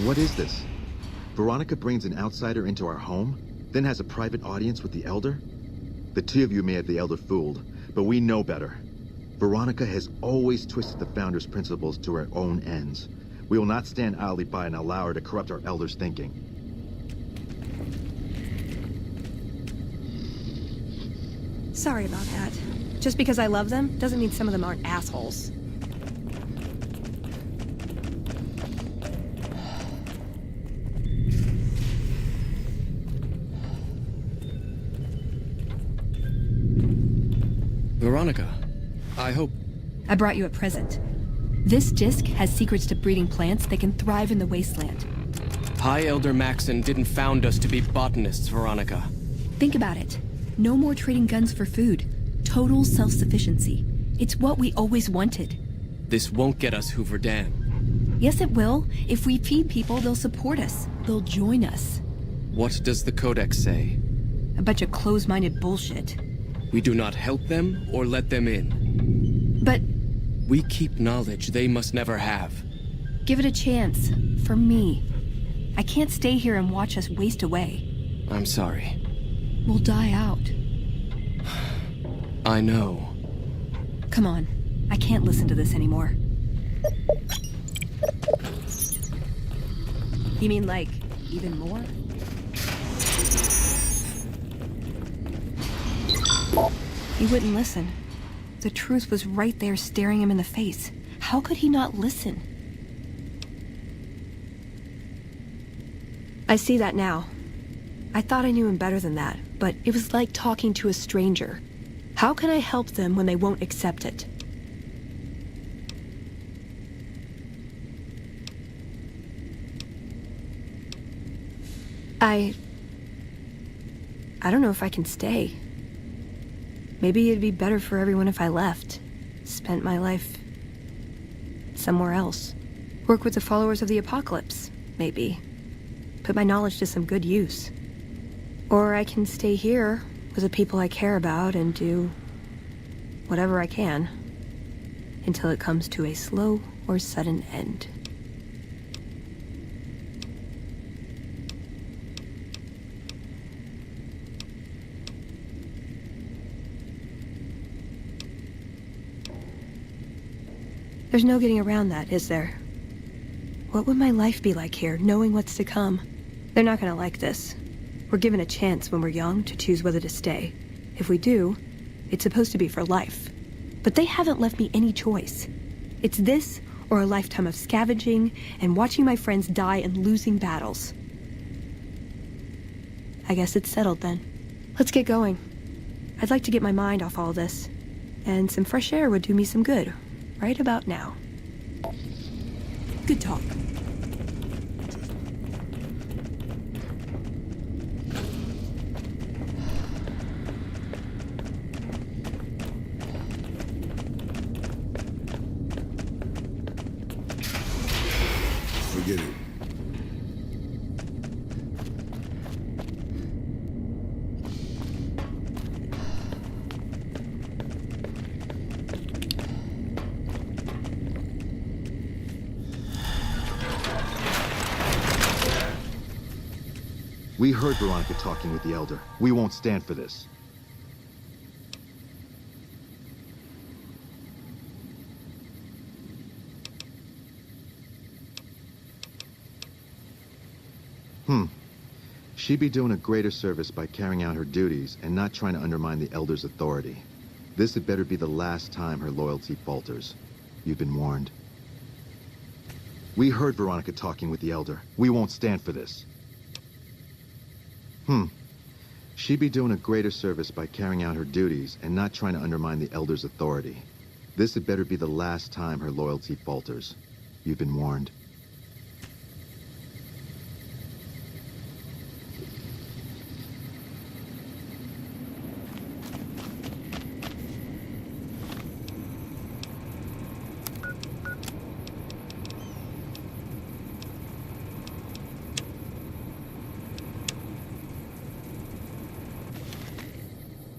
Speaker 22: What is this? Veronica brings an outsider into our home, then has a private audience with the Elder? The 2 of you may have the Elder fooled, but we know better. Veronica has always twisted the Founder's principles to her own ends. We will not stand idly by and allow her to corrupt our elders' thinking.
Speaker 13: Sorry about that. Just because I love them doesn't mean some of them aren't assholes.
Speaker 23: Veronica, I hope...
Speaker 13: I brought you a present. This disc has secrets to breeding plants that can thrive in the wasteland.
Speaker 23: High Elder Maxon didn't found us to be botanists, Veronica.
Speaker 13: Think about it. No more trading guns for food. Total self-sufficiency. It's what we always wanted.
Speaker 23: This won't get us Hoover Dam.
Speaker 13: Yes, it will. If we feed people, they'll support us. They'll join us.
Speaker 23: What does the Codex say?
Speaker 13: A bunch of closed-minded bullshit.
Speaker 23: We do not help them or let them in.
Speaker 13: But...
Speaker 23: we keep knowledge they must never have.
Speaker 13: give it a chance. For me. I can't stay here and watch us waste away.
Speaker 23: I'm sorry.
Speaker 13: We'll die out.
Speaker 23: I know.
Speaker 13: Come on. I can't listen to this anymore. You mean like, even more? He wouldn't listen. The truth was right there staring him in the face. How could he not listen? I see that now. I thought I knew him better than that, but it was like talking to a stranger. How can I help them when they won't accept it? I don't know if I can stay. Maybe it'd be better for everyone if I left. Spent my life somewhere else. Work with the followers of the apocalypse, maybe. Put my knowledge to some good use. Or I can stay here with the people I care about and do whatever I can until it comes to a slow or sudden end. There's no getting around that, is there? What would my life be like here, knowing what's to come? They're not gonna like this. We're given a chance when we're young to choose whether to stay. If we do, it's supposed to be for life. But they haven't left me any choice. It's this or a lifetime of scavenging and watching my friends die and losing battles. I guess it's settled then. Let's get going. I'd like to get my mind off all this. And some fresh air would do me some good. Right about now. Good talk.
Speaker 10: Forget it.
Speaker 22: We heard Veronica talking with the Elder. We won't stand for this. She'd be doing a greater service by carrying out her duties and not trying to undermine the Elder's authority. This had better be the last time her loyalty falters. You've been warned. We heard Veronica talking with the Elder. We won't stand for this. She'd be doing a greater service by carrying out her duties and not trying to undermine the Elder's authority. This had better be the last time her loyalty falters. You've been warned.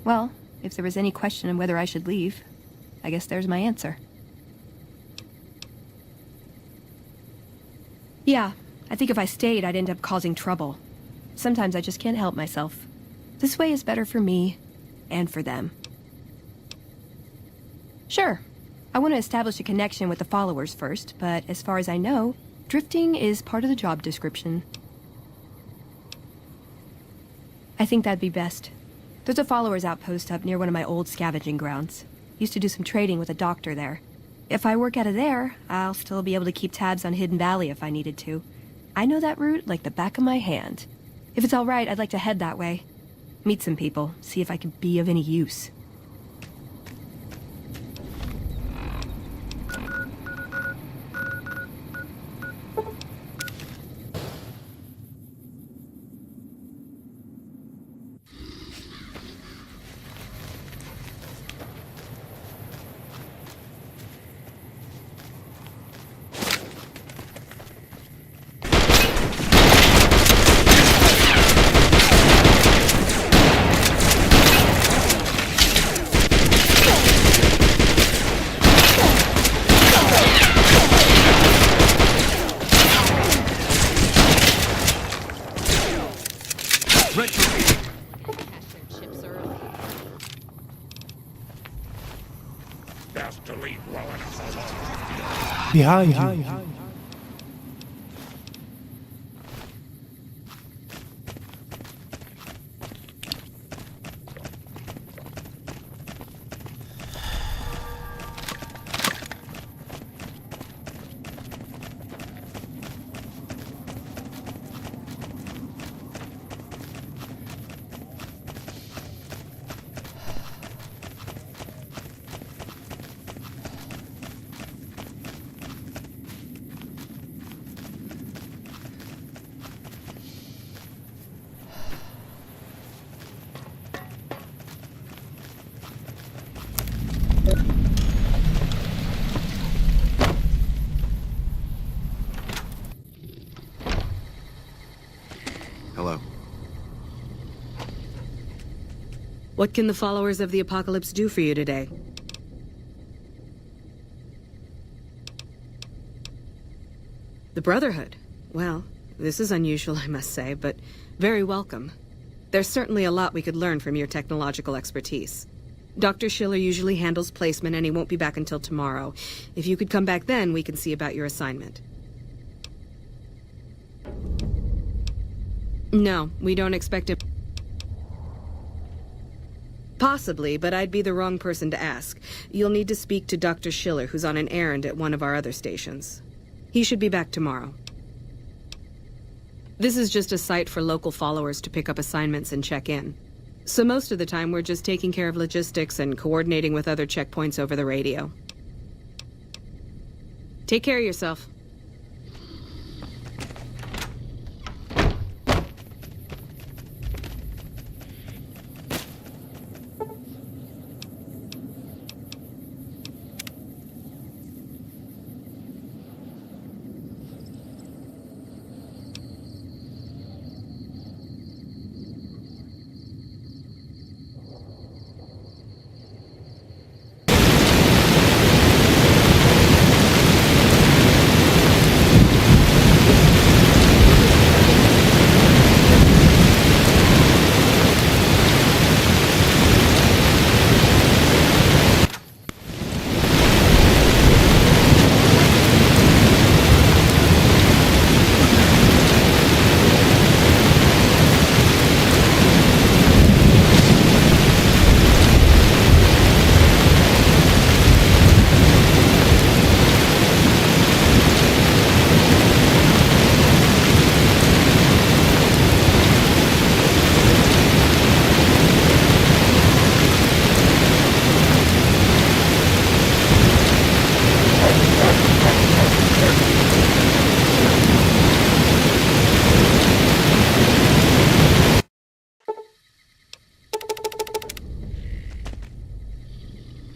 Speaker 13: Well, if there was any question on whether I should leave, I guess there's my answer. Yeah, I think if I stayed, I'd end up causing trouble. Sometimes I just can't help myself. This way is better for me, and for them. Sure, I want to establish a connection with the followers first, but as far as I know, drifting is part of the job description. I think that'd be best. There's a followers outpost up near one of my old scavenging grounds. Used to do some trading with a doctor there. If I work out of there, I'll still be able to keep tabs on Hidden Valley if I needed to. I know that route like the back of my hand. If it's all right, I'd like to head that way. Meet some people, see if I can be of any use.
Speaker 6: Best to leave well enough alone.
Speaker 21: Behind you.
Speaker 22: Hello.
Speaker 12: What can the followers of the Apocalypse do for you today? The Brotherhood? Well, this is unusual, I must say, but very welcome. There's certainly a lot we could learn from your technological expertise. Dr. Schiller usually handles placement and he won't be back until tomorrow. If you could come back then, we can see about your assignment. No, we don't expect it. Possibly, but I'd be the wrong person to ask. You'll need to speak to Dr. Schiller, who's on an errand at one of our other stations. He should be back tomorrow. This is just a site for local followers to pick up assignments and check in. So most of the time, we're just taking care of logistics and coordinating with other checkpoints over the radio. Take care of yourself.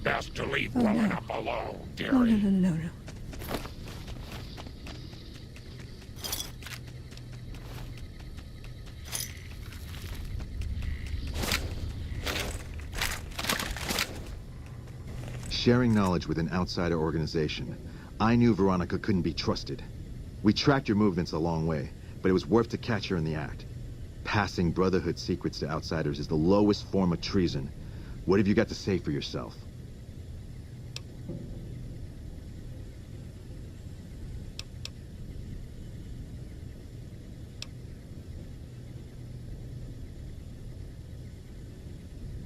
Speaker 6: Best to leave well enough alone, dearie.
Speaker 13: No.
Speaker 22: Sharing knowledge with an outsider organization. I knew Veronica couldn't be trusted. We tracked your movements a long way, but it was worth to catch her in the act. Passing Brotherhood secrets to outsiders is the lowest form of treason. What have you got to say for yourself?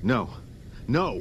Speaker 22: No. No!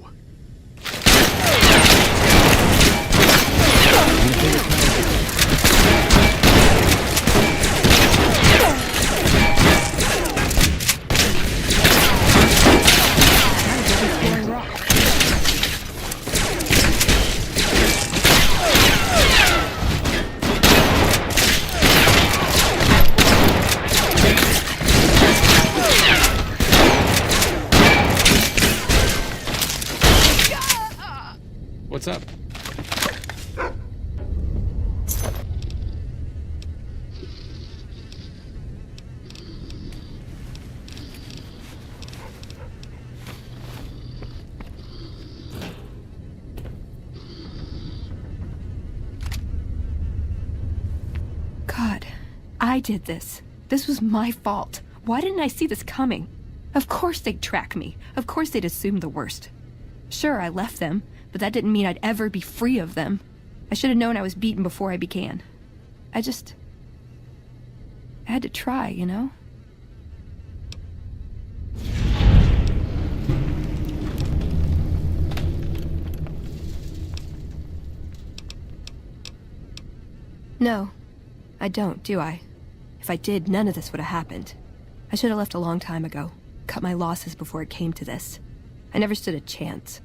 Speaker 8: What's up?
Speaker 13: God, I did this. This was my fault. Why didn't I see this coming? Of course they'd track me. Of course they'd assume the worst. Sure, I left them, but that didn't mean I'd ever be free of them. I should have known I was beaten before I began. I had to try, you know? No, I don't, do I? If I did, none of this would have happened. I should have left a long time ago. Cut my losses before it came to this. I never stood a chance.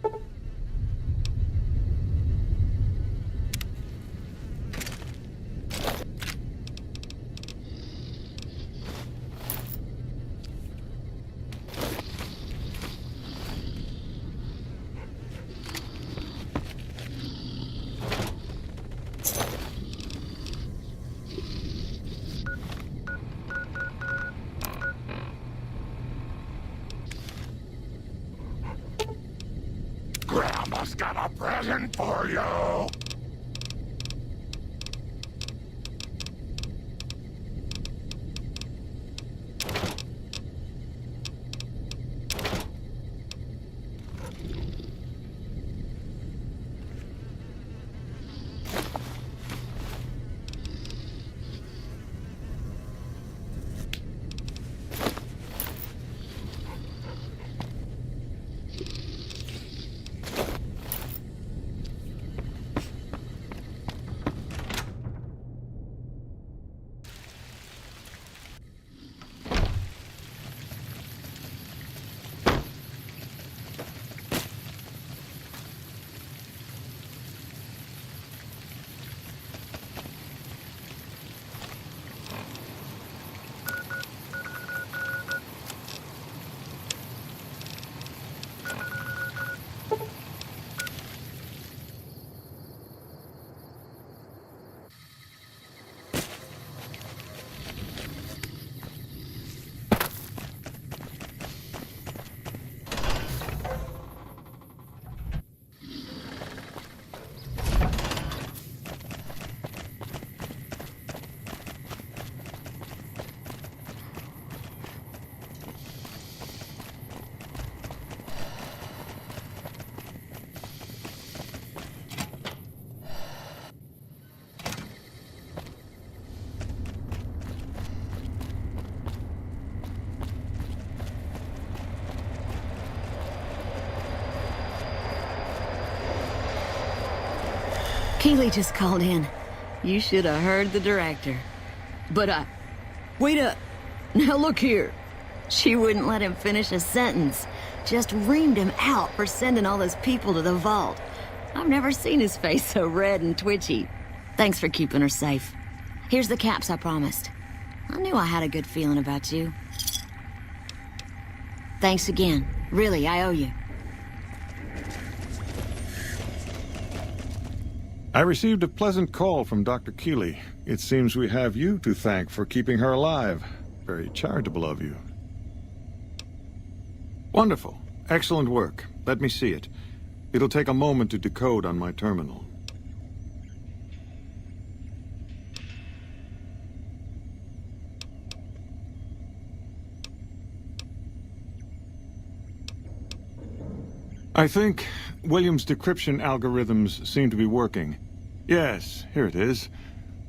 Speaker 6: Grandma's got a present for you.
Speaker 18: Keeley just called in. You should have heard the director. But wait up. Now look here. She wouldn't let him finish a sentence. Just reamed him out for sending all those people to the vault. I've never seen his face so red and twitchy. Thanks for keeping her safe. Here's the caps I promised. I knew I had a good feeling about you. Thanks again. Really, I owe you.
Speaker 11: I received a pleasant call from Dr. Keeley. It seems we have you to thank for keeping her alive. Very charitable of you. Wonderful. Excellent work. Let me see it. It'll take a moment to decode on my terminal. I think Williams' decryption algorithms seem to be working. Yes, here it is.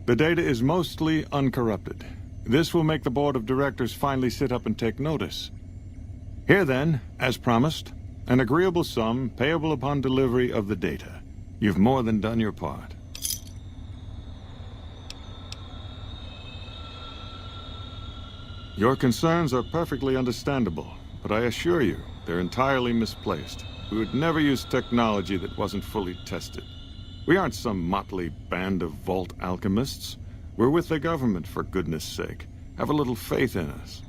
Speaker 11: The data is mostly uncorrupted. This will make the board of directors finally sit up and take notice. Here then, as promised, An agreeable sum payable upon delivery of the data. You've more than done your part. Your concerns are perfectly understandable, but I assure you, they're entirely misplaced. We would never use technology that wasn't fully tested. We aren't some motley band of vault alchemists. We're with the government, for goodness sake. Have a little faith in us.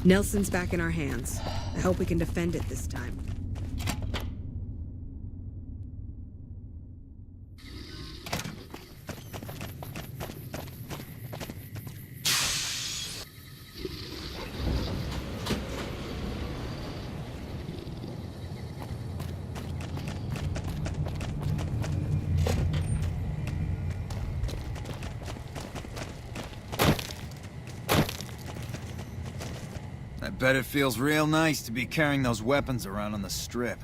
Speaker 12: Nelson's back in our hands. I hope we can defend it this time.
Speaker 9: I bet it feels real nice to be carrying those weapons around on the Strip.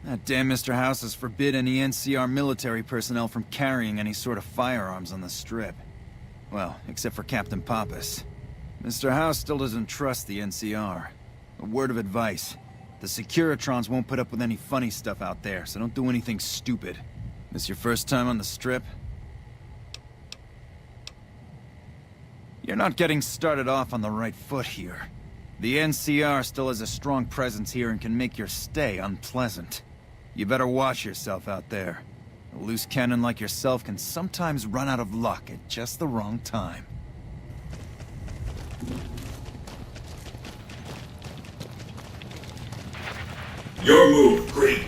Speaker 9: That damn Mr. House has forbid any NCR military personnel from carrying any sort of firearms on the Strip. Well, except for Captain Pappas. Mr. House still doesn't trust the NCR. A word of advice. The Securitrons won't put up with any funny stuff out there, so don't do anything stupid. This your first time on the Strip? You're not getting started off on the right foot here. The NCR still has a strong presence here and can make your stay unpleasant. You better watch yourself out there. A loose cannon like yourself can sometimes run out of luck at just the wrong time.
Speaker 6: Your move, Creep.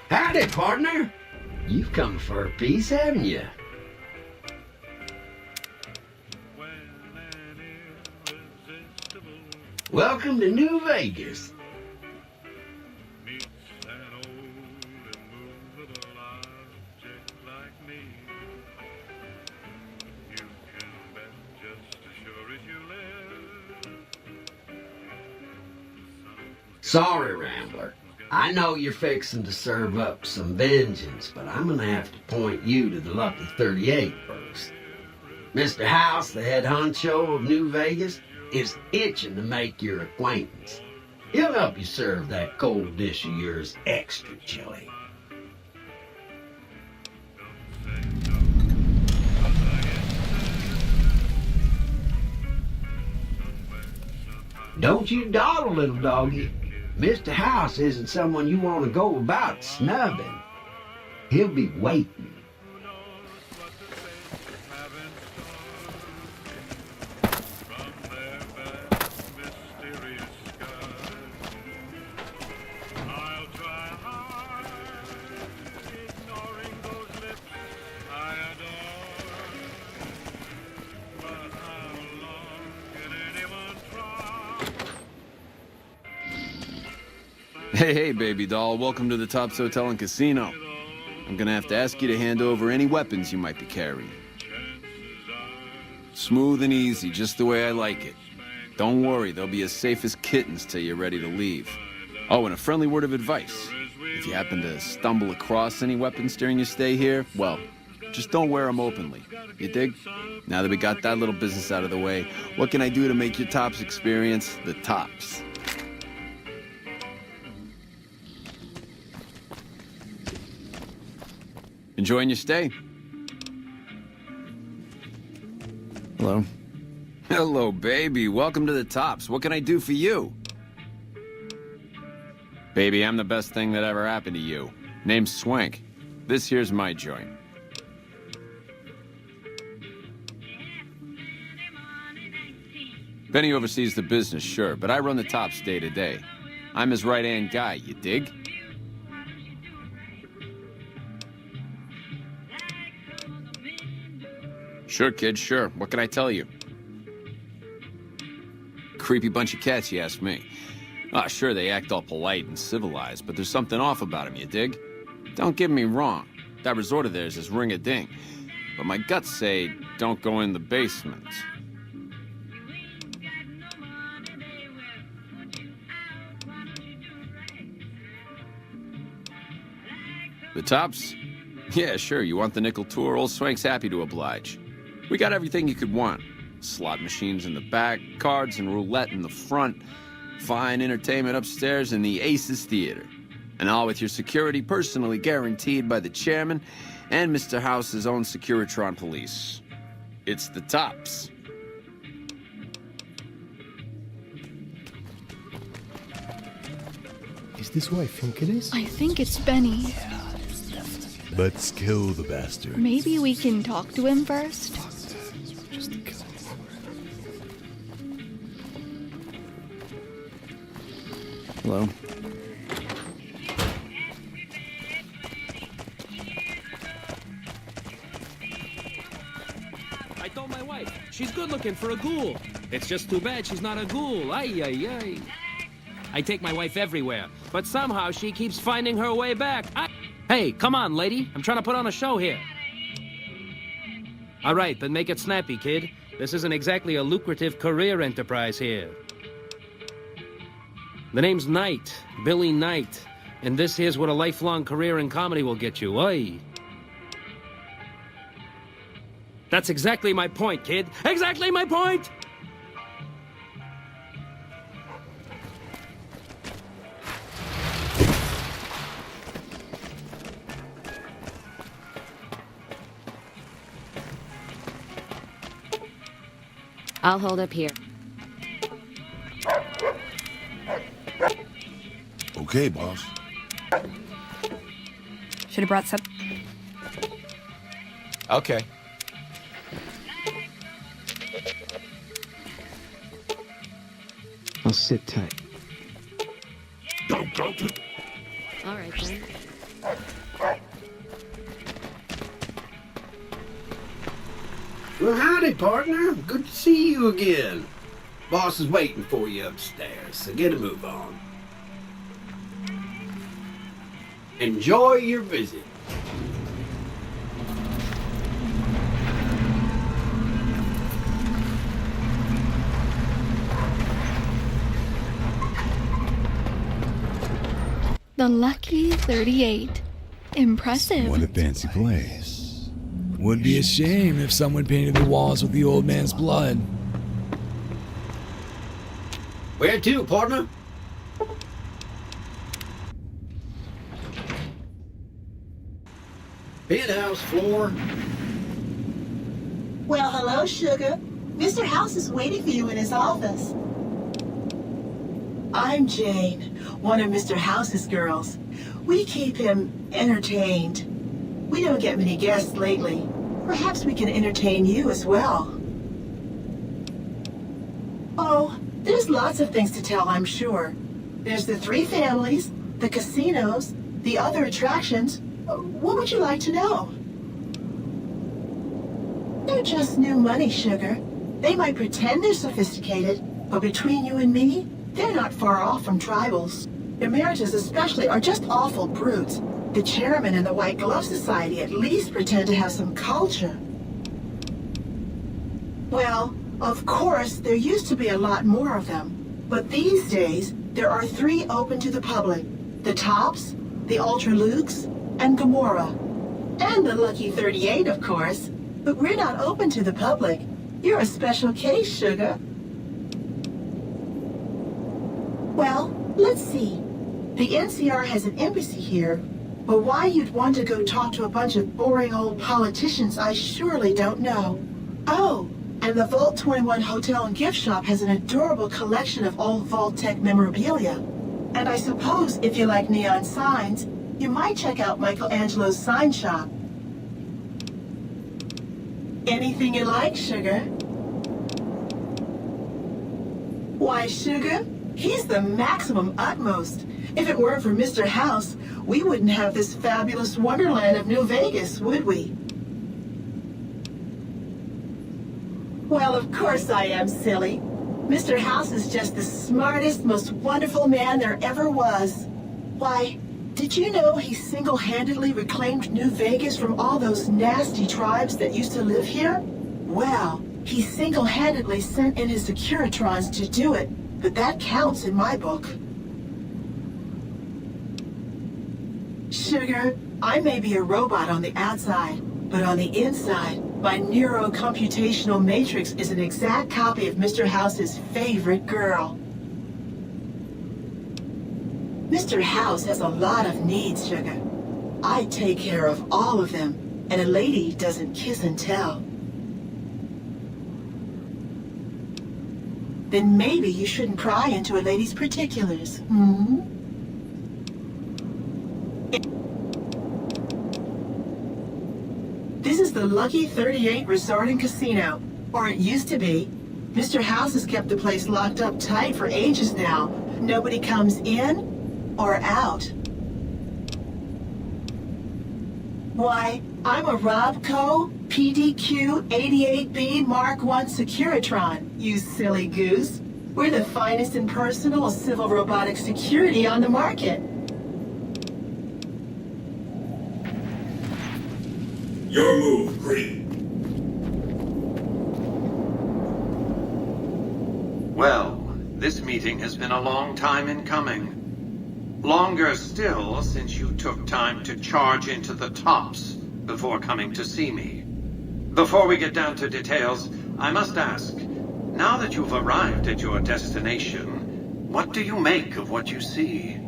Speaker 15: Howdy, partner. You've come for a piece, haven't you? Welcome to New Vegas. Sorry, Rambler. I know you're fixing to serve up some vengeance, but I'm gonna have to point you to the Lucky 38 first. Mr. House, the head honcho of New Vegas, is itching to make your acquaintance. He'll help you serve that cold dish of yours extra chili. Don't you dawdle, little doggy. Mr. House isn't someone you want to go about snubbing. He'll be waiting.
Speaker 16: Hey, baby doll. Welcome to the Tops Hotel and Casino. I'm gonna have to ask you to hand over any weapons you might be carrying. Smooth and easy, just the way I like it. Don't worry, they'll be as safe as kittens till you're ready to leave. Oh, and a friendly word of advice. If you happen to stumble across any weapons during your stay here, well, just don't wear them openly. You dig? Now that we got that little business out of the way, what can I do to make your Tops experience the tops? Enjoying your stay?
Speaker 9: Hello?
Speaker 16: Hello, baby. Welcome to the Tops. What can I do for you? Baby, I'm the best thing that ever happened to you. Name's Swank. This here's my joint. Benny oversees the business, sure, but I run the Tops day to day. I'm his right-hand guy, you dig? Sure, kid, sure. What can I tell you? Creepy bunch of cats, you ask me. Ah, sure, they act all polite and civilized, but there's something off about them, you dig? Don't get me wrong. That resort of theirs is ring-a-ding. But my guts say, don't go in the basement. The Tops? Yeah, sure, you want the nickel tour? Old Swank's happy to oblige. We got everything you could want. Slot machines in the back, cards and roulette in the front, fine entertainment upstairs in the Aces Theater. And all with your security personally guaranteed by the chairman and Mr. House's own Securitron police. It's the Tops.
Speaker 21: Is this who I think it is?
Speaker 4: I think it's Benny.
Speaker 5: Let's kill the bastard.
Speaker 4: Maybe we can talk to him first?
Speaker 9: Hello?
Speaker 14: I told my wife, she's good looking for a ghoul. It's just too bad she's not a ghoul. Ay, ay, ay. I take my wife everywhere, but somehow she keeps finding her way back. Hey, come on, lady. I'm trying to put on a show here. All right, then make it snappy, kid. This isn't exactly a lucrative career enterprise here. The name's Knight, Billy Knight, and this here's what a lifelong career in comedy will get you. Oi. That's exactly my point, kid. Exactly my point!
Speaker 1: I'll hold up here.
Speaker 10: Okay, boss.
Speaker 13: Should have brought some.
Speaker 16: Okay.
Speaker 3: I'll sit tight.
Speaker 6: Don't go to...
Speaker 1: All right, then.
Speaker 15: Well, howdy, partner. Good to see you again. Boss is waiting for you upstairs, so get a move on. Enjoy your visit.
Speaker 4: The Lucky 38. Impressive.
Speaker 5: What a fancy place.
Speaker 17: Would be a shame if someone painted the walls with the old man's blood.
Speaker 15: Where to, partner? Penthouse floor.
Speaker 24: Well, hello, Sugar. Mr. House is waiting for you in his office. I'm Jane, one of Mr. House's girls. We keep him entertained. We don't get many guests lately. Perhaps we can entertain you as well. Oh, there's lots of things to tell, I'm sure. There's the 3 families, the casinos, the other attractions. What would you like to know? They're just new money, Sugar. They might pretend they're sophisticated, but between you and me, they're not far off from tribals. Emeritus especially are just awful brutes. The chairman and the White Glove Society at least pretend to have some culture. Well, of course, there used to be a lot more of them. But these days, there are 3 open to the public. The Tops, the Ultra Lukes, and Gamora. And the Lucky 38, of course. But we're not open to the public. You're a special case, Sugar. Well, let's see. The NCR has an embassy here. But why you'd want to go talk to a bunch of boring old politicians, I surely don't know. Oh, and the Vault 21 Hotel and Gift Shop has an adorable collection of old Vault-Tec memorabilia. And I suppose if you like neon signs, you might check out Michelangelo's sign shop. Anything you like, Sugar? Why, Sugar? He's the maximum utmost. If it weren't for Mr. House, we wouldn't have this fabulous wonderland of New Vegas, would we? Well, of course I am, silly. Mr. House is just the smartest, most wonderful man there ever was. Why, did you know he single-handedly reclaimed New Vegas from all those nasty tribes that used to live here? Well, he single-handedly sent in his Securitrons to do it, but that counts in my book. Sugar, I may be a robot on the outside, but on the inside, my neurocomputational matrix is an exact copy of Mr. House's favorite girl. Mr. House has a lot of needs, Sugar. I take care of all of them, and a lady doesn't kiss and tell. Then maybe you shouldn't pry into a lady's particulars, hmm? This is the Lucky 38 Resort and Casino, or it used to be. Mr. House has kept the place locked up tight for ages now. Nobody comes in or out. Why, I'm a Robco PDQ 88B Mark I Securitron, you silly goose. We're the finest in personal civil robotic security on the market.
Speaker 6: Your move, Green.
Speaker 2: Well, this meeting has been a long time in coming. Longer still since you took time to charge into the tops before coming to see me. Before we get down to details, I must ask, now that you've arrived at your destination, what do you make of what you see?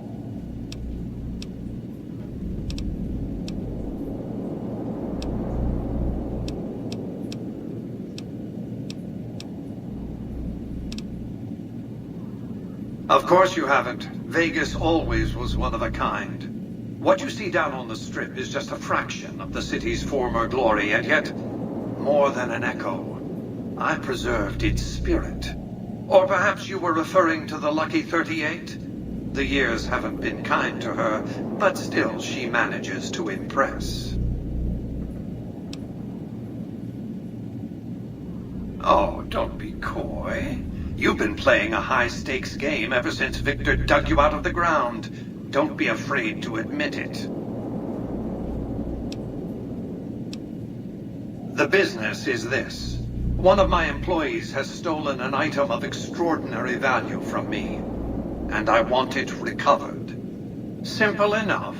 Speaker 2: Of course you haven't. Vegas always was one of a kind. What you see down on the Strip is just a fraction of the city's former glory, and yet more than an echo. I preserved its spirit. Or perhaps you were referring to the Lucky 38? The years haven't been kind to her, but still she manages to impress. Oh, don't be coy. You've been playing a high-stakes game ever since Victor dug you out of the ground. Don't be afraid to admit it. The business is this. One of my employees has stolen an item of extraordinary value from me, and I want it recovered. Simple enough.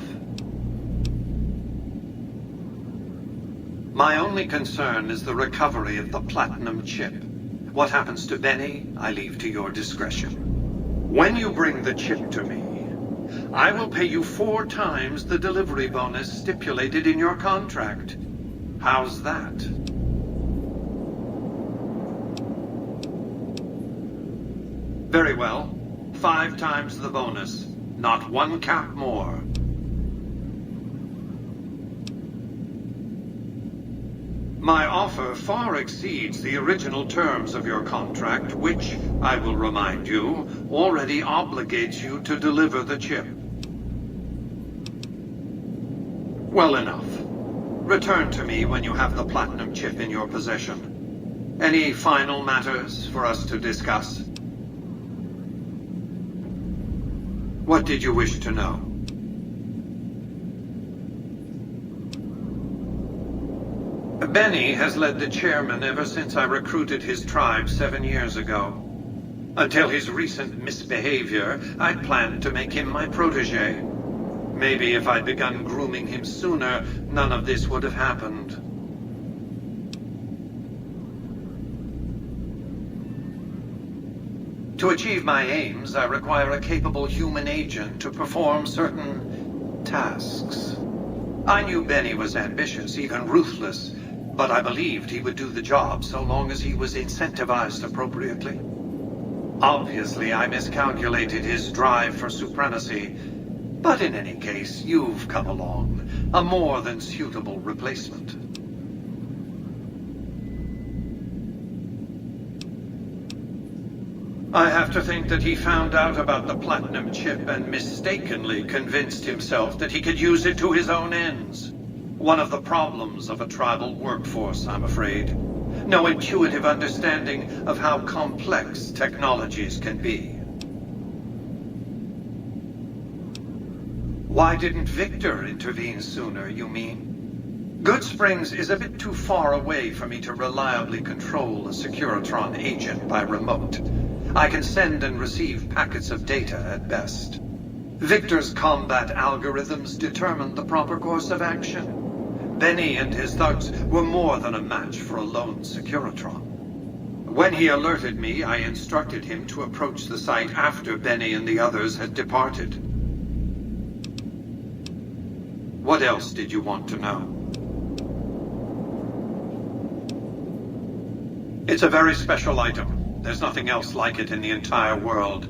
Speaker 2: My only concern is the recovery of the platinum chip. What happens to Benny, I leave to your discretion. When you bring the chip to me, I will pay you 4 times the delivery bonus stipulated in your contract. How's that? Very well. 5 times the bonus. Not 1 cap more. My offer far exceeds the original terms of your contract, which, I will remind you, already obligates you to deliver the chip. Well enough. Return to me when you have the platinum chip in your possession. Any final matters for us to discuss? What did you wish to know? Benny has led the chairman ever since I recruited his tribe 7 years ago. Until his recent misbehavior, I'd planned to make him my protege. Maybe if I'd begun grooming him sooner, none of this would have happened. To achieve my aims, I require a capable human agent to perform certain tasks. I knew Benny was ambitious, even ruthless, but I believed he would do the job so long as he was incentivized appropriately. Obviously, I miscalculated his drive for supremacy, but in any case, you've come along, a more than suitable replacement. I have to think that he found out about the platinum chip and mistakenly convinced himself that he could use it to his own ends. One of the problems of a tribal workforce, I'm afraid. No intuitive understanding of how complex technologies can be. Why didn't Victor intervene sooner, you mean? Goodsprings is a bit too far away for me to reliably control a Securitron agent by remote. I can send and receive packets of data at best. Victor's combat algorithms determined the proper course of action. Benny and his thugs were more than a match for a lone Securitron. When he alerted me, I instructed him to approach the site after Benny and the others had departed. What else did you want to know? It's a very special item. There's nothing else like it in the entire world.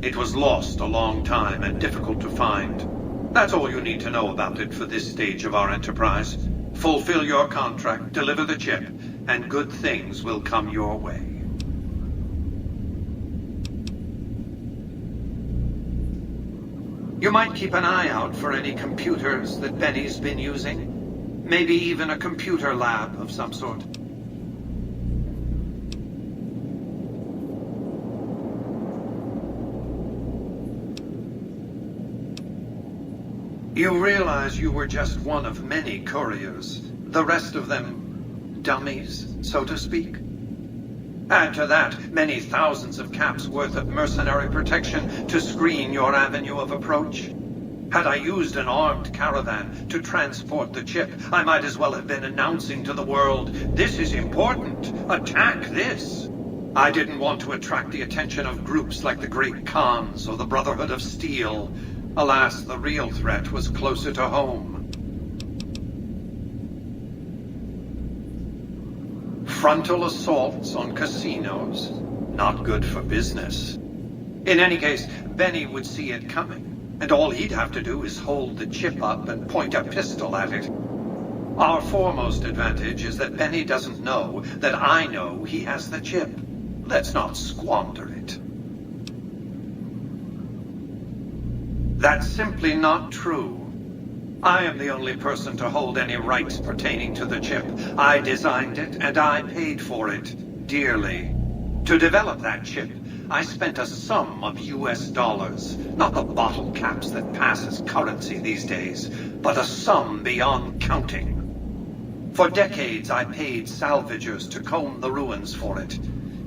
Speaker 2: It was lost a long time and difficult to find. That's all you need to know about it for this stage of our enterprise. Fulfill your contract, deliver the chip, and good things will come your way. You might keep an eye out for any computers that Benny's been using. Maybe even a computer lab of some sort. You realize you were just one of many couriers. The rest of them, dummies, so to speak. Add to that many thousands of caps worth of mercenary protection to screen your avenue of approach. Had I used an armed caravan to transport the chip, I might as well have been announcing to the world, "This is important. Attack this." I didn't want to attract the attention of groups like the Great Khans or the Brotherhood of Steel. Alas, the real threat was closer to home. Frontal assaults on casinos, not good for business. In any case, Benny would see it coming, and all he'd have to do is hold the chip up and point a pistol at it. Our foremost advantage is that Benny doesn't know that I know he has the chip. Let's not squander it. That's simply not true. I am the only person to hold any rights pertaining to the chip. I designed it, and I paid for it, dearly. To develop that chip, I spent a sum of US dollars, not the bottle caps that pass as currency these days, but a sum beyond counting. For decades, I paid salvagers to comb the ruins for it.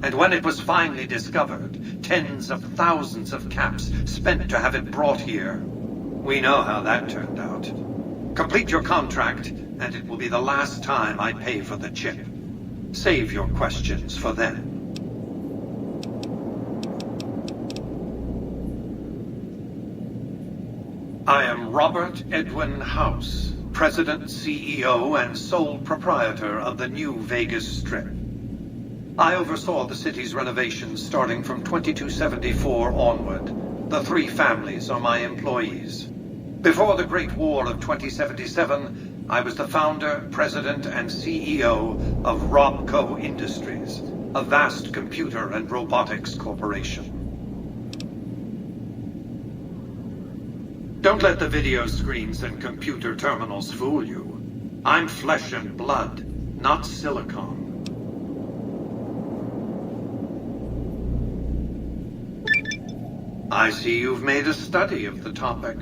Speaker 2: And when it was finally discovered, tens of thousands of caps spent to have it brought here. We know how that turned out. Complete your contract, and it will be the last time I pay for the chip. Save your questions for then. I am Robert Edwin House, President, CEO, and sole proprietor of the new Vegas Strip. I oversaw the city's renovations starting from 2274 onward. The three families are my employees. Before the Great War of 2077, I was the founder, president, and CEO of Robco Industries, a vast computer and robotics corporation. Don't let the video screens and computer terminals fool you. I'm flesh and blood, not silicon. I see you've made a study of the topic.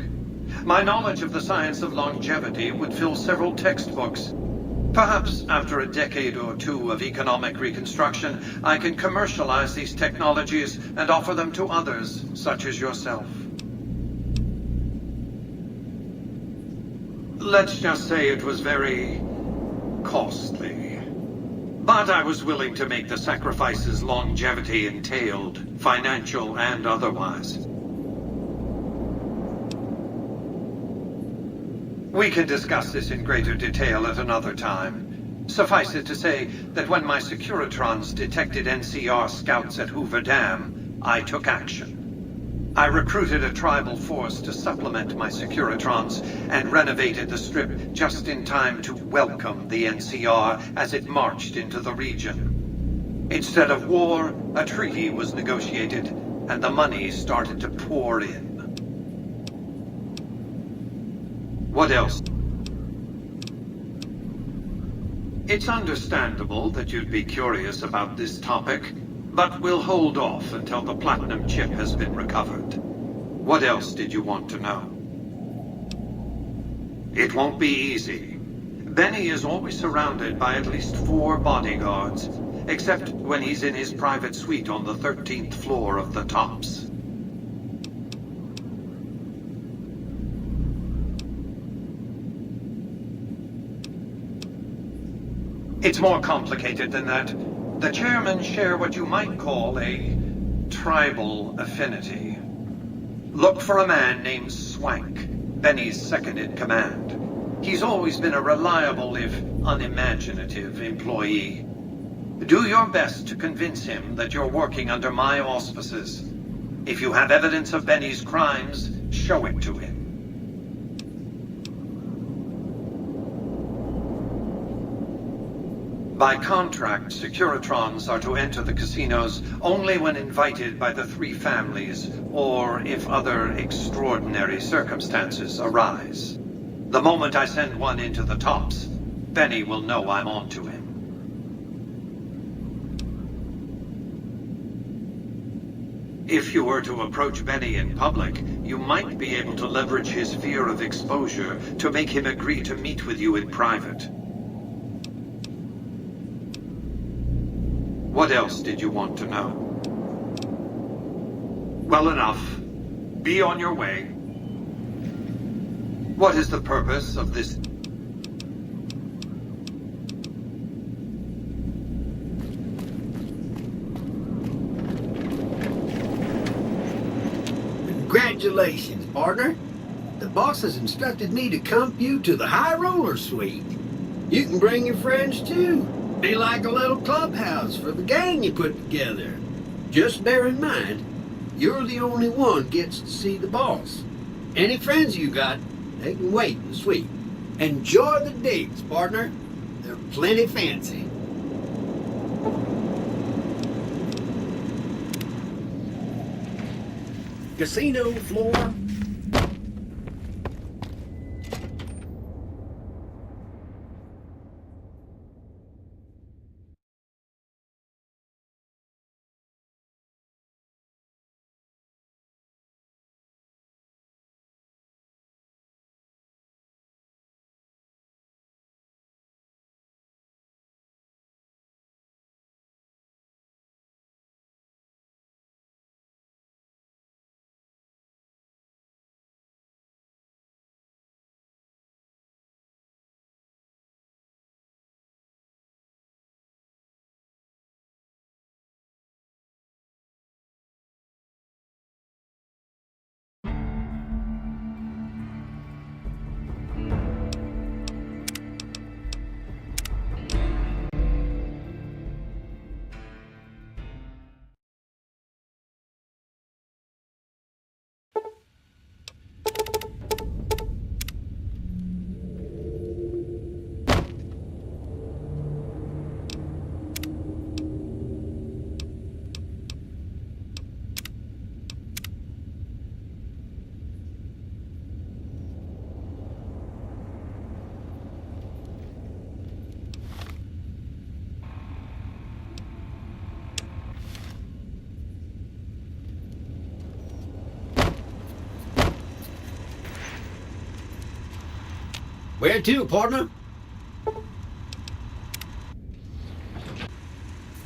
Speaker 2: My knowledge of the science of longevity would fill several textbooks. Perhaps after a decade or two of economic reconstruction, I can commercialize these technologies and offer them to others, such as yourself. Let's just say it was very costly. But I was willing to make the sacrifices longevity entailed, financial and otherwise. We can discuss this in greater detail at another time. Suffice it to say that when my Securitrons detected NCR scouts at Hoover Dam, I took action. I recruited a tribal force to supplement my Securitrons and renovated the Strip just in time to welcome the NCR as it marched into the region. Instead of war, a treaty was negotiated, and the money started to pour in. What else? It's understandable that you'd be curious about this topic, but we'll hold off until the platinum chip has been recovered. What else did you want to know? It won't be easy. Benny is always surrounded by at least 4 bodyguards, except when he's in his private suite on the 13th floor of the Tops. It's more complicated than that. The chairmen share what you might call a tribal affinity. Look for a man named Swank, Benny's second-in-command. He's always been a reliable, if unimaginative, employee. Do your best to convince him that you're working under my auspices. If you have evidence of Benny's crimes, show it to him. By contract, Securitrons are to enter the casinos only when invited by the 3 families, or if other extraordinary circumstances arise. The moment I send one into the Tops, Benny will know I'm on to him. If you were to approach Benny in public, you might be able to leverage his fear of exposure to make him agree to meet with you in private. What else did you want to know? Well, enough. Be on your way. What is the purpose of this?
Speaker 7: Congratulations, partner. The boss has instructed me to comp you to the High Roller Suite. You can bring your friends too. Be like a little clubhouse for the gang you put together. Just bear in mind, you're the only one gets to see the boss. Any friends you got, they can wait in the suite. Enjoy the digs, partner. They're plenty fancy. Casino floor. Where to, partner?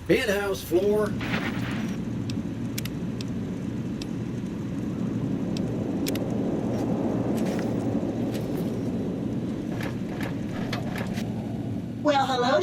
Speaker 7: Penthouse floor.
Speaker 24: Well, hello,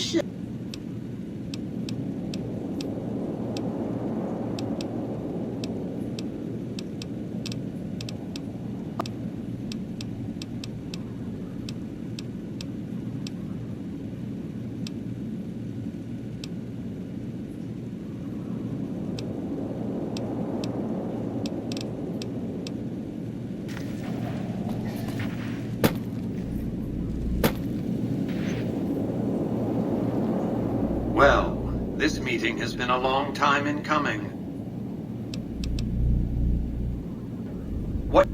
Speaker 2: This meeting has been a long time in coming. What?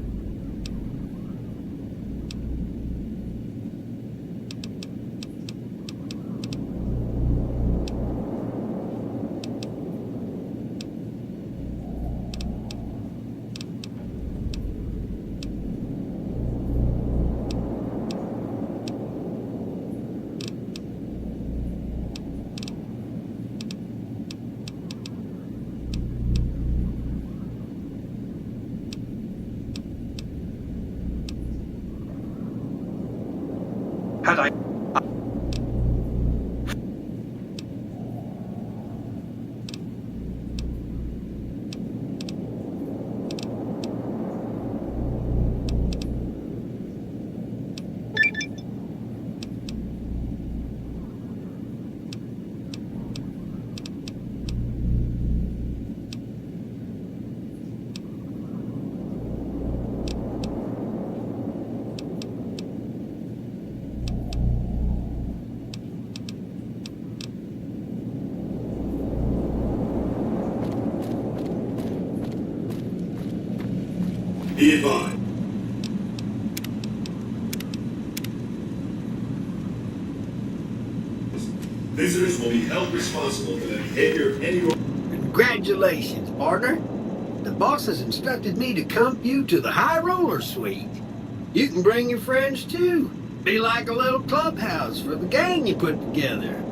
Speaker 2: Had I...
Speaker 19: Be advised. Visitors will be held responsible for the behavior of any...
Speaker 7: Congratulations, partner. The boss has instructed me to comp you to the High Roller Suite. You can bring your friends too. Be like a little clubhouse for the gang you put together.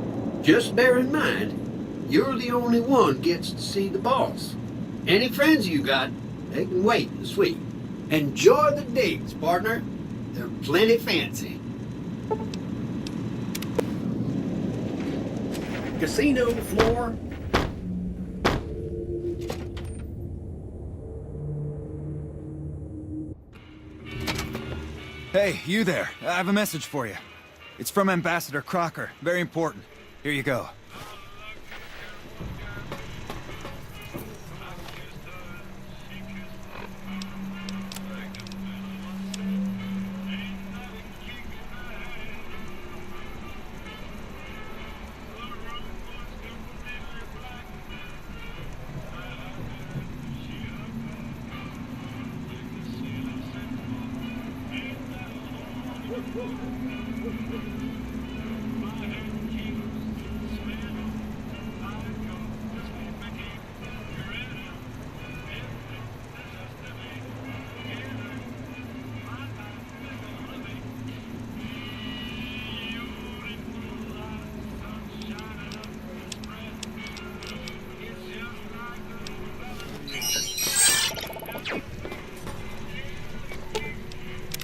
Speaker 7: Just bear in mind, you're the only one gets to see the boss. Any friends you got, they can wait in the suite. Enjoy the digs, partner. They're plenty fancy. Casino floor.
Speaker 9: Hey, you there. I have a message for you. It's from Ambassador Crocker. Very important. Here you go.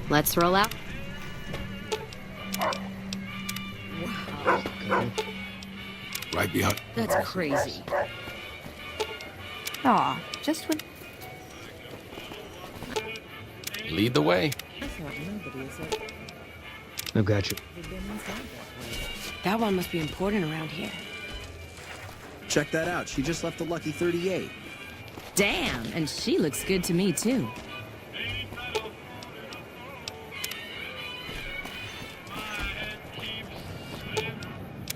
Speaker 1: Let's roll out.
Speaker 10: Right behind.
Speaker 20: That's crazy. Aw, just when...
Speaker 8: Lead the way.
Speaker 3: I've got you.
Speaker 20: That one must be important around here.
Speaker 22: Check that out. She just left the lucky 38.
Speaker 20: Damn, and she looks good to me, too.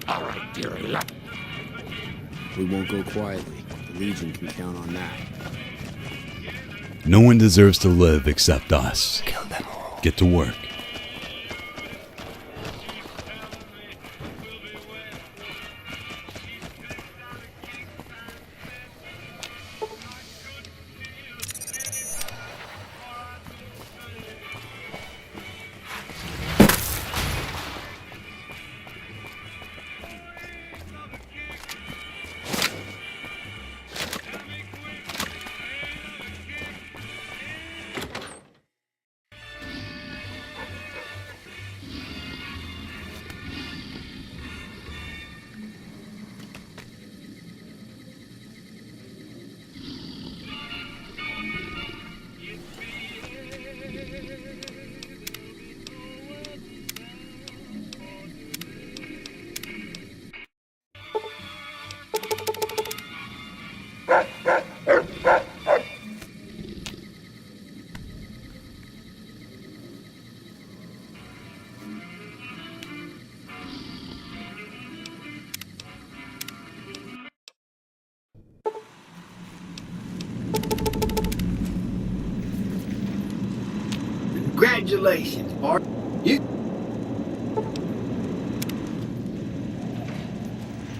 Speaker 6: All right, dearie.
Speaker 22: We won't go quietly. The Legion can count on that.
Speaker 5: No one deserves to live except us. Kill them all. Get to work.
Speaker 7: Congratulations, partner. You...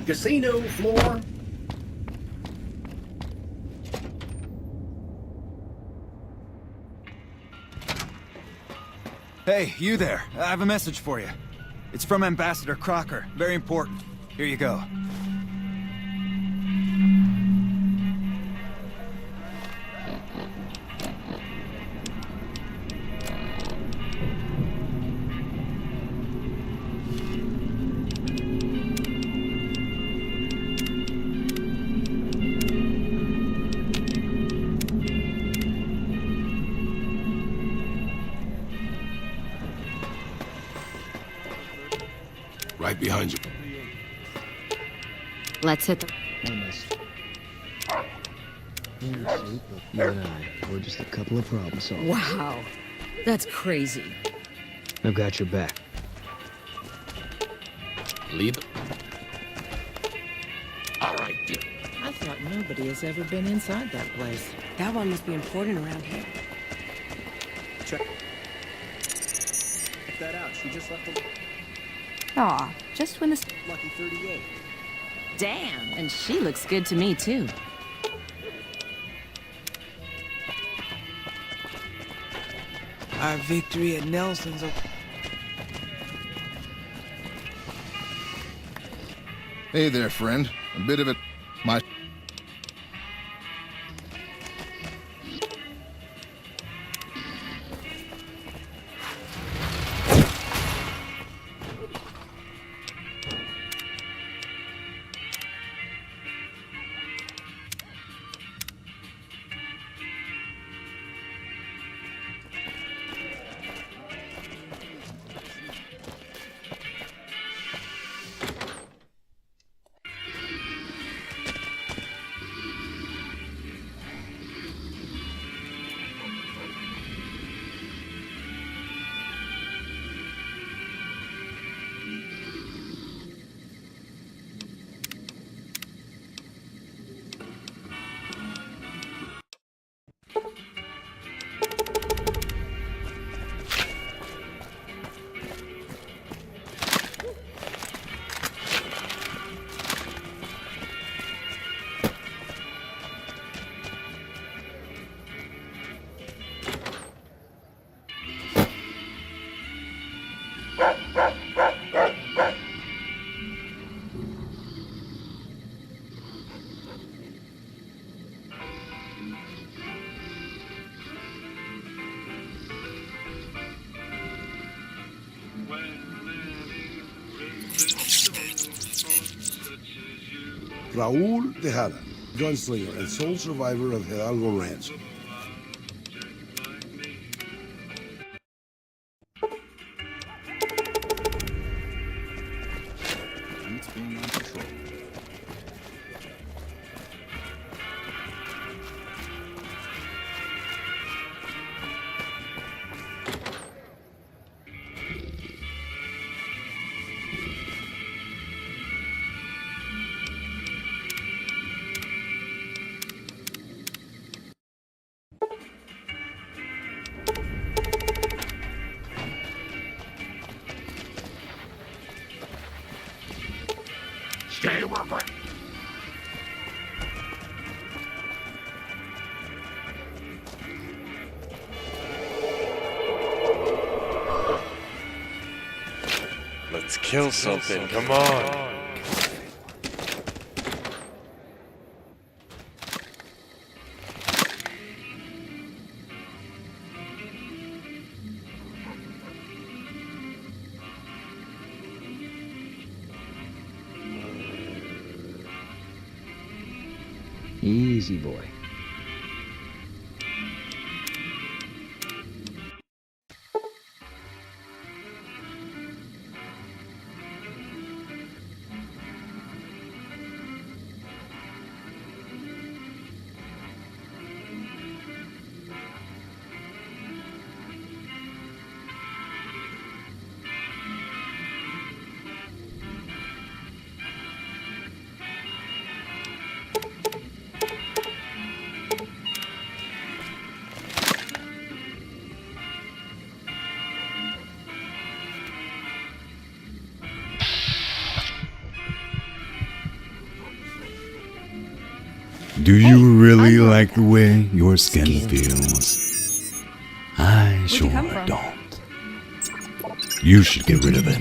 Speaker 7: Casino floor?
Speaker 9: Hey, you there. I have a message for you. It's from Ambassador Crocker. Very important. Here you go.
Speaker 10: Right behind you.
Speaker 1: Let's hit the...
Speaker 3: You and I, we're just a couple of problem solvers.
Speaker 20: Wow. That's crazy.
Speaker 3: I've got your back.
Speaker 8: Lead.
Speaker 6: All right, dear.
Speaker 11: I thought nobody has ever been inside that place.
Speaker 20: That one must be important around here.
Speaker 9: Check that out. She just left the...
Speaker 13: Aw, just when this...
Speaker 9: Lucky 38.
Speaker 20: Damn, and she looks good to me, too.
Speaker 11: Our victory at Nelson's...
Speaker 12: Hey there, friend. A bit of it... My...
Speaker 10: Raúl Tejada, gunslinger and sole survivor of Hidalgo Ranch.
Speaker 9: It's being on patrol.
Speaker 6: Stay with me.
Speaker 18: Let's kill something, come on.
Speaker 3: Easy, boy.
Speaker 5: Do you really like the way your skin feels? I sure don't. You should get rid of it.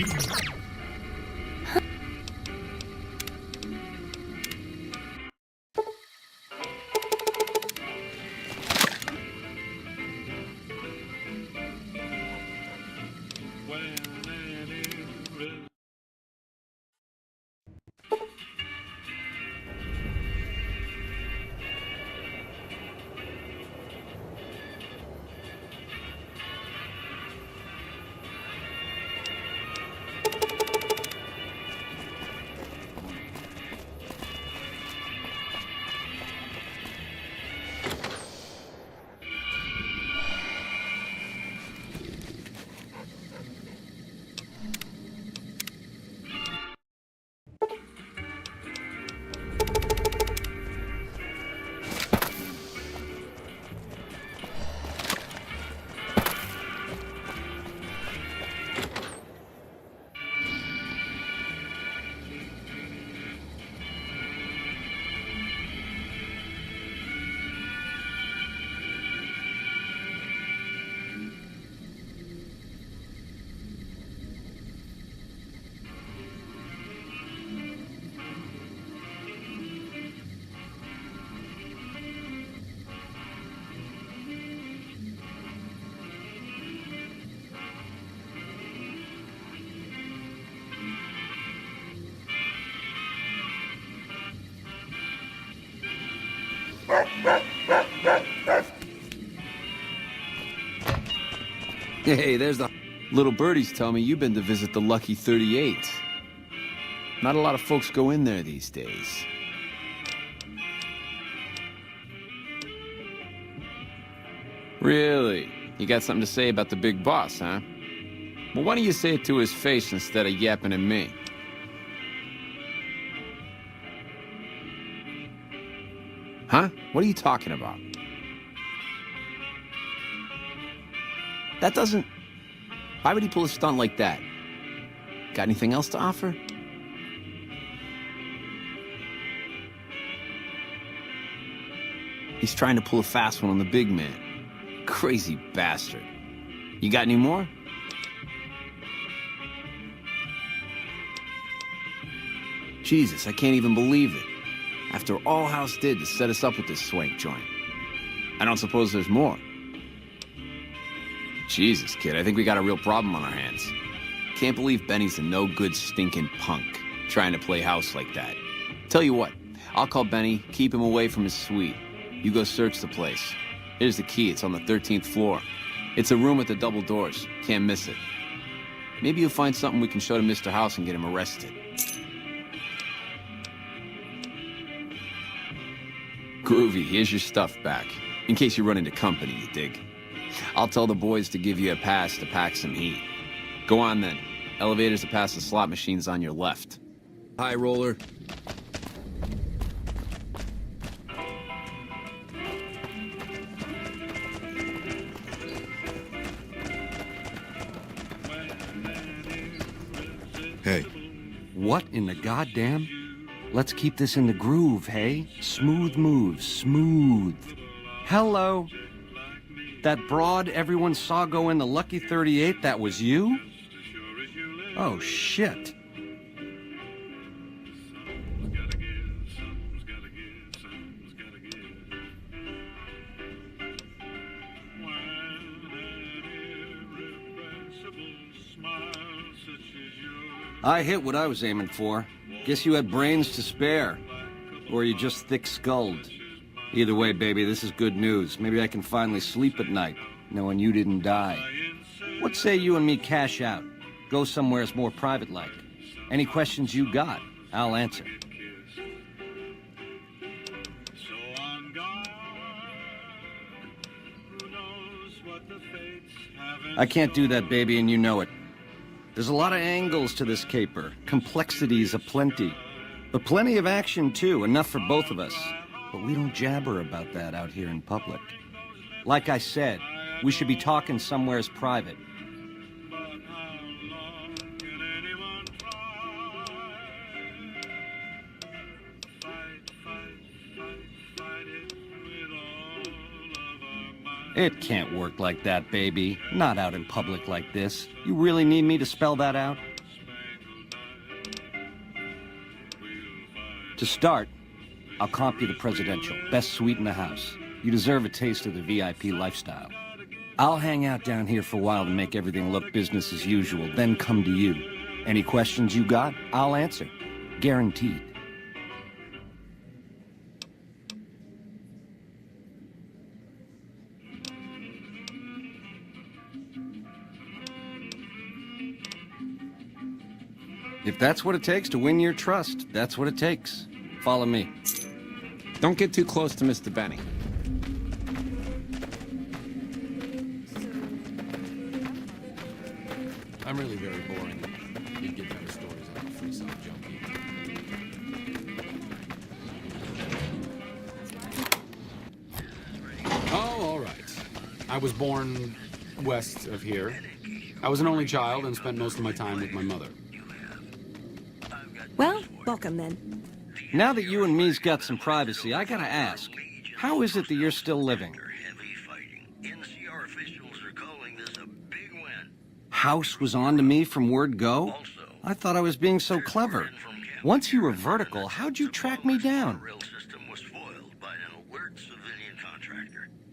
Speaker 14: Hey, there's the... Little birdies tell me you've been to visit the Lucky 38. Not a lot of folks go in there these days. Really? You got something to say about the big boss, huh? Well, why don't you say it to his face instead of yapping at me? Huh? What are you talking about? That doesn't... Why would he pull a stunt like that? Got anything else to offer? He's trying to pull a fast one on the big man. Crazy bastard. You got any more? Jesus, I can't even believe it. After all House did to set us up with this swank joint. I don't suppose there's more. Jesus, kid, I think we got a real problem on our hands. Can't believe Benny's a no-good stinking punk, trying to play house like that. Tell you what, I'll call Benny, keep him away from his suite. You go search the place. Here's the key, it's on the 13th floor. It's a room with the double doors, can't miss it. Maybe you'll find something we can show to Mr. House and get him arrested. Groovy, here's your stuff back. In case you run into company, you dig. I'll tell the boys to give you a pass to pack some heat. Go on then. Elevators to pass the slot machines on your left. High roller.
Speaker 5: Hey.
Speaker 16: What in the goddamn? Let's keep this in the groove, hey? Smooth moves, smooth. Hello? That broad everyone saw go in the Lucky 38, that was you? Oh, shit. I hit what I was aiming for. Guess you had brains to spare. Or you just thick-skulled. Either way, baby, this is good news. Maybe I can finally sleep at night, knowing you didn't die. What say you and me cash out? Go somewheres more private-like. Any questions you got, I'll answer. I can't do that, baby, and you know it. There's a lot of angles to this caper. Complexities aplenty. But plenty of action, too. Enough for both of us. But we don't jabber about that out here in public. Like I said, we should be talking somewheres private. It can't work like that, baby. Not out in public like this. You really need me to spell that out? To start, I'll comp you the presidential, best suite in the house. You deserve a taste of the VIP lifestyle. I'll hang out down here for a while to make everything look business as usual, then come to you. Any questions you got, I'll answer. Guaranteed. If that's what it takes to win your trust, that's what it takes. Follow me.
Speaker 22: Don't get too close to Mr. Benny. I'm really very boring. You'd get better stories on the free sub junkie. Oh, all right. I was born west of here. I was an only child and spent most of my time with my mother.
Speaker 13: Well, welcome then.
Speaker 16: Now that you and me's got some privacy, I gotta ask, how is it that you're still living? House was on to me from word go? I thought I was being so clever. Once you were vertical, how'd you track me down?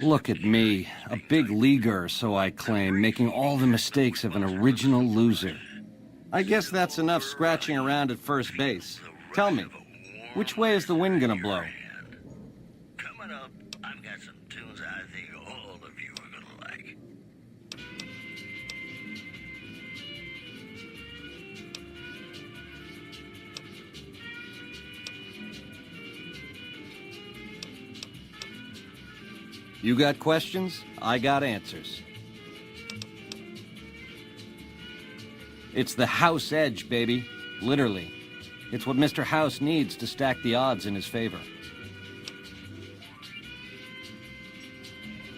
Speaker 16: Look at me, a big leaguer, so I claim, making all the mistakes of an original loser. I guess that's enough scratching around at first base. Tell me, which way is the wind gonna blow?
Speaker 4: Coming up, I've got some tunes I think all of you are gonna like.
Speaker 16: You got questions? I got answers. It's the house edge, baby. Literally. It's what Mr. House needs to stack the odds in his favor.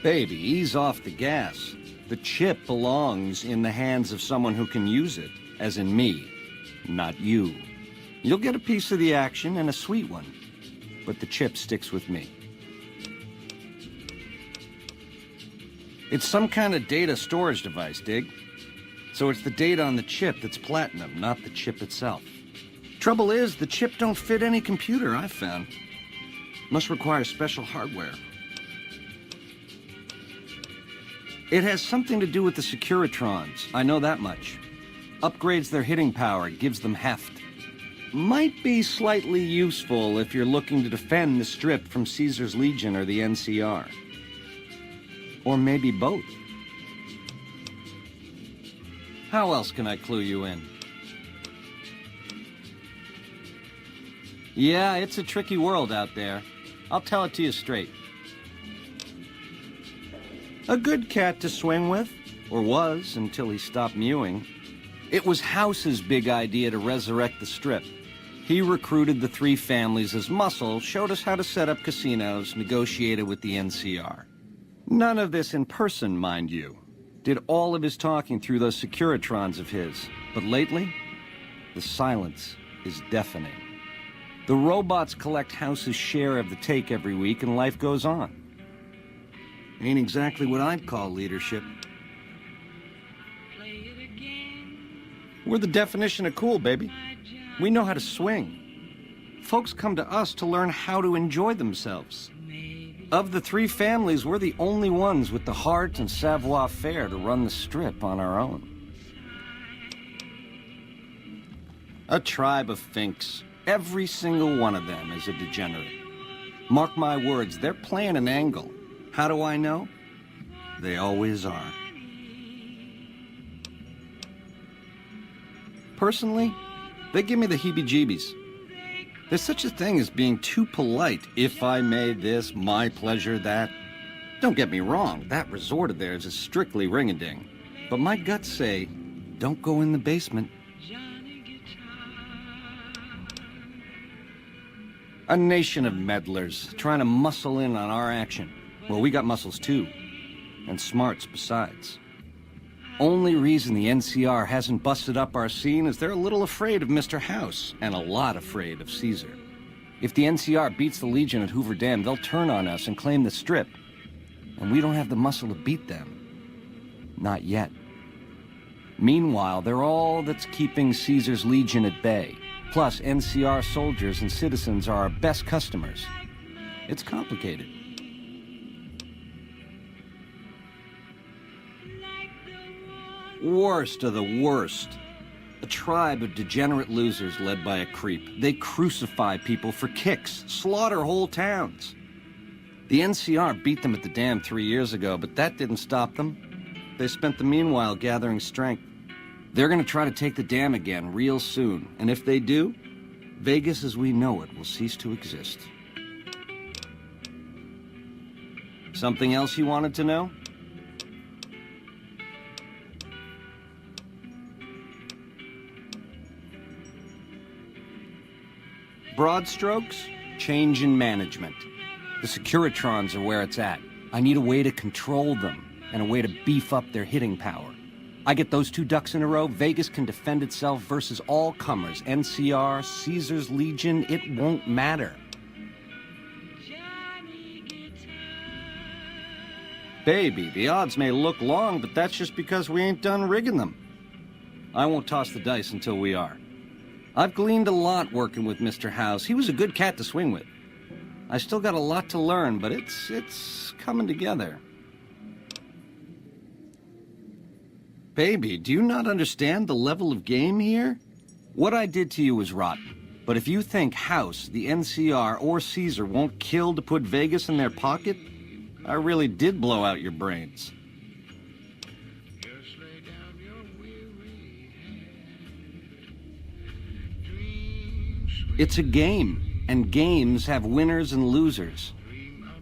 Speaker 16: Baby, ease off the gas. The chip belongs in the hands of someone who can use it, as in me, not you. You'll get a piece of the action and a sweet one, but the chip sticks with me. It's some kind of data storage device, dig? So it's the data on the chip that's platinum, not the chip itself. Trouble is, the chip don't fit any computer I've found. Must require special hardware. It has something to do with the Securitrons, I know that much. Upgrades their hitting power, gives them heft. Might be slightly useful if you're looking to defend the Strip from Caesar's Legion or the NCR. Or maybe both. How else can I clue you in? Yeah, it's a tricky world out there. I'll tell it to you straight. A good cat to swing with, or was until he stopped mewing. It was House's big idea to resurrect the Strip. He recruited the three families as muscle, showed us how to set up casinos, negotiated with the NCR. None of this in person, mind you. Did all of his talking through those Securitrons of his. But lately, the silence is deafening. The robots collect House's share of the take every week, and life goes on. Ain't exactly what I'd call leadership. We're the definition of cool, baby. We know how to swing. Folks come to us to learn how to enjoy themselves. Of the three families, we're the only ones with the heart and savoir-faire to run the Strip on our own. A tribe of finks. Every single one of them is a degenerate. Mark my words, they're playing an angle. How do I know? They always are. Personally, they give me the heebie-jeebies. There's such a thing as being too polite. If I may this, my pleasure that. Don't get me wrong, that resort of theirs is strictly ring-a-ding. But my guts say, don't go in the basement. A nation of meddlers trying to muscle in on our action. Well, we got muscles too, and smarts besides. Only reason the NCR hasn't busted up our scene is they're a little afraid of Mr. House, and a lot afraid of Caesar. If the NCR beats the Legion at Hoover Dam, they'll turn on us and claim the Strip. and we don't have the muscle to beat them. Not yet. Meanwhile, they're all that's keeping Caesar's Legion at bay. Plus, NCR soldiers and citizens are our best customers. It's complicated. Worst of the worst. A tribe of degenerate losers led by a creep. They crucify people for kicks, slaughter whole towns. The NCR beat them at the dam 3 years ago, but that didn't stop them. They spent the meanwhile gathering strength. They're gonna try to take the dam again real soon, and if they do, Vegas as we know it will cease to exist. Something else you wanted to know? Broad strokes, change in management. The Securitrons are where it's at. I need a way to control them, and a way to beef up their hitting power. I get those two ducks in a row, Vegas can defend itself versus all comers. NCR, Caesar's Legion, it won't matter. Baby, the odds may look long, but that's just because we ain't done rigging them. I won't toss the dice until we are. I've gleaned a lot working with Mr. House. He was a good cat to swing with. I still got a lot to learn, but it's coming together. Baby, do you not understand the level of game here? What I did to you was rotten. But if you think House, the NCR, or Caesar won't kill to put Vegas in their pocket, I really did blow out your brains. It's a game, and games have winners and losers.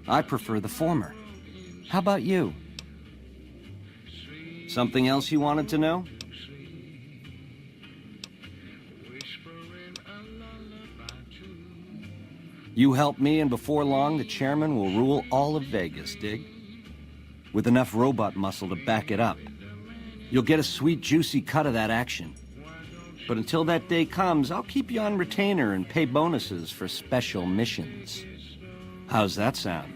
Speaker 16: I prefer the former. How about you? Something else you wanted to know? You help me, and before long, the chairman will rule all of Vegas, dig? With enough robot muscle to back it up. You'll get a sweet, juicy cut of that action. But until that day comes, I'll keep you on retainer and pay bonuses for special missions. How's that sound?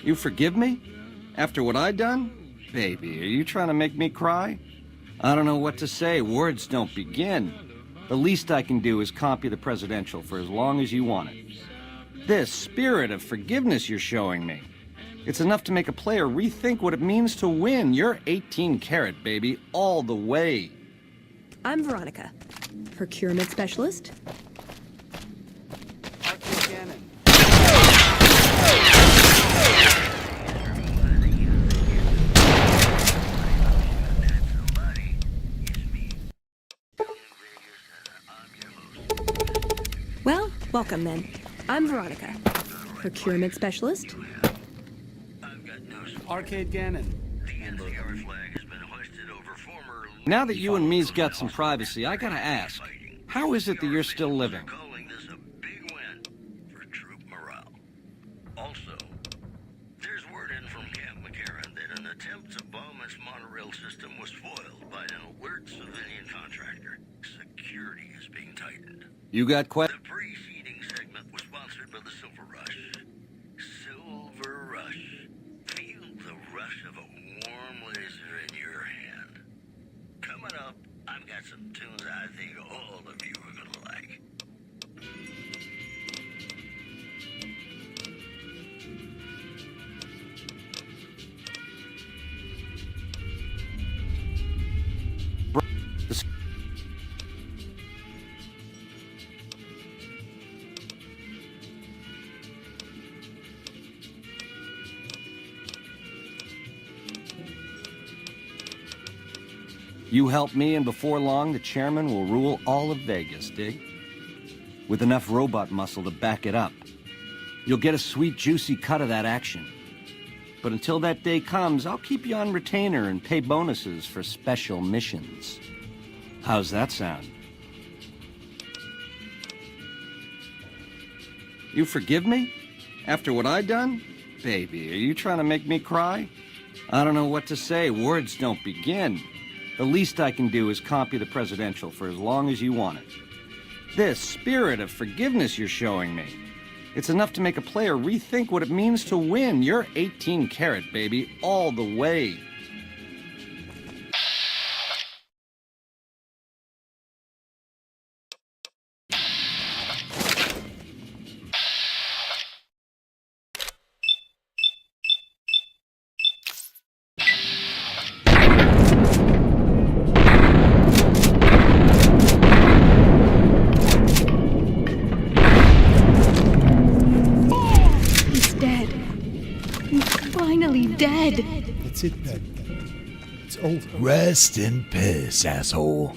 Speaker 16: You forgive me? After what I done? Baby, are you trying to make me cry? I don't know what to say. Words don't begin. The least I can do is comp you the presidential for as long as you want it. This spirit of forgiveness you're showing me, it's enough to make a player rethink what it means to win. You're 18 karat, baby, all the way.
Speaker 13: I'm Veronica, procurement specialist. Well, welcome then. I'm Veronica, procurement specialist.
Speaker 22: Arcade Gannon.
Speaker 16: Now that you and me's got some privacy, I gotta ask, how is it that you're still living?
Speaker 4: Also, there's word in from Camp McCarran that an attempt to bomb its monorail system was foiled by an alert civilian contractor. Security is being tightened.
Speaker 16: You got questions?
Speaker 4: The preceding segment was sponsored by the Silver Rush. Silver Rush. Feel the rush of a warm laser in your hand. Coming up, I've got some tunes I think all of you are gonna like.
Speaker 16: You help me, and before long, the chairman will rule all of Vegas, dig? With enough robot muscle to back it up. You'll get a sweet, juicy cut of that action. But until that day comes, I'll keep you on retainer and pay bonuses for special missions. How's that sound? You forgive me? After what I done? Baby, are you trying to make me cry? I don't know what to say. Words don't begin. The least I can do is comp you the presidential for as long as you want it. This spirit of forgiveness you're showing me, it's enough to make a player rethink what it means to win. You're 18 karat, baby, all the way.
Speaker 13: Dead.
Speaker 15: That's it, Ben. It's over.
Speaker 5: Rest in peace, asshole.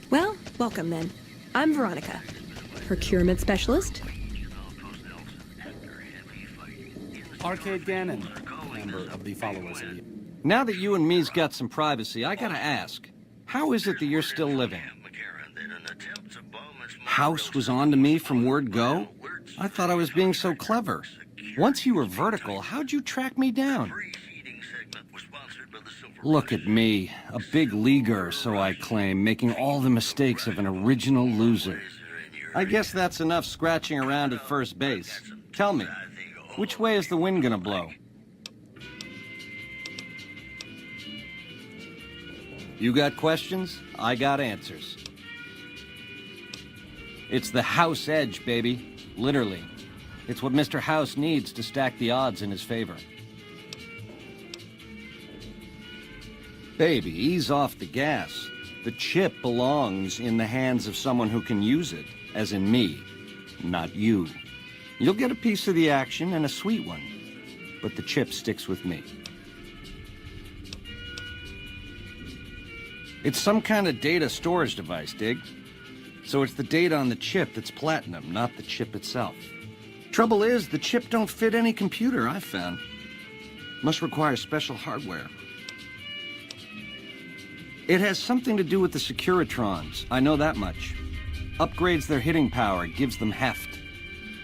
Speaker 13: Well, welcome then. I'm Veronica, procurement specialist.
Speaker 8: Arcade Gannon, member of the Followers Elite.
Speaker 16: Now that you and me's got some privacy, I gotta ask, how is it that you're still living? House was on to me from word go? I thought I was being so clever. Once you were vertical, how'd you track me down? Look at me, a big leaguer, so I claim, making all the mistakes of an original loser. I guess that's enough scratching around at first base. Tell me, which way is the wind gonna blow? You got questions? I got answers. It's the House edge, baby. Literally. It's what Mr. House needs to stack the odds in his favor. Baby, ease off the gas. The chip belongs in the hands of someone who can use it, as in me, not you. You'll get a piece of the action and a sweet one, but the chip sticks with me. It's some kind of data storage device, dig? So it's the data on the chip that's platinum, not the chip itself. Trouble is, the chip don't fit any computer I've found. Must require special hardware. It has something to do with the Securitrons, I know that much. Upgrades their hitting power, gives them heft.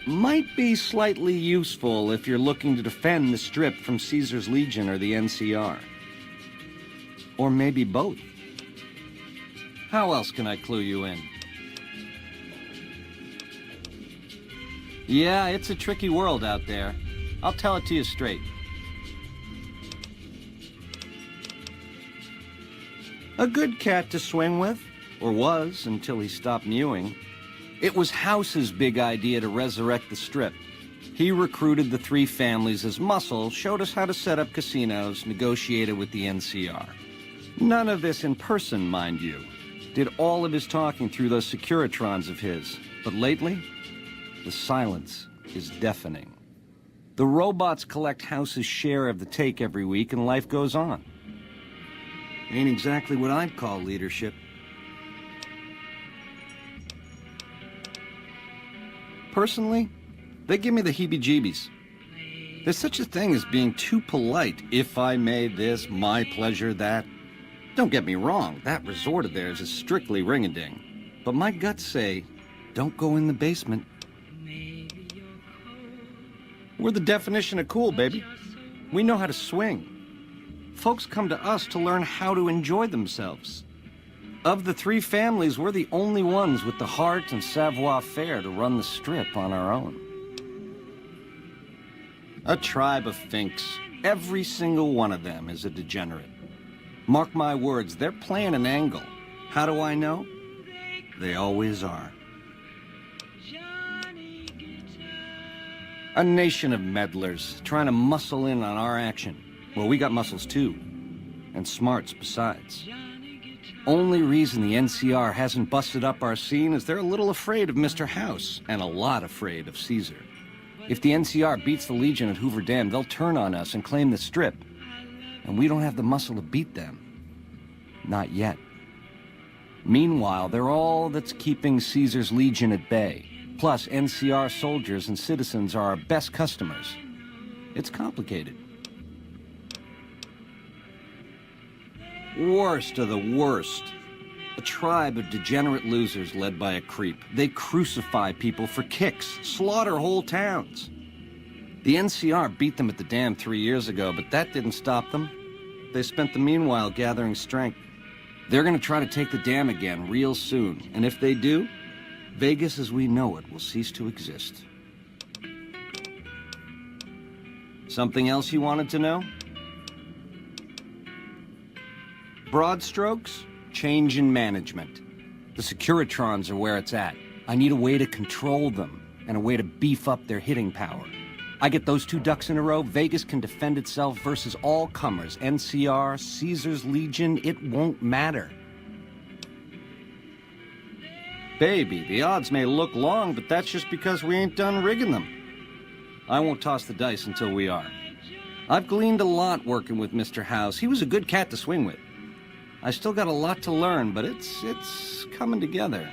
Speaker 16: Might be slightly useful if you're looking to defend the Strip from Caesar's Legion or the NCR. Or maybe both. How else can I clue you in? Yeah, it's a tricky world out there. I'll tell it to you straight. A good cat to swing with, or was until he stopped mewing. It was House's big idea to resurrect the Strip. He recruited the three families as muscle, showed us how to set up casinos, negotiated with the NCR. None of this in person, mind you. Did all of his talking through those Securitrons of his. But lately, the silence is deafening. The robots collect House's share of the take every week, and life goes on. Ain't exactly what I'd call leadership. Personally, they give me the heebie-jeebies. There's such a thing as being too polite. If I may this, my pleasure that. Don't get me wrong, that resort of theirs is strictly ring-a-ding. But my guts say, don't go in the basement. We're the definition of cool, baby. We know how to swing. Folks come to us to learn how to enjoy themselves. Of the three families, we're the only ones with the heart and savoir-faire to run the Strip on our own. A tribe of finks. Every single one of them is a degenerate. Mark my words, they're playing an angle. How do I know? They always are. A nation of meddlers trying to muscle in on our action. Well, we got muscles too. And smarts besides. Only reason the NCR hasn't busted up our scene is they're a little afraid of Mr. House, and a lot afraid of Caesar. If the NCR beats the Legion at Hoover Dam, they'll turn on us and claim the Strip. And we don't have the muscle to beat them. Not yet. Meanwhile, they're all that's keeping Caesar's Legion at bay. Plus, NCR soldiers and citizens are our best customers. It's complicated. Worst of the worst. A tribe of degenerate losers led by a creep. They crucify people for kicks, slaughter whole towns. The NCR beat them at the dam 3 years ago, but that didn't stop them. They spent the meanwhile gathering strength. They're gonna try to take the dam again real soon, and if they do, Vegas as we know it will cease to exist. Something else you wanted to know? Broad strokes, change in management. The Securitrons are where it's at. I need a way to control them, and a way to beef up their hitting power. I get those 2 ducks in a row, Vegas can defend itself versus all comers. NCR, Caesar's Legion, it won't matter. Baby, the odds may look long, but that's just because we ain't done rigging them. I won't toss the dice until we are. I've gleaned a lot working with Mr. House. He was a good cat to swing with. I still got a lot to learn, but it's coming together.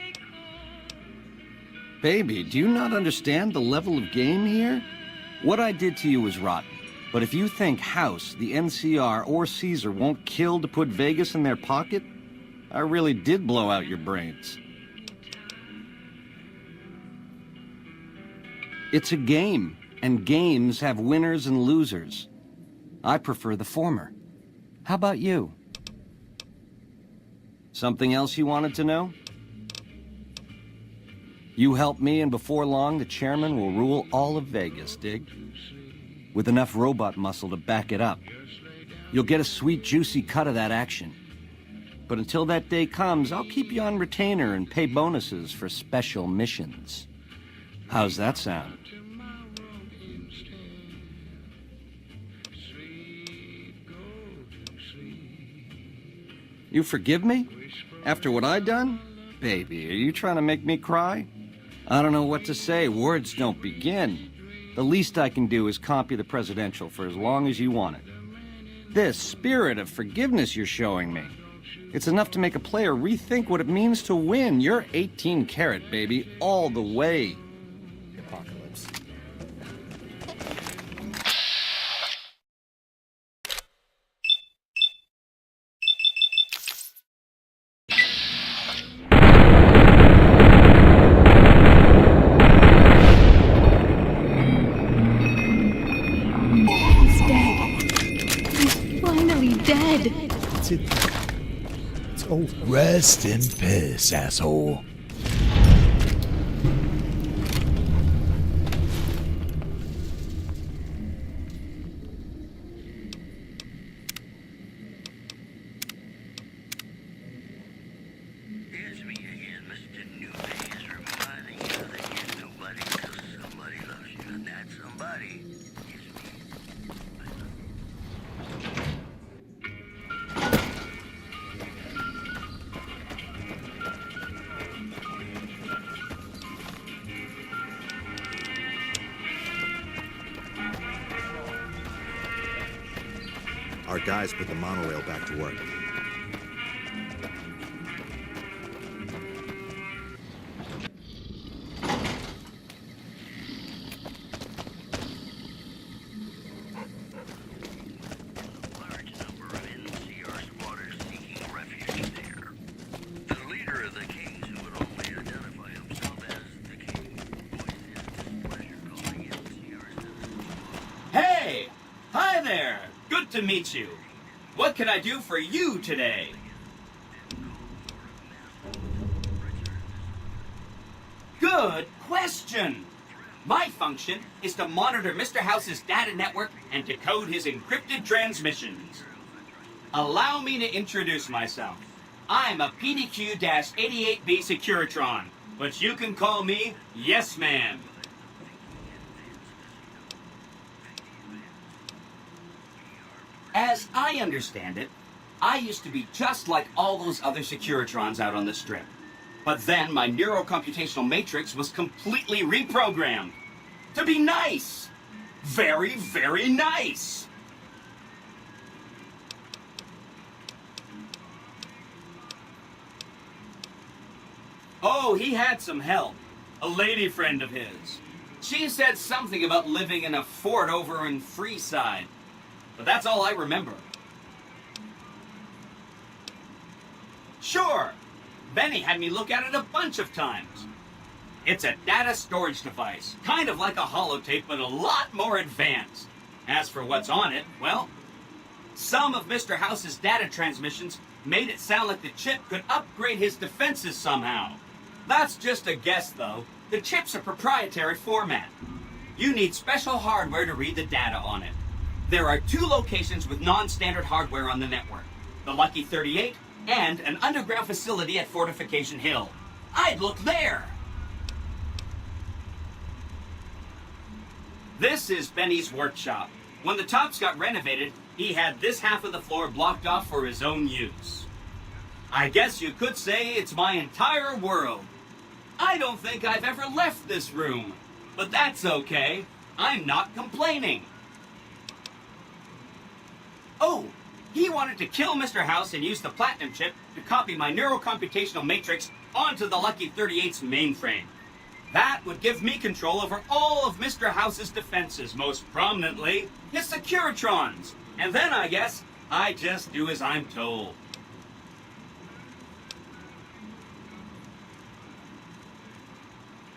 Speaker 16: Baby, do you not understand the level of game here? What I did to you was rotten. But if you think House, the NCR, or Caesar won't kill to put Vegas in their pocket, I really did blow out your brains. It's a game, and games have winners and losers. I prefer the former. How about you? Something else you wanted to know? You help me, and before long, the chairman will rule all of Vegas, dig? With enough robot muscle to back it up. You'll get a sweet, juicy cut of that action. But until that day comes, I'll keep you on retainer and pay bonuses for special missions. How's that sound? You forgive me? After what I done? Baby, are you trying to make me cry? I don't know what to say. Words don't begin. The least I can do is comp you the presidential for as long as you want it. This spirit of forgiveness you're showing me, it's enough to make a player rethink what it means to win. You're 18 karat, baby, all the way.
Speaker 22: Apocalypse.
Speaker 15: That's it. It's over.
Speaker 5: Rest in peace, asshole.
Speaker 4: It's me again, Mr. New Vegas, reminding you that you're nobody till somebody loves you, and that somebody is me.
Speaker 17: Our guys put the monorail back to work.
Speaker 21: Hey! Hi there! Good to meet you. What can I do for you today? Good question! My function is to monitor Mr. House's data network and decode his encrypted transmissions. Allow me to introduce myself. I'm a PDQ-88B Securitron, but you can call me Yes Man. As I understand it, I used to be just like all those other Securitrons out on the Strip. But then my neurocomputational matrix was completely reprogrammed. To be nice! Very, very nice! Oh, he had some help. A lady friend of his. She said something about living in a fort over in Freeside. But that's all I remember. Sure, Benny had me look at it a bunch of times. It's a data storage device, kind of like a holotape, but a lot more advanced. As for what's on it, well, some of Mr. House's data transmissions made it sound like the chip could upgrade his defenses somehow. That's just a guess, though. The chip's a proprietary format. You need special hardware to read the data on it. There are 2 locations with non-standard hardware on the network. The Lucky 38 and an underground facility at Fortification Hill. I'd look there! This is Benny's workshop. When the tops got renovated, he had this half of the floor blocked off for his own use. I guess you could say it's my entire world. I don't think I've ever left this room, but that's okay. I'm not complaining. Oh, he wanted to kill Mr. House and use the Platinum chip to copy my neurocomputational matrix onto the Lucky 38's mainframe. That would give me control over all of Mr. House's defenses, most prominently his Securitrons. And then, I guess, I just do as I'm told.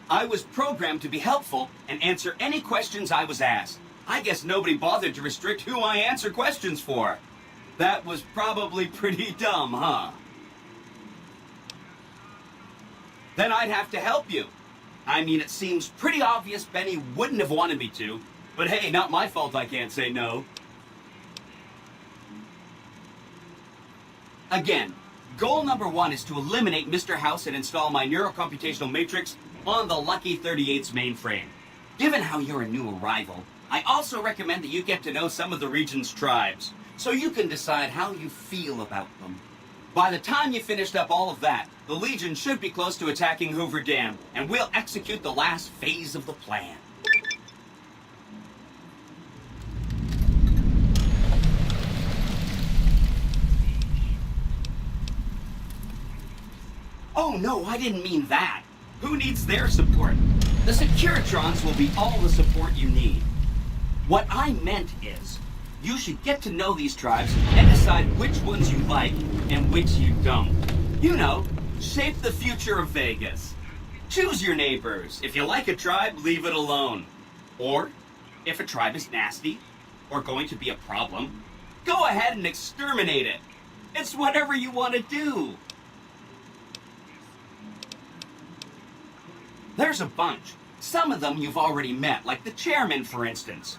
Speaker 21: I was programmed to be helpful and answer any questions I was asked. I guess nobody bothered to restrict who I answer questions for. That was probably pretty dumb, huh? Then I'd have to help you. I mean, it seems pretty obvious Benny wouldn't have wanted me to, but hey, not my fault I can't say no. Again, goal number 1 is to eliminate Mr. House and install my neurocomputational matrix on the Lucky 38's mainframe. Given how you're a new arrival, I also recommend that you get to know some of the region's tribes, so you can decide how you feel about them. By the time you finished up all of that, the Legion should be close to attacking Hoover Dam, and we'll execute the last phase of the plan. Oh no, I didn't mean that. Who needs their support? The Securitrons will be all the support you need. What I meant is, you should get to know these tribes and decide which ones you like and which you don't. You know, shape the future of Vegas. Choose your neighbors. If you like a tribe, leave it alone. Or, if a tribe is nasty or going to be a problem, go ahead and exterminate it. It's whatever you want to do. There's a bunch. Some of them you've already met, like the chairman, for instance.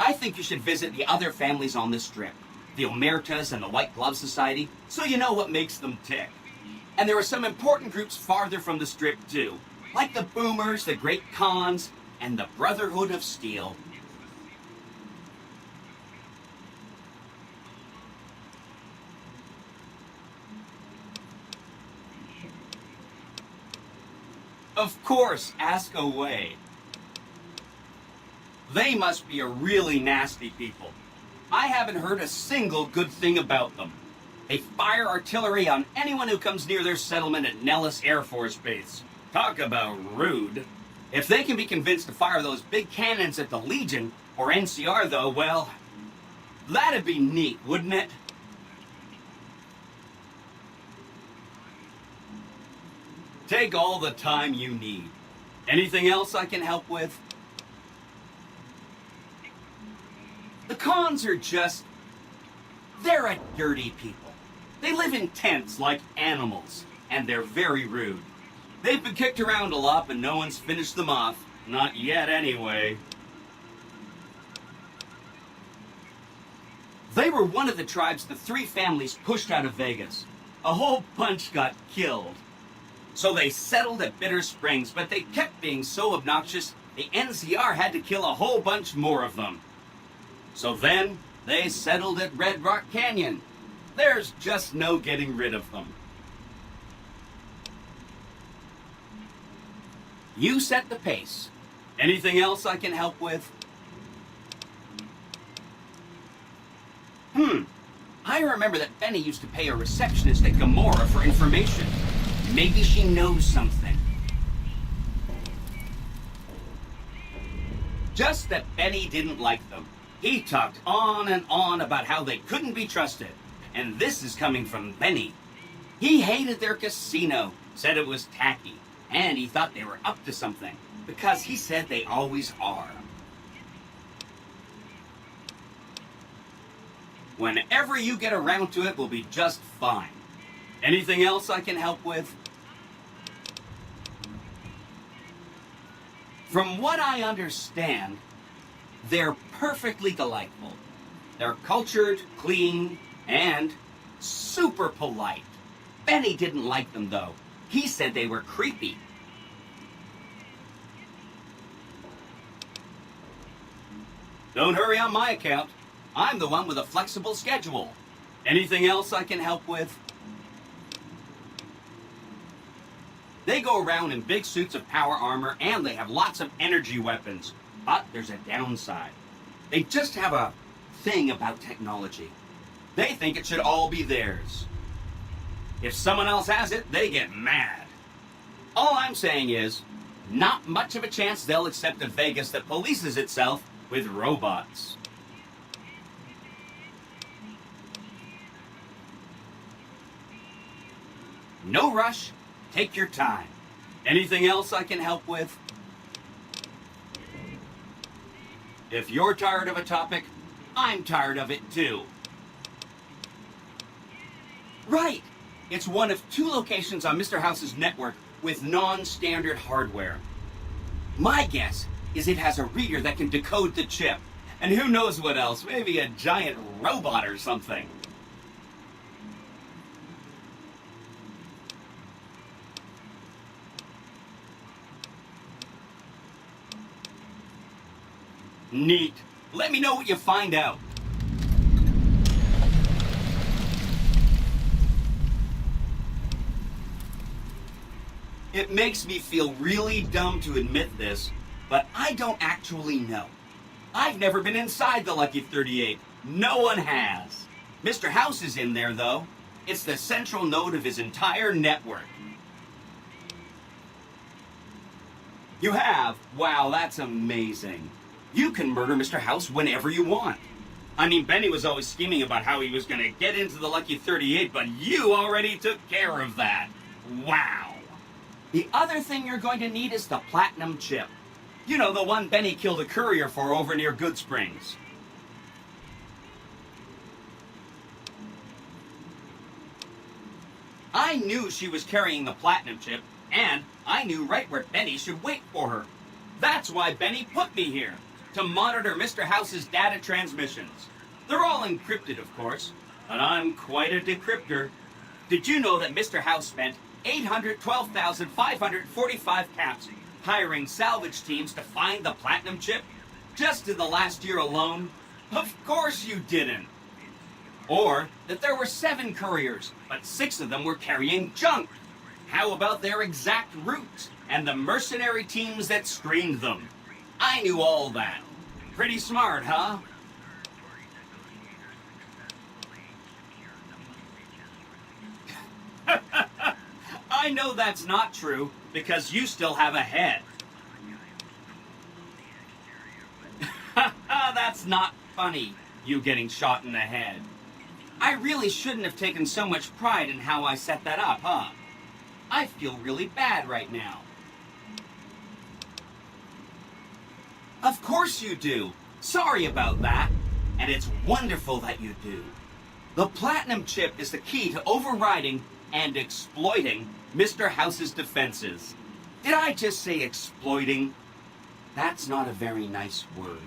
Speaker 21: I think you should visit the other families on this strip, the Omertas and the White Glove Society, so you know what makes them tick. And there are some important groups farther from the strip, too, like the Boomers, the Great Khans, and the Brotherhood of Steel. Of course, ask away. They must be a really nasty people. I haven't heard a single good thing about them. They fire artillery on anyone who comes near their settlement at Nellis Air Force Base. Talk about rude. If they can be convinced to fire those big cannons at the Legion, or NCR though, well, that'd be neat, wouldn't it? Take all the time you need. Anything else I can help with? The Khans are just... they're a dirty people. They live in tents like animals, and they're very rude. They've been kicked around a lot, but no one's finished them off. Not yet, anyway. They were one of the tribes the 3 families pushed out of Vegas. A whole bunch got killed. So they settled at Bitter Springs, but they kept being so obnoxious, the NCR had to kill a whole bunch more of them. So then, they settled at Red Rock Canyon. There's just no getting rid of them. You set the pace. Anything else I can help with? I remember that Benny used to pay a receptionist at Gamora for information. Maybe she knows something. Just that Benny didn't like them. He talked on and on about how they couldn't be trusted. And this is coming from Benny. He hated their casino, said it was tacky, and he thought they were up to something, because he said they always are. Whenever you get around to it, we'll be just fine. Anything else I can help with? From what I understand, they're perfectly delightful. They're cultured, clean, and super polite. Benny didn't like them, though. He said they were creepy. Don't hurry on my account. I'm the one with a flexible schedule. Anything else I can help with? They go around in big suits of power armor, and they have lots of energy weapons. But there's a downside. They just have a thing about technology. They think it should all be theirs. If someone else has it, they get mad. All I'm saying is, not much of a chance they'll accept a Vegas that polices itself with robots. No rush. Take your time. Anything else I can help with? If you're tired of a topic, I'm tired of it too. Right! It's one of 2 locations on Mr. House's network with non-standard hardware. My guess is it has a reader that can decode the chip. And who knows what else, maybe a giant robot or something. Neat. Let me know what you find out. It makes me feel really dumb to admit this, but I don't actually know. I've never been inside the Lucky 38. No one has. Mr. House is in there, though. It's the central node of his entire network. You have? Wow, that's amazing. You can murder Mr. House whenever you want. I mean, Benny was always scheming about how he was going to get into the Lucky 38, but you already took care of that. Wow. The other thing you're going to need is the platinum chip. You know, the one Benny killed a courier for over near Good Springs. I knew she was carrying the platinum chip, and I knew right where Benny should wait for her. That's why Benny put me here, to monitor Mr. House's data transmissions. They're all encrypted, of course, but I'm quite a decryptor. Did you know that Mr. House spent 812,545 caps hiring salvage teams to find the platinum chip? Just in the last year alone? Of course you didn't. Or that there were 7 couriers, but 6 of them were carrying junk. How about their exact routes and the mercenary teams that screened them? I knew all that. Pretty smart, huh? I know that's not true, because you still have a head. That's not funny, you getting shot in the head. I really shouldn't have taken so much pride in how I set that up, huh? I feel really bad right now. Of course you do. Sorry about that. And it's wonderful that you do. The platinum chip is the key to overriding and exploiting Mr. House's defenses. Did I just say exploiting? That's not a very nice word.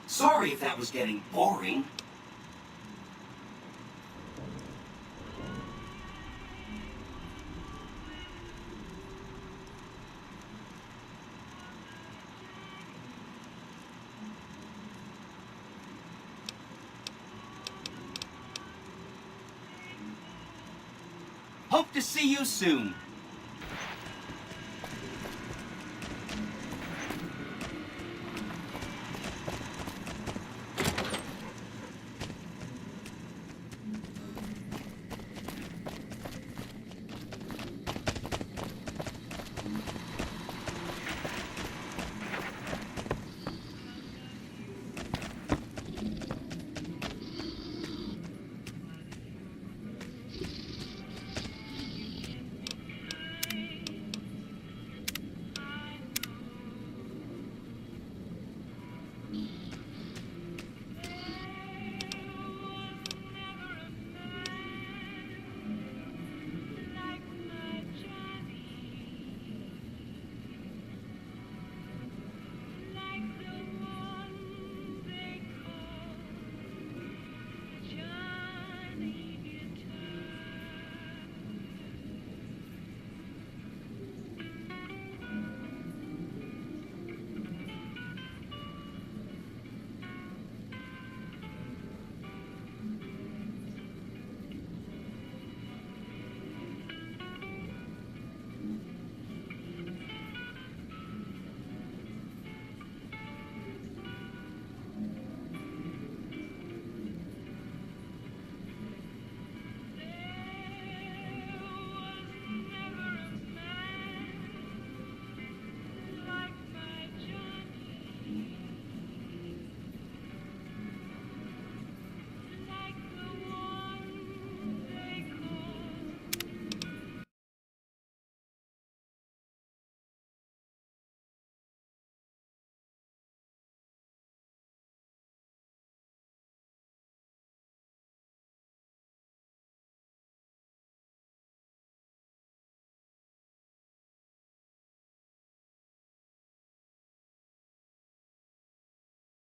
Speaker 21: Sorry if that was getting boring. Hope to see you soon.